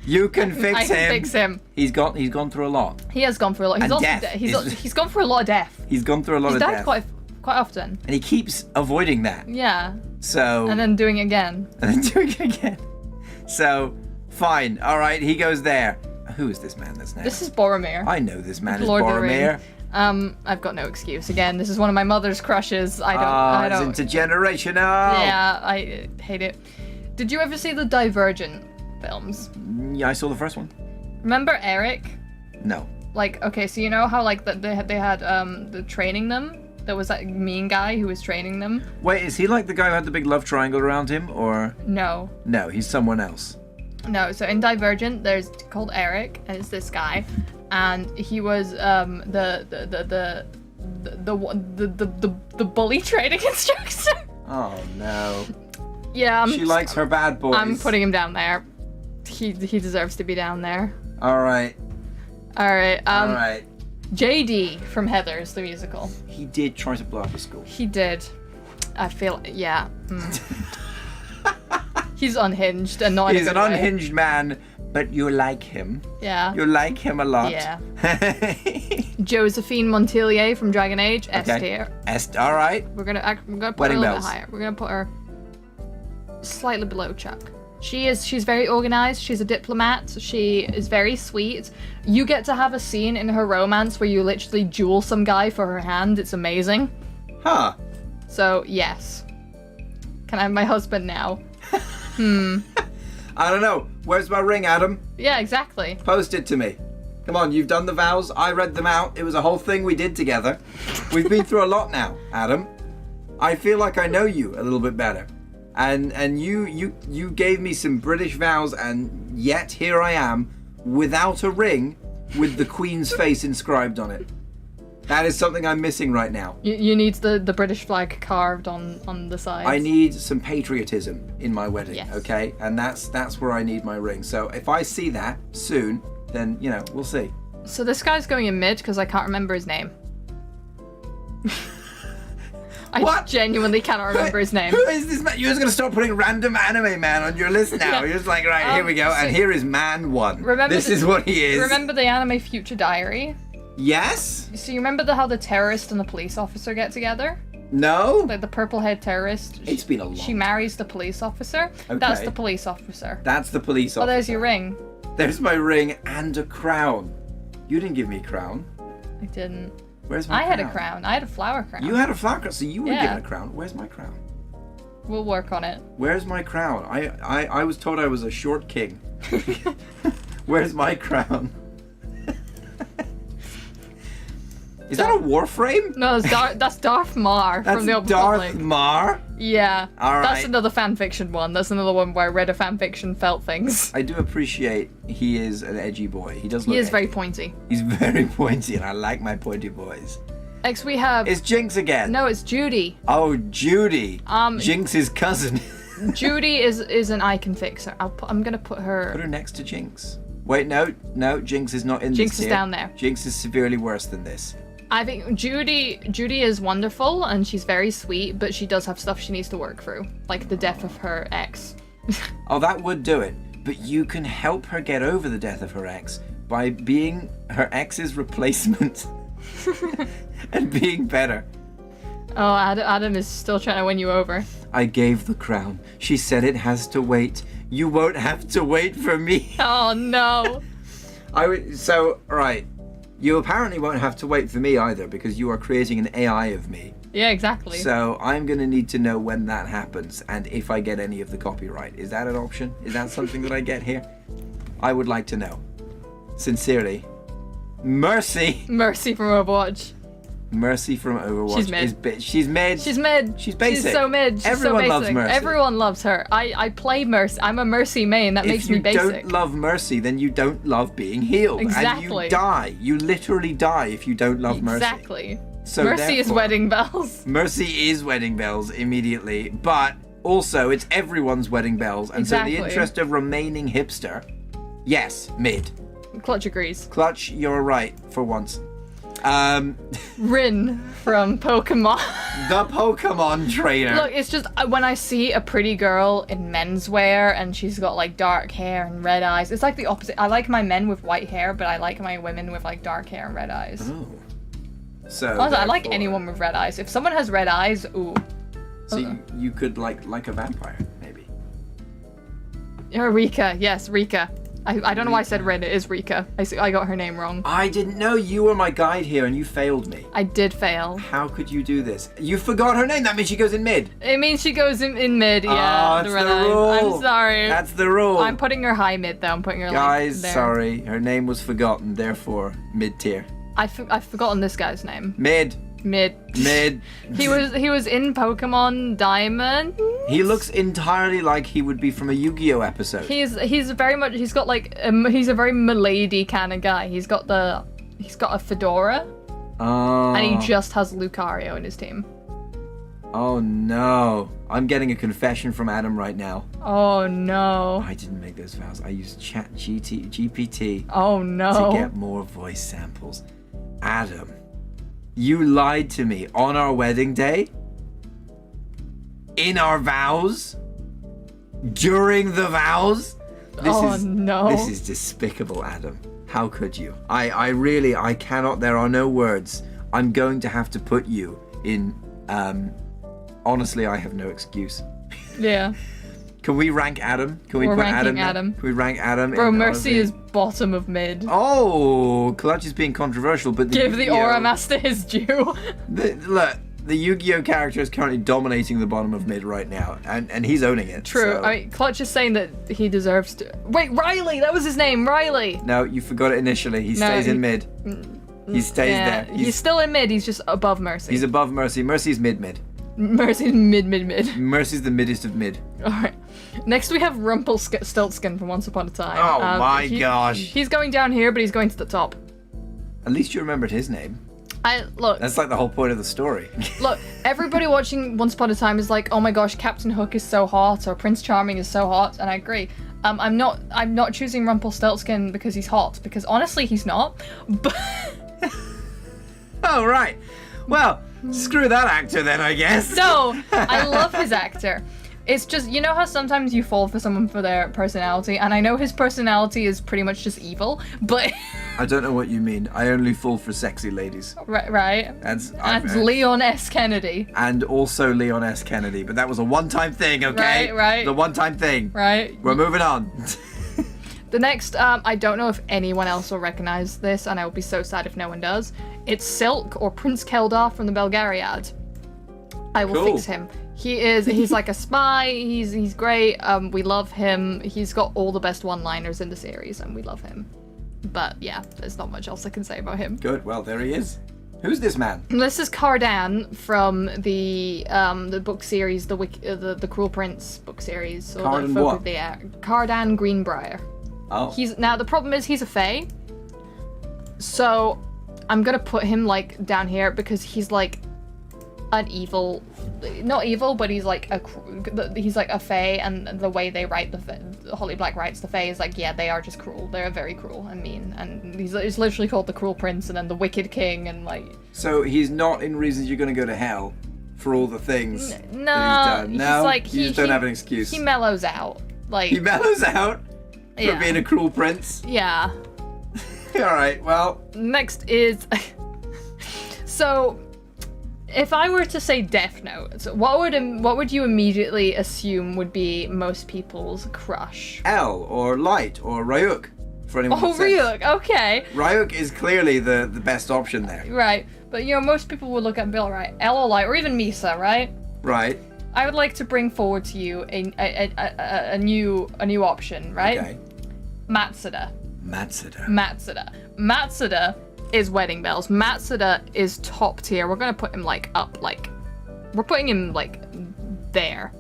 You can fix I him. can fix him. He's gone through a lot. He has gone through a lot. He's And also death. he's gone through a lot of death. He's gone through a lot He's of died death. quite often. And he keeps avoiding that. Yeah. So. And then doing it again. And then doing it again. So, fine. All right, he goes there. Who is this man that's now? This is Boromir. I know this man Lord is of the Boromir. Ring. I've got no excuse. Again, this is one of my mother's crushes. I don't. It's intergenerational. Yeah, I hate it. Did you ever see the Divergent films? Yeah, I saw the first one. Remember Eric? No. Like, okay, so you know how like they had the training them? There was that mean guy who was training them. Wait, is he like the guy who had the big love triangle around him, or? No. No, he's someone else. No, so in Divergent, there's called Eric, and it's this guy, and he was the bully training instructor. Oh no. Yeah, She likes her bad boys. I'm putting him down there. He deserves to be down there. All right. All right. All right. JD from Heathers, the musical. He did try to blow up a school. He did. I feel, yeah. He's unhinged and not. He's an unhinged man, but you like him. Yeah. You like him a lot. Yeah. Josephine Montelier from Dragon Age, S tier. All right. We're gonna put Wedding her a little bells. bit higher. We're gonna put her slightly below Chuck. She's very organized. She's a diplomat. She is very sweet. You get to have a scene in her romance where you literally duel some guy for her hand. It's amazing. Huh. So yes. Can I have my husband now? I don't know. Where's my ring, Adam? Yeah, exactly. Post it to me. Come on, you've done the vows. I read them out. It was a whole thing we did together. We've been through a lot now, Adam. I feel like I know you a little bit better. And you gave me some British vows, and yet here I am without a ring with the Queen's face inscribed on it. That is something I'm missing right now. You need the British flag carved on the sides. I need some patriotism in my wedding, Yes. okay? And that's where I need my ring. So if I see that soon, then, we'll see. So this guy's going in mid because I can't remember his name. I What? genuinely cannot remember his name. Who is this man? You're just gonna start putting random anime man on your list now. Yeah. You're just like, right, here we go. And here is man one. This is what he is. Remember the anime Future Diary? Yes? So you remember how the terrorist and the police officer get together? No? Like the purple head terrorist. It's been a long She marries the police officer. Okay. That's the police officer. That's the police Oh, officer. there's your ring. There's my ring and a crown. You didn't give me a crown. I didn't. Where's my I crown? had a crown. I had a flower crown. You had a flower crown, so you were Yeah. given a crown. Where's my crown? We'll work on it. Where's my crown? I was told I was a short king. Where's my crown? Is that a Warframe? No, that's Darth Mar That's from the Old Darth Republic. Mar? Yeah. All That's right. another fanfiction one. That's another one where I read a fanfiction, felt things. I do appreciate he is an edgy boy. He does look He is very edgy. pointy. He's very pointy, and I like my pointy boys. Next we have... It's Jinx again. No, it's Judy. Oh, Judy. Jinx's cousin. Judy is an icon fixer. I'm gonna put her... Put her next to Jinx. Wait, no, Jinx is not in Jinx this is tier. down there. Jinx is severely worse than this. I think Judy is wonderful and she's very sweet, but she does have stuff she needs to work through, like the death of her ex. Oh, that would do it. But you can help her get over the death of her ex by being her ex's replacement and being better. Oh, Adam is still trying to win you over. I gave the crown. She said it has to wait. You won't have to wait for me. Oh no. Right. You apparently won't have to wait for me either because you are creating an AI of me. Yeah, exactly. So I'm going to need to know when that happens and if I get any of the copyright. Is that an option? Is that something that I get here? I would like to know. Sincerely. Mercy. Mercy from Overwatch. Mercy from Overwatch She's mid. She's mid. She's mid. She's basic. She's so mid. She's Everyone so loves basic. Mercy. Everyone loves her. I play Mercy. I'm a Mercy main. That makes me basic. If you don't love Mercy, then you don't love being healed. Exactly. And you die. You literally die if you don't love Mercy. Exactly. So Mercy is therefore, wedding bells. Mercy is wedding bells immediately, but also it's everyone's wedding bells. And so in the interest of remaining hipster, yes, mid. Clutch agrees. Clutch, you're right for once. Rin from Pokemon. The Pokemon trainer. Look, it's just when I see a pretty girl in menswear and she's got like dark hair and red eyes, it's like the opposite. I like my men with white hair, but I like my women with like dark hair and red eyes. Oh. So Also, I like anyone with red eyes. If someone has red eyes, ooh. So you could like a vampire, maybe. Rika, yes, Rika. I don't know why I said Rin, it is Rika. I got her name wrong. I didn't know you were my guide here and you failed me. I did fail. How could you do this? You forgot her name, that means she goes in mid. It means she goes in mid, yeah. That's red the eyes. rule. I'm sorry. That's the rule. I'm putting her high mid though, I'm putting her Guys, like there. sorry, her name was forgotten, therefore mid tier. I've forgotten this guy's name. Mid. Mid. He was in Pokemon Diamond. He looks entirely like he would be from a Yu-Gi-Oh episode. He's very much. He's got like he's a very milady kind of guy. He's got a fedora. Oh. And he just has Lucario in his team. Oh no! I'm getting a confession from Adam right now. Oh no! I didn't make those vows. I used GPT. Oh no! To get more voice samples. Adam. You lied to me on our wedding day? In our vows? During the vows? This is despicable, Adam. How could you? I cannot, there are no words. I'm going to have to put you in, honestly, I have no excuse. Yeah. Can we rank Adam? Can we We're put ranking Adam? Can we rank Adam? Bro, Mercy is bottom of mid. Oh, Clutch is being controversial, but give the Aura Master his due. Look, the Yu-Gi-Oh character is currently dominating the bottom of mid right now, and he's owning it. True. So. I mean, Clutch is saying that he deserves to. Wait, Riley! That was his name, Riley. No, you forgot it initially. He stays in mid. He stays there. He's still in mid. He's just above Mercy. He's above Mercy. Mercy's mid. Mercy's mid. Mercy's the middest of mid. All right. Next we have Rumpelstiltskin from Once Upon a Time. Oh my gosh. He's going down here, but he's going to the top. At least you remembered his name. Look. That's like the whole point of the story. Look, everybody watching Once Upon a Time is like, oh my gosh, Captain Hook is so hot, or Prince Charming is so hot, and I agree. I'm not choosing Rumpelstiltskin because he's hot, because honestly he's not. But oh right. Well, screw that actor then, I guess. No, I love his actor. It's just, you know how sometimes you fall for someone for their personality, and I know his personality is pretty much just evil, but... I don't know what you mean. I only fall for sexy ladies. Right. And Leon S. Kennedy. And also Leon S. Kennedy, but that was a one-time thing, okay? Right. The one-time thing. Right. We're moving on. The next, I don't know if anyone else will recognize this, and I will be so sad if no one does. It's Silk, or Prince Keldar from the Belgariad. I will fix him. He's like a spy, he's great, we love him, he's got all the best one-liners in the series, and we love him. But yeah, there's not much else I can say about him. Good, well, there he is. Who's this man? This is Cardan from the book series, the Cruel Prince book series. Or Cardan the Folk what? of the Air. Cardan Greenbrier. Oh. Now the problem is he's a fae, so I'm gonna put him like down here because he's like an evil, not evil, but he's like a fae, and the way they write Holly Black writes the fae is like, yeah, they are just cruel. They're very cruel and mean, and he's literally called the Cruel Prince and then the Wicked King and like. So he's not in Reasons You're Gonna Go to Hell for all the things that he's done. No, he's like, you just don't have an excuse. He mellows out, like. He mellows out for Yeah. being a cruel prince. Yeah. All right. Well. Next is. So. If I were to say Death Note, what would you immediately assume would be most people's crush? L or Light or Ryuk for anyone. Oh, Ryuk, okay. Ryuk is clearly the best option there. Right, but you know most people would look at Bill, right? L or Light, or even Misa, right? Right. I would like to bring forward to you a new option, right? Okay. Matsuda. Matsuda. Matsuda is Wedding Bells. Matsuda is top tier. We're gonna put him like up, like we're putting him like there.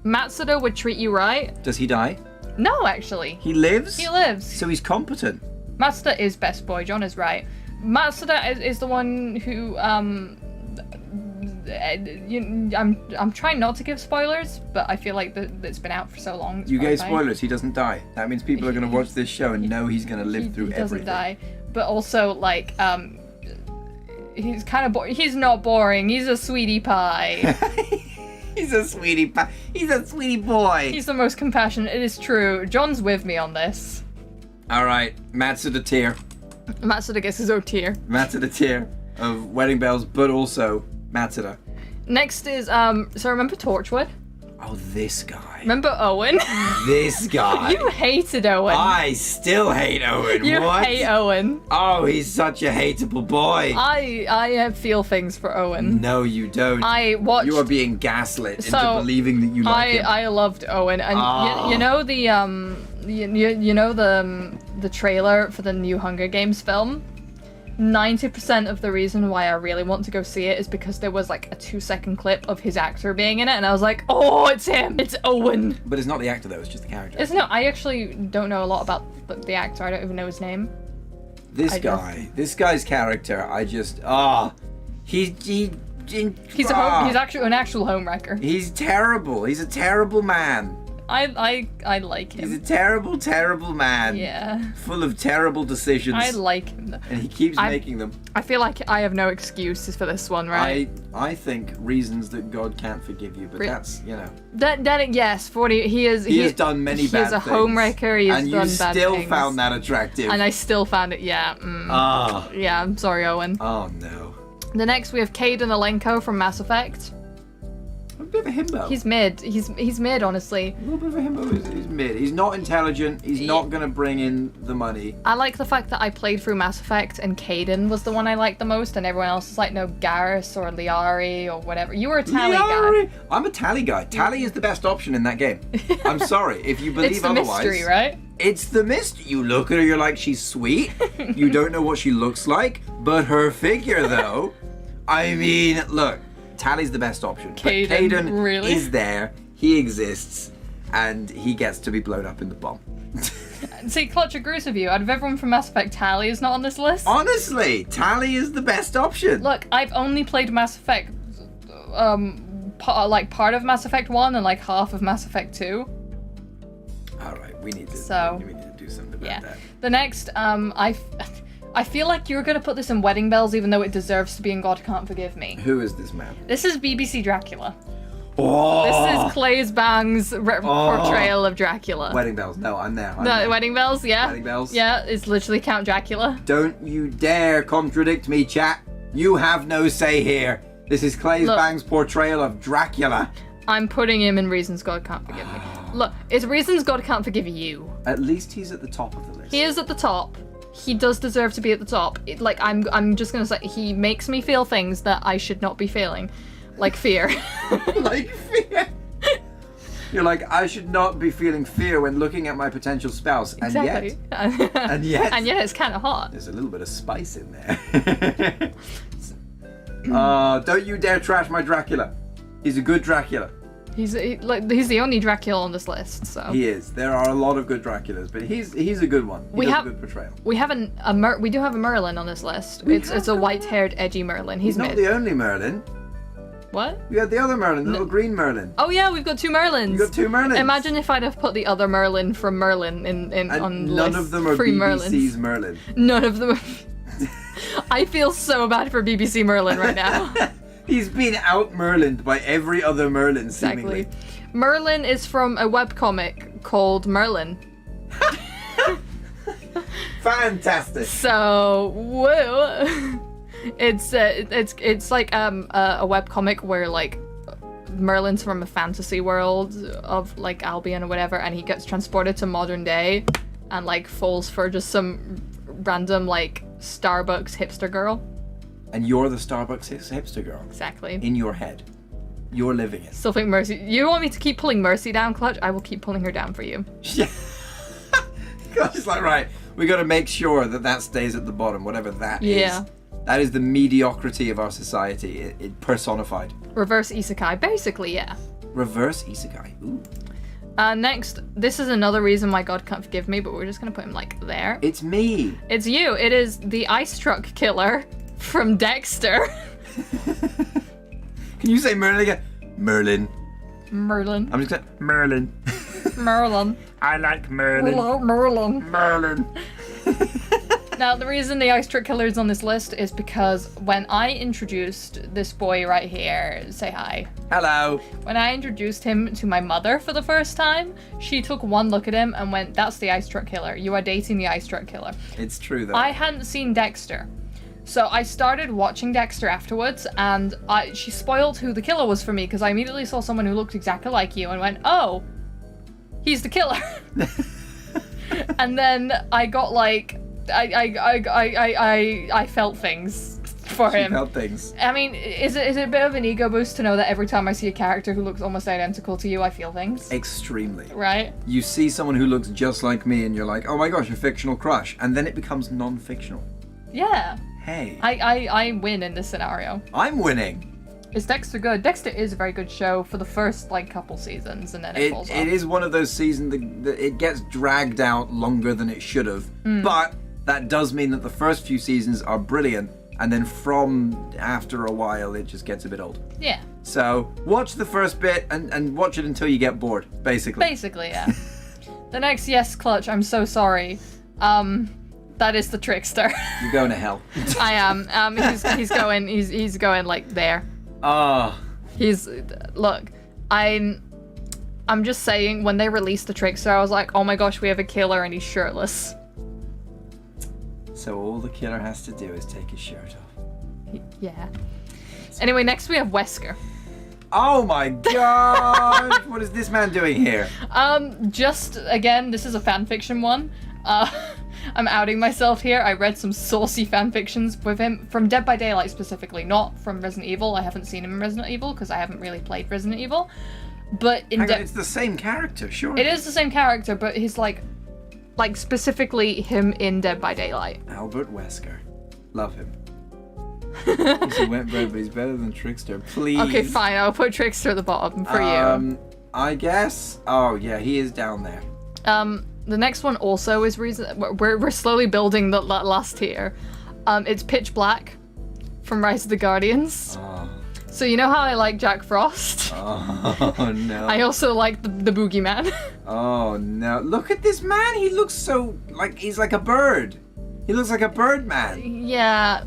Matsuda would treat you right. Does he die? No, actually. He lives? He lives. So he's competent. Matsuda is best boy. John is right. Matsuda is the one who I'm trying not to give spoilers, but I feel like it's been out for so long. You gave spoilers. He doesn't die. That means people are going to watch this show and know he's going to live through he doesn't everything. die, but also like he's kind of he's not boring. He's a sweetie pie. He's a sweetie pie. He's a sweetie boy. He's the most compassionate. It is true. John's with me on this. All right, Matsuda tier. Matsuda gets his own tier. Matsuda tier of Wedding Bells, but also Matsuda. Next is so remember Torchwood? Oh, this guy. Remember Owen? This guy. You hated Owen. I still hate Owen. You what? hate Owen. Oh, he's such a hateable boy. I feel things for Owen. No, you don't. I watched. You are being gaslit into So, believing that you like him. I loved Owen, and you know the you know the trailer for the new Hunger Games film. 90% of the reason why I really want to go see it is because there was like a 2-second clip of his actor being in it, and I was like, oh, it's him, it's Owen. But it's not the actor though; it's just the character. It's no. I actually don't know a lot about the actor. I don't even know his name. This guy's character, he's actually an actual homewrecker. He's terrible. He's a terrible man. I like him. He's a terrible, terrible man. Yeah. Full of terrible decisions. I like him. And he keeps making them. I feel like I have no excuses for this one, right? I think reasons that God can't forgive you, but that's, you know. Yes, 40. He has done many bad things. He is a homewrecker. He has done bad things. And you still found that attractive. And I still found it. Yeah. Yeah. I'm sorry, Owen. Oh no. The next we have Cade and Alenko from Mass Effect. A bit of a himbo. He's mid. He's mid, honestly. A little bit of a himbo. He's mid. He's not intelligent. He's not gonna bring in the money. I like the fact that I played through Mass Effect and Caden was the one I liked the most, and everyone else is like, no, Garrus or Liari or whatever. You were a Tally guy. I'm a Tally guy. Tally is the best option in that game. I'm sorry if you believe it's the otherwise. Mystery, right? It's the mystery. You look at her, you're like, she's sweet. You don't know what she looks like, but her figure though. I mean, look. Tally's the best option. Caden really? is there, he exists, and he gets to be blown up in the bomb. See, Clutch agrees with you. Out of everyone from Mass Effect, Tally is not on this list. Honestly, Tally is the best option. Look, I've only played Mass Effect, part of Mass Effect 1 and like half of Mass Effect 2. Alright, we need to do something about that. The next, I feel like you're going to put this in Wedding Bells even though it deserves to be in God Can't Forgive Me. Who is this man? This is BBC Dracula. Oh! This is Claes Bang's portrayal of Dracula. Wedding Bells. No, I'm there. Wedding Bells, yeah. Wedding Bells. Yeah, it's literally Count Dracula. Don't you dare contradict me, chat. You have no say here. This is Claes Bang's portrayal of Dracula. I'm putting him in Reasons God Can't Forgive Me. Look, it's Reasons God Can't Forgive You. At least he's at the top of the list. He is at the top. He does deserve to be at the top. I'm just gonna say, he makes me feel things that I should not be feeling. Like fear. Like fear? You're like, I should not be feeling fear when looking at my potential spouse. Exactly. And yet it's kind of hot. There's a little bit of spice in there. Don't you dare trash my Dracula. He's a good Dracula. He's the only Dracula on this list, so. He is. There are a lot of good Draculas, but he's a good one. He does a good portrayal. We do have a Merlin on this list. It's a white-haired, edgy Merlin. He's not the only Merlin. What? We had the other Merlin, the little green Merlin. Oh yeah, we've got 2 Merlins. We've got 2 Merlins. Imagine if I'd have put the other Merlin from Merlin on none list. of them are BBC's Merlin. None of them. I feel so bad for BBC Merlin right now. He's been out-Merlined by every other Merlin, seemingly. Exactly. Merlin is from a webcomic called Merlin. Fantastic. So, whoa. It's like a webcomic where like Merlin's from a fantasy world of like Albion or whatever, and he gets transported to modern day and like falls for just some random like Starbucks hipster girl. And you're the Starbucks hipster girl. Exactly. In your head. You're living it. Still think Mercy... You want me to keep pulling Mercy down, Clutch? I will keep pulling her down for you. Yeah. She's like, right, We got to make sure that stays at the bottom, whatever that is. Yeah. That is the mediocrity of our society, it personified. Reverse isekai, basically, yeah. Reverse isekai. Ooh. Next, this is another reason why God can't forgive me, but we're just gonna put him like there. It's me. It's you. It is the ice truck killer from Dexter. Can you say Merlin again? Merlin. Merlin. I'm just gonna Merlin. Merlin. I like Merlin. Hello, Merlin. Merlin. Now, the reason the ice truck killer is on this list is because when I introduced this boy right here, say hi. Hello. When I introduced him to my mother for the first time, she took one look at him and went, "That's the ice truck killer. You are dating the ice truck killer." It's true though. I hadn't seen Dexter. So I started watching Dexter afterwards, and she spoiled who the killer was for me because I immediately saw someone who looked exactly like you and went, "Oh, he's the killer." And then I got like, I felt things for him. Felt things. I mean, is it a bit of an ego boost to know that every time I see a character who looks almost identical to you, I feel things? Extremely. Right? You see someone who looks just like me and you're like, oh my gosh, a fictional crush. And then it becomes non-fictional. Yeah. Hey. I win in this scenario. I'm winning. Is Dexter good? Dexter is a very good show for the first, like, couple seasons, and then it falls off. It is one of those seasons that it gets dragged out longer than it should have. But that does mean that the first few seasons are brilliant, and then from after a while, it just gets a bit old. Yeah. So watch the first bit and watch it until you get bored, basically. Basically, yeah. The next, yes, Clutch, I'm so sorry. That is the trickster. You're going to hell. I am. He's going like there. Oh. Look, I'm just saying, when they released the trickster, I was like, oh my gosh, we have a killer and he's shirtless. So all the killer has to do is take his shirt off. Yeah. Anyway, next we have Wesker. Oh my god! What is this man doing here? Just, again, this is a fanfiction one. I'm outing myself here. I read some saucy fanfictions with him, from Dead by Daylight specifically, not from Resident Evil. I haven't seen him in Resident Evil, because I haven't really played Resident Evil. But in it's the same character, sure. It is the same character, but he's like specifically him in Dead by Daylight. Albert Wesker. Love him. He's a wet bread, but he's better than Trickster. Please. Okay, fine. I'll put Trickster at the bottom for you. I guess. Oh yeah, he is down there. The next one also is reason we're slowly building the last tier. It's Pitch Black from Rise of the Guardians. Oh. So you know how I like Jack Frost? Oh no. I also like the Boogeyman. Oh no. Look at this man. He looks so like he's like a bird. He looks like a bird man. Yeah.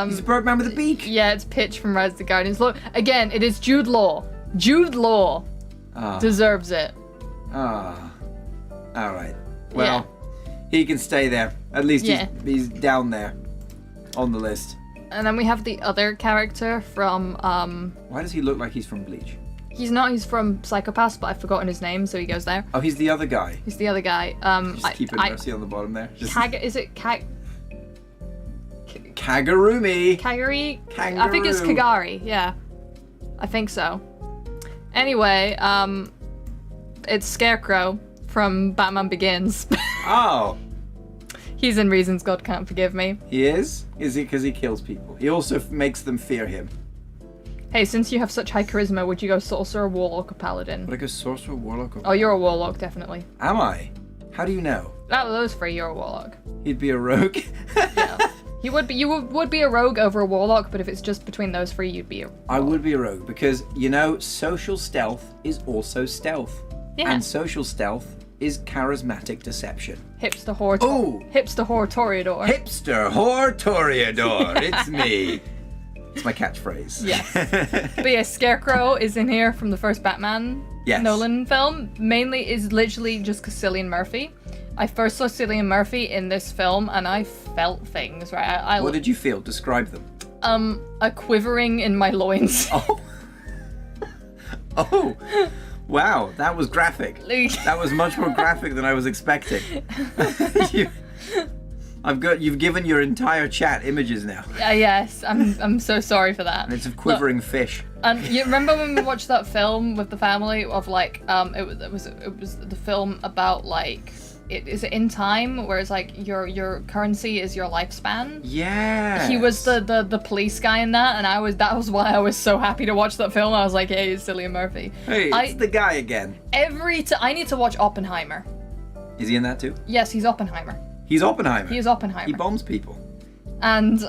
He's a bird man with a beak. Yeah, it's Pitch from Rise of the Guardians. Look, again, it is Jude Law. Jude Law deserves it. Ah. All right. Well, he can stay there. At least he's down there on the list. And then we have the other character from Why does he look like he's from Bleach? He's not. He's from Psychopaths, but I've forgotten his name, so he goes there. Oh, he's the other guy. He's the other guy. Just keep it Mercy on the bottom there. Is it Kagurumi. Kaguri? Kangaroo. I think it's Kagari. Yeah, I think so. Anyway, it's Scarecrow from Batman Begins. Oh. He's in Reasons God Can't Forgive Me. He is? Is he because he kills people? He also makes them fear him. Hey, since you have such high charisma, would you go Sorcerer, Warlock, or Paladin? Would I go Sorcerer, Warlock, or... Oh, you're a Warlock, definitely. Am I? How do you know? Out of those three, you're a Warlock. He'd be a rogue? Yeah. You would be a rogue over a Warlock, but if it's just between those three, you'd be a Warlock. I would be a rogue, because, you know, social stealth is also stealth. Yeah. And social stealth is charismatic deception. Hipster whore. Oh! Hipster whore Toreador. Hipster whore Toreador. It's me. It's my catchphrase. Yes. But yeah, Scarecrow is in here from the first Batman Nolan film. Mainly is literally just because Cillian Murphy. I first saw Cillian Murphy in this film and I felt things, right? What did you feel? Describe them. A quivering in my loins. Oh. Oh. Wow, that was graphic. That was much more graphic than I was expecting. You've given your entire chat images now. Yes, I'm so sorry for that. And it's of quivering fish. And you remember when we watched that film with the family of like it was the film about like is it in time where it's like your currency is your lifespan? Yeah. He was the police guy in that, and that was why I was so happy to watch that film. I was like, hey, it's Cillian Murphy. Hey, it's the guy again. I need to watch Oppenheimer. Is he in that too? Yes, he's Oppenheimer. He's Oppenheimer. He is Oppenheimer. He bombs people. And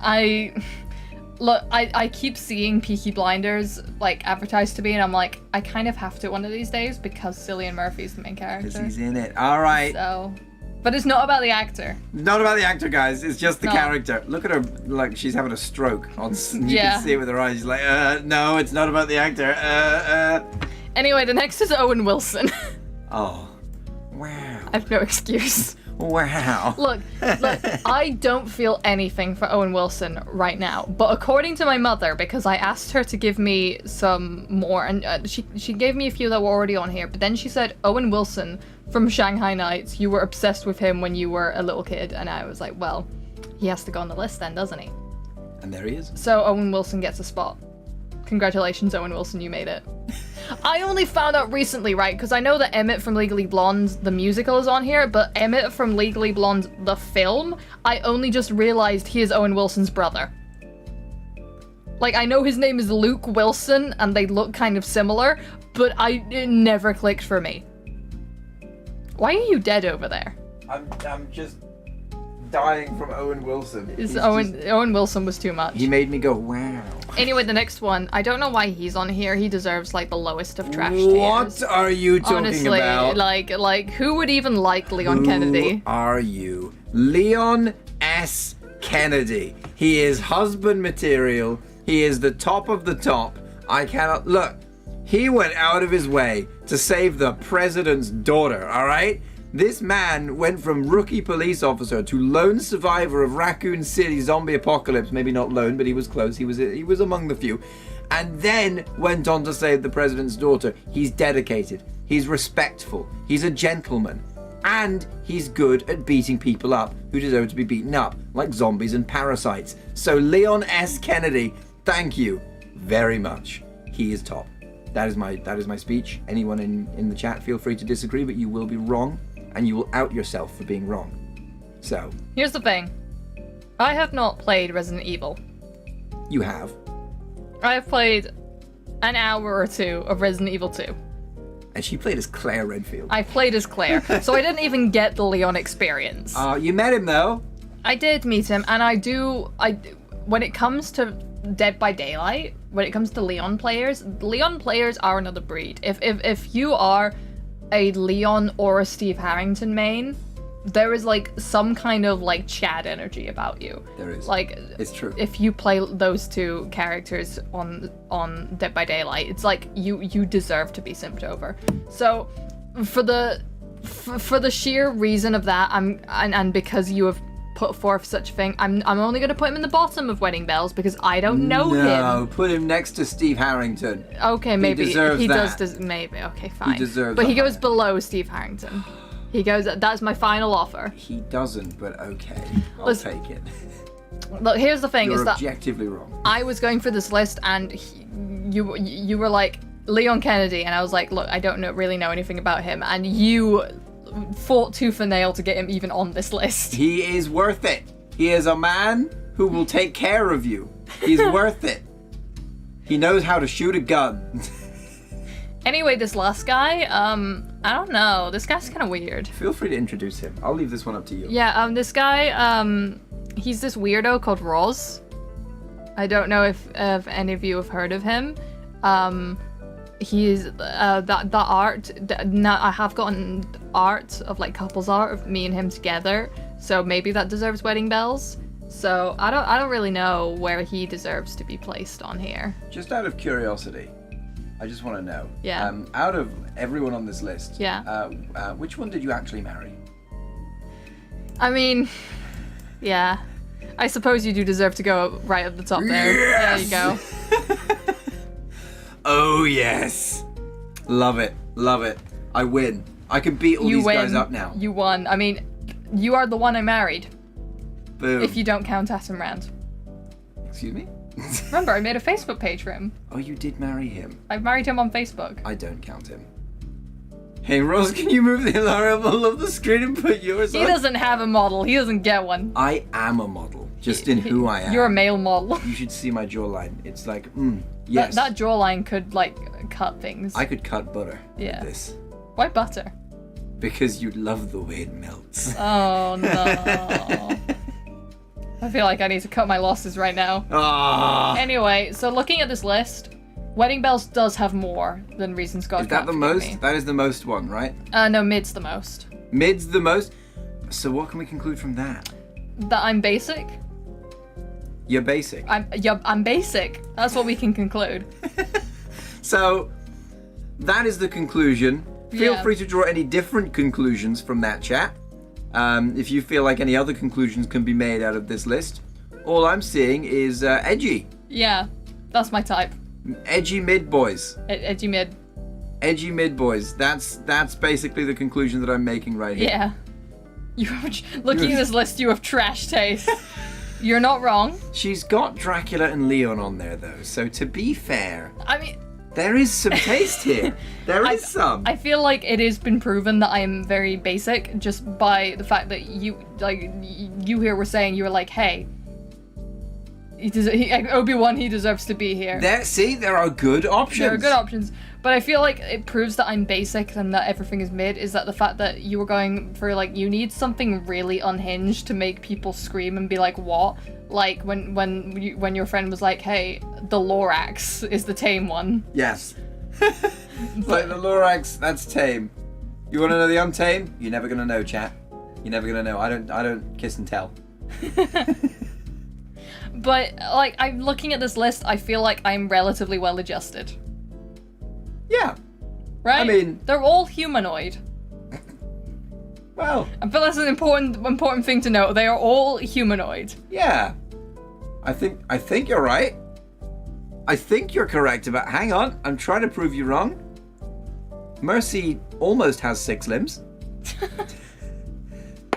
I keep seeing Peaky Blinders like advertised to me, and I'm like, I kind of have to one of these days because Cillian Murphy's the main character. Because he's in it. All right. So, but it's not about the actor. Not about the actor, guys. It's just the character. Look at her, like she's having a stroke. You can see it with her eyes. She's like, no, it's not about the actor. Anyway, the next is Owen Wilson. Oh, wow. I have no excuse. Wow. Look, I don't feel anything for Owen Wilson right now. But according to my mother, because I asked her to give me some more, and she gave me a few that were already on here, but then she said, Owen Wilson from Shanghai Nights, you were obsessed with him when you were a little kid. And I was like, well, he has to go on the list then, doesn't he? And there he is. So Owen Wilson gets a spot. Congratulations, Owen Wilson, you made it. I only found out recently, right, because I know that Emmett from Legally Blonde, the musical, is on here, but Emmett from Legally Blonde, the film, I only just realized he is Owen Wilson's brother. Like, I know his name is Luke Wilson, and they look kind of similar, but it never clicked for me. Why are you dead over there? I'm just dying from Owen Wilson. Owen Wilson was too much. He made me go, wow. Anyway, the next one, I don't know why he's on here. He deserves like the lowest of trash tiers. What are you talking Honestly, about? like who would even like Leon Kennedy? Who are you? Leon S. Kennedy. He is husband material. He is the top of the top. I cannot look. He went out of his way to save the president's daughter, all right? This man went from rookie police officer to lone survivor of Raccoon City zombie apocalypse. Maybe not lone, but he was close. He was among the few. And then went on to save the president's daughter. He's dedicated. He's respectful. He's a gentleman. And he's good at beating people up who deserve to be beaten up, like zombies and parasites. So Leon S. Kennedy, thank you very much. He is top. That is my speech. Anyone in the chat, feel free to disagree, but you will be wrong. And you will out yourself for being wrong. So. Here's the thing. I have not played Resident Evil. You have. I have played an hour or two of Resident Evil 2. And she played as Claire Redfield. I played as Claire, so I didn't even get the Leon experience. You met him though. I did meet him, and when it comes to Dead by Daylight, when it comes to Leon players are another breed. If you are a Leon or a Steve Harrington main, there is like some kind of like Chad energy about you. There is. Like, it's true. If you play those two characters on Dead by Daylight, it's like you deserve to be simped over. So for the sheer reason of that, and because you have put forth such a thing, I'm only going to put him in the bottom of Wedding Bells because I don't know him. No, put him next to Steve Harrington. Okay, maybe he does. Maybe okay, fine. He deserves. But he goes below Steve Harrington. He goes. That's my final offer. He doesn't, but okay, I'll take it. Look, here's the thing: You're is that objectively wrong. I was going for this list, and you were like Leon Kennedy, and I was like, look, I don't really know anything about him, and you fought tooth and nail to get him even on this list. He is worth it. He is a man who will take care of you. He's worth it. He knows how to shoot a gun. Anyway, this last guy, I don't know. This guy's kind of weird. Feel free to introduce him. I'll leave this one up to you. Yeah, this guy, he's this weirdo called ROHS. I don't know if any of you have heard of him. He's the art. Now I have gotten art of like couples art of me and him together, so maybe that deserves Wedding Bells. So I don't really know where he deserves to be placed on here. Just out of curiosity, I just want to know. Yeah. Out of everyone on this list, yeah. Which one did you actually marry? I mean, yeah. I suppose you do deserve to go right at the top there. Yes! There you go. Oh yes, love it, love it. I win. I can beat all these guys up now. You won. I mean, you are the one I married. Boom. If you don't count Atom Rand. Excuse me? Remember, I made a Facebook page for him. Oh, you did marry him. I married him on Facebook. I don't count him. Hey, Rose, can you move the alarm above of the screen and put yours on? He doesn't have a model. He doesn't get one. I am a model, just in who I am. You're a male model. You should see my jawline. It's like, yes. That jawline could, like, cut things. I could cut butter Yeah. with this. Why butter? Because you love the way it melts. Oh, no. I feel like I need to cut my losses right now. Ah. Anyway, so looking at this list, Wedding Bells does have more than Reasons God Is that Can't the Forgive most? Me. That is the most one, right? No, Mid's the most. Mid's the most? So what can we conclude from that? That I'm basic? You're basic. I'm basic. That's what we can conclude. So, that is the conclusion. Feel Yeah. free to draw any different conclusions from that chat. If you feel like any other conclusions can be made out of this list. All I'm seeing is edgy. Yeah, that's my type. Edgy mid boys. Edgy Mid. Edgy mid boys. That's basically the conclusion that I'm making right here. Yeah. Looking at this list, you have trash taste. You're not wrong. She's got Dracula and Leon on there though, so to be fair, I mean, there is some taste here. There is some. I feel like it has been proven that I am very basic just by the fact that you here were saying, you were like, hey, Obi-Wan, he deserves to be here. There are good options. There are good options, but I feel like it proves that I'm basic and that everything is mid, is that the fact that you were going for, like, you need something really unhinged to make people scream and be like, what? Like, when your friend was like, hey, the Lorax is the tame one. Yes. Like the Lorax, that's tame. You want to know the untame? You're never gonna know, chat. You're never gonna know. I don't kiss and tell. But, like, I'm looking at this list, I feel like I'm relatively well adjusted. Yeah. Right? I mean, they're all humanoid. well, I feel that's an important thing to note. They are all humanoid. yeah. I think you're right. I think you're correct about. Hang on, I'm trying to prove you wrong. Mercy almost has 6 limbs.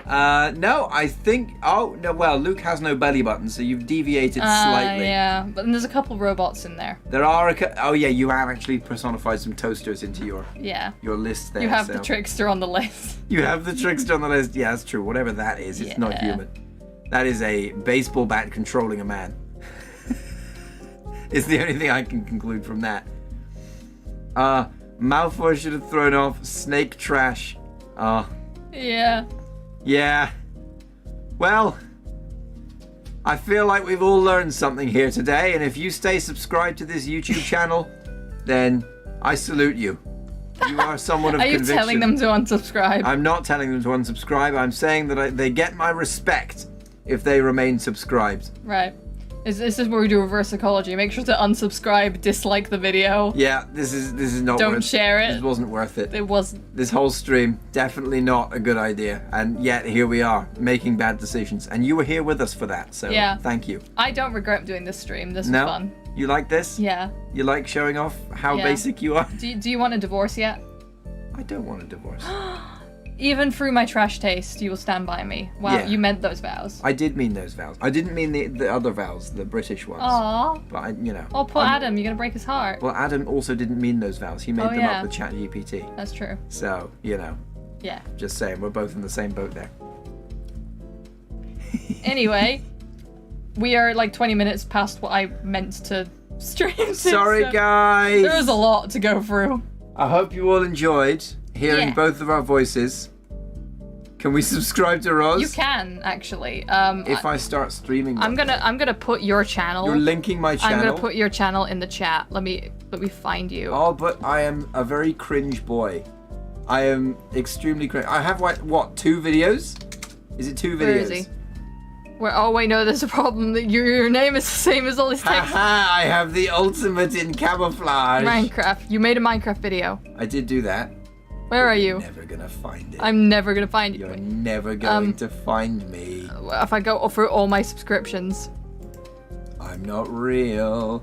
No, I think. Oh no, well, Luke has no belly button, so you've deviated slightly. Yeah, but there's a couple robots in there. There are oh yeah, you have actually personified some toasters into your list there. You have so. the trickster on the list. You have the trickster on the list. Yeah, that's true. Whatever that is, it's not human. That is a baseball bat controlling a man. It's the only thing I can conclude from that. Malfoy should have thrown off snake trash. Yeah. Yeah. Well, I feel like we've all learned something here today, and if you stay subscribed to this YouTube channel, then I salute you. You are someone of conviction. Are you telling them to unsubscribe? I'm not telling them to unsubscribe. I'm saying that they get my respect if they remain subscribed. Right. This is where we do reverse psychology. Make sure to unsubscribe, dislike the video. Yeah, this is not Don't worth share it. This wasn't worth it. It wasn't. This whole stream, definitely not a good idea. And yet, here we are, making bad decisions. And you were here with us for that, so thank you. I don't regret doing this stream. This was No? fun. You like this? Yeah. You like showing off how basic you are? Do you want a divorce yet? I don't want a divorce. Even through my trash taste, you will stand by me. Wow, Yeah. you meant those vows. I did mean those vows. I didn't mean the other vows, the British ones. Aww. But Oh, poor Adam, you're gonna break his heart. Well, Adam also didn't mean those vows. He made them yeah. up with ChatGPT. That's true. So, Yeah. just saying, we're both in the same boat there. Anyway, we are like 20 minutes past what I meant to stream to, Sorry, so guys. There was a lot to go through. I hope you all enjoyed hearing both of our voices. Can we subscribe to Roz? You can actually. If I start streaming. I'm gonna put your channel. You're linking my channel. I'm gonna put your channel in the chat. Let me find you. Oh, but I am a very cringe boy. I am extremely cringe. I have what 2 videos? Is it 2 videos? Where is he? Oh wait, no, there's a problem. That your name is the same as all these texts. Haha! I have the ultimate in camouflage. Minecraft. You made a Minecraft video. I did do that. Where are you? You're never gonna find it. I'm never gonna find you. You're never going to find me. If I go through all my subscriptions. I'm not real.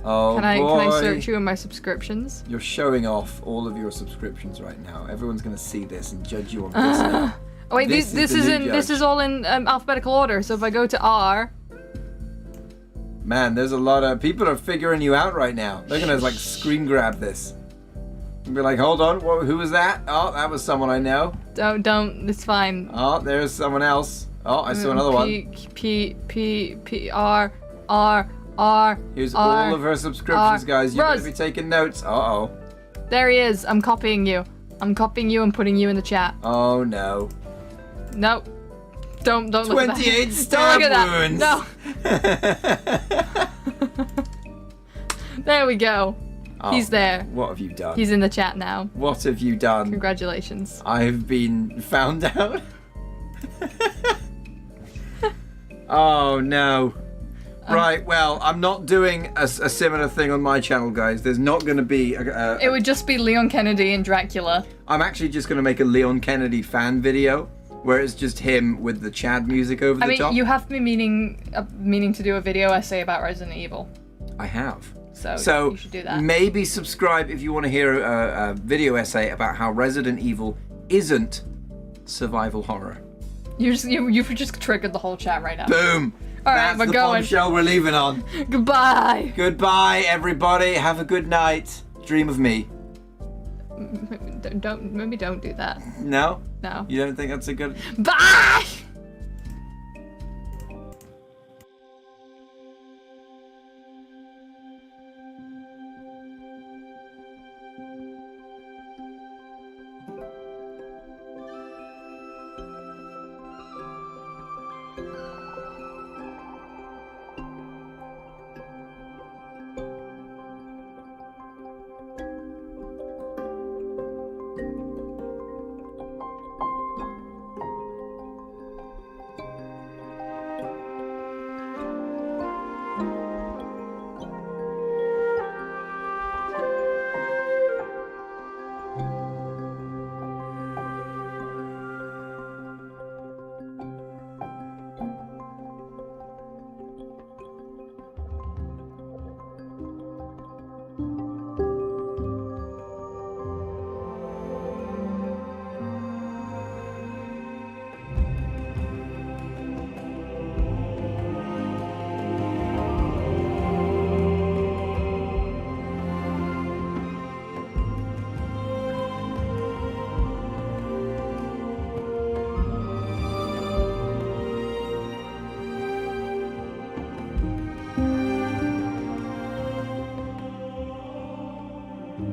Oh, Can I boy. search you in my subscriptions? You're showing off all of your subscriptions right now. Everyone's gonna see this and judge you on this now. Oh wait, This this is the new this judge. is all in alphabetical order. So if I go to R, Man, there's a lot of people are figuring you out right now. They're gonna like screen grab this. Be like, hold on, who was that? Oh, that was someone I know. Don't. It's fine. Oh, there's someone else. Oh, I saw another one. R. Here's all of her subscriptions, guys. You Ruz. better be taking notes. Uh-oh. There he is. I'm copying you. I'm copying you and putting you in the chat. Oh, no. Nope. Don't look at that. 28 stab wounds. No. There we go. Oh, He's there. What have you done? He's in the chat now. What have you done? Congratulations. I've been found out. Oh, no. Right, well, I'm not doing a similar thing on my channel, guys. There's not going to be... It would just be Leon Kennedy and Dracula. I'm actually just going to make a Leon Kennedy fan video where it's just him with the Chad music over the top. You have been meaning to do a video essay about Resident Evil. I have. So you should do that. Maybe subscribe if you want to hear a video essay about how Resident Evil isn't survival horror. You've just triggered the whole chat right now. Boom! All right, That's we're the going. bombshell we're leaving on. Goodbye. Goodbye, everybody. Have a good night. Dream of me. Maybe don't do that. No? No. You don't think that's a good... Bye.